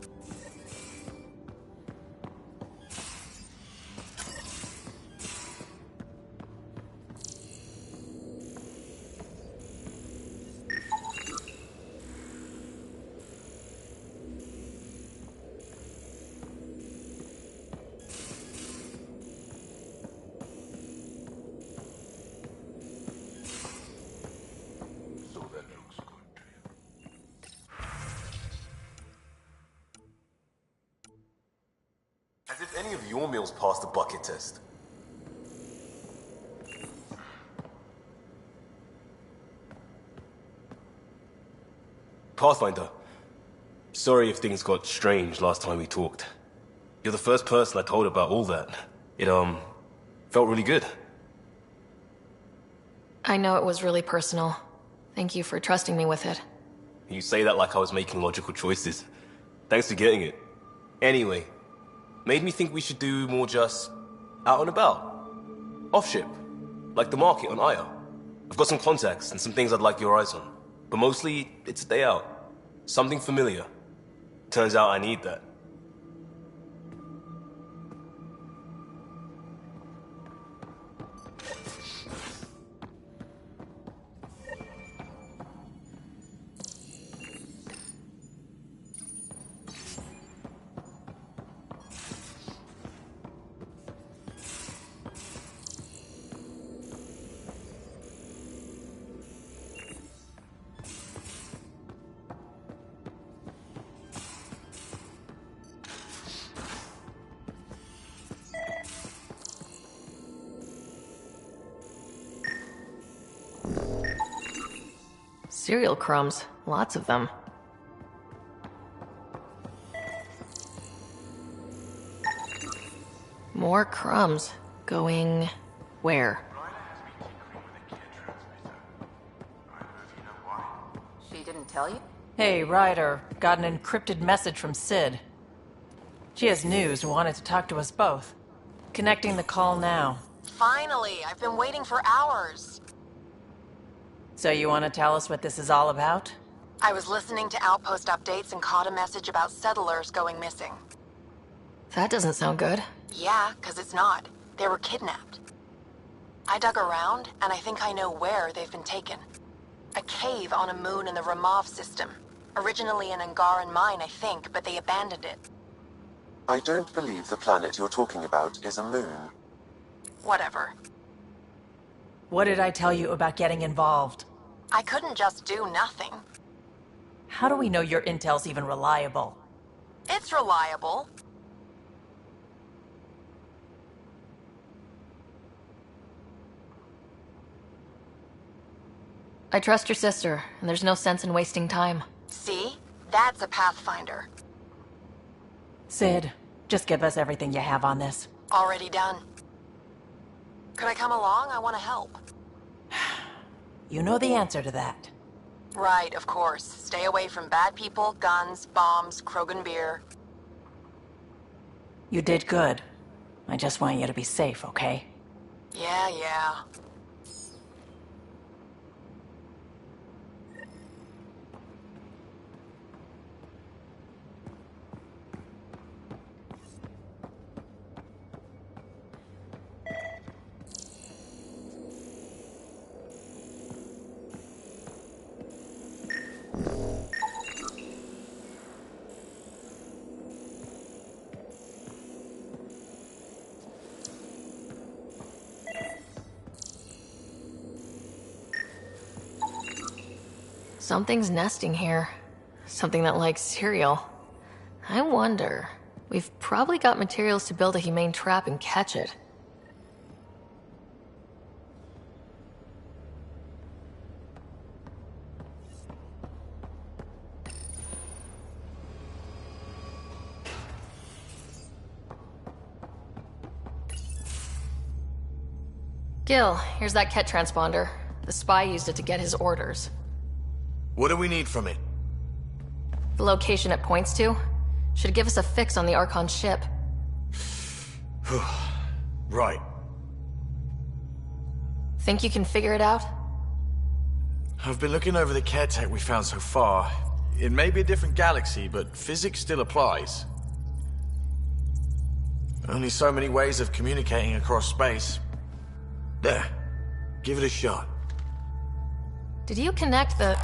As if any of your meals passed the bucket test. Pathfinder, sorry if things got strange last time we talked. You're the first person I told about all that. It, felt really good. I know it was really personal. Thank you for trusting me with it. You say that like I was making logical choices. Thanks for getting it. Anyway, made me think we should do more just out and about. Off-ship, like the market on Aya. I've got some contacts and some things I'd like your eyes on. But mostly, it's a day out. Something familiar. Turns out I need that. Cereal crumbs. Lots of them. More crumbs. Going... where? She didn't tell you? Hey, Ryder. Got an encrypted message from Sid. She has news and wanted to talk to us both. Connecting the call now. Finally! I've been waiting for hours. So you want to tell us what this is all about? I was listening to Outpost updates and caught a message about settlers going missing. That doesn't sound good. Yeah, 'cause it's not. They were kidnapped. I dug around, and I think I know where they've been taken. A cave on a moon in the Ramov system. Originally an Angaran mine, I think, but they abandoned it. I don't believe the planet you're talking about is a moon. Whatever. What did I tell you about getting involved? I couldn't just do nothing. How do we know your intel's even reliable? It's reliable. I trust your sister, and there's no sense in wasting time. See? That's a pathfinder. Sid, just give us everything you have on this. Already done. Could I come along? I want to help. You know the answer to that. Right, of course. Stay away from bad people, guns, bombs, Krogan beer. You did good. I just want you to be safe, okay? Yeah. Something's nesting here. Something that likes cereal. I wonder. We've probably got materials to build a humane trap and catch it. Gil, here's that Ket transponder. The spy used it to get his orders. What do we need from it? The location it points to should give us a fix on the Archon ship. Right. Think you can figure it out? I've been looking over the care tech we found so far. It may be a different galaxy, but physics still applies. Only so many ways of communicating across space. There. Give it a shot. Did you connect the...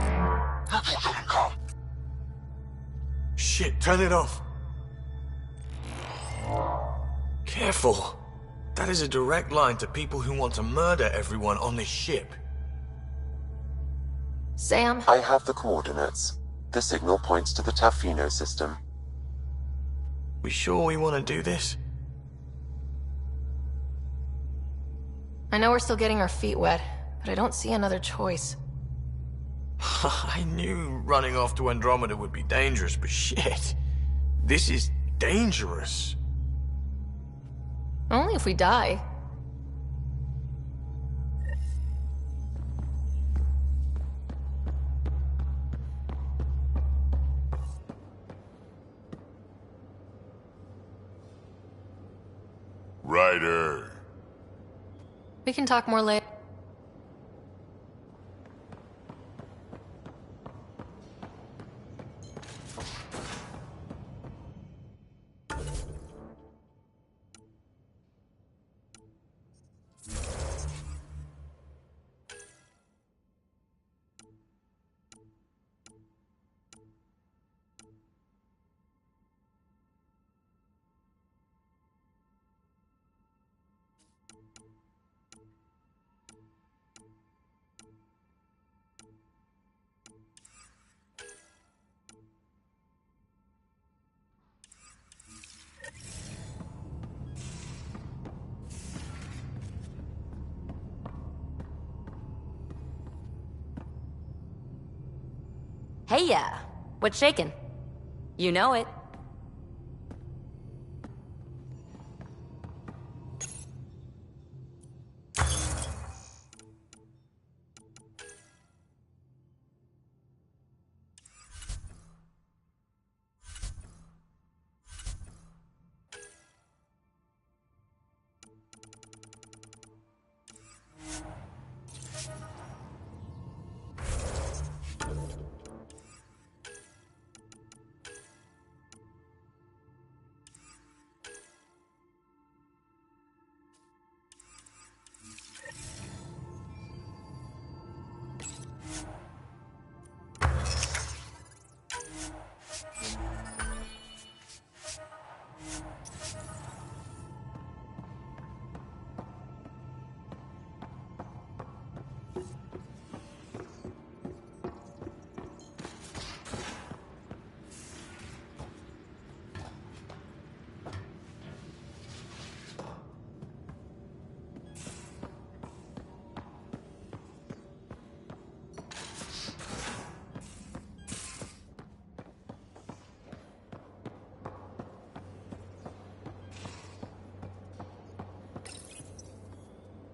Shit, turn it off. Careful. That is a direct line to people who want to murder everyone on this ship. Sam? I have the coordinates. The signal points to the Tafino system. We sure we want to do this? I know we're still getting our feet wet, but I don't see another choice. I knew running off to Andromeda would be dangerous, but shit. This is dangerous. Only if we die. Ryder. We can talk more later. Hey, yeah. What's shaking? You know it.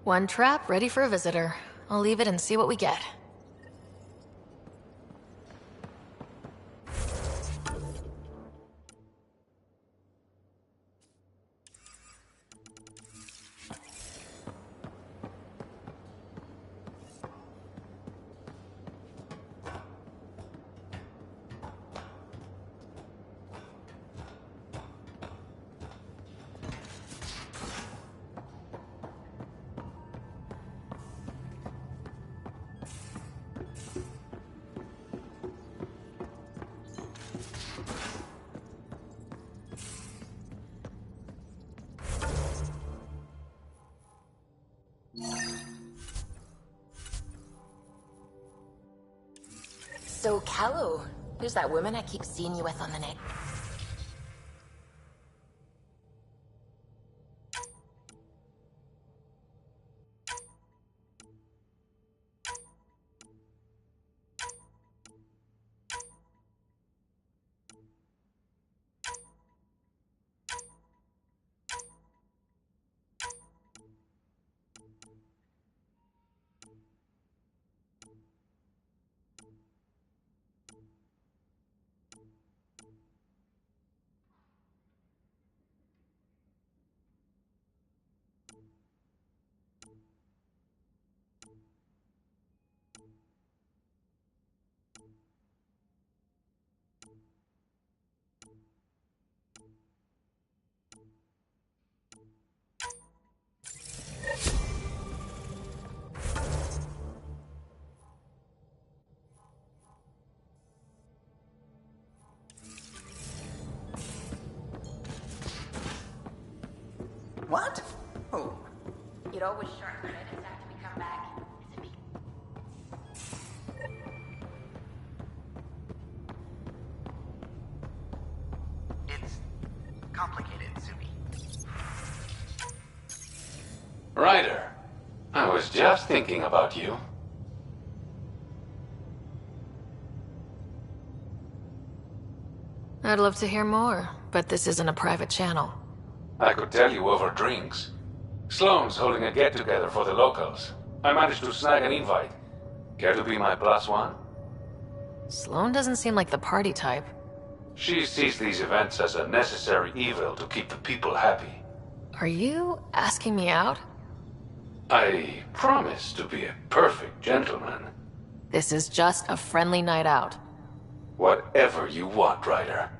One trap ready for a visitor. I'll leave it and see what we get. So, Callow, who's that woman I keep seeing you with on the net? What? Oh. You'd always short credits after we come back. It's complicated, Subi. Ryder, I was just thinking about you. I'd love to hear more, but this isn't a private channel. I could tell you over drinks. Sloane's holding a get-together for the locals. I managed to snag an invite. Care to be my +1? Sloane doesn't seem like the party type. She sees these events as a necessary evil to keep the people happy. Are you asking me out? I promise to be a perfect gentleman. This is just a friendly night out. Whatever you want, Ryder.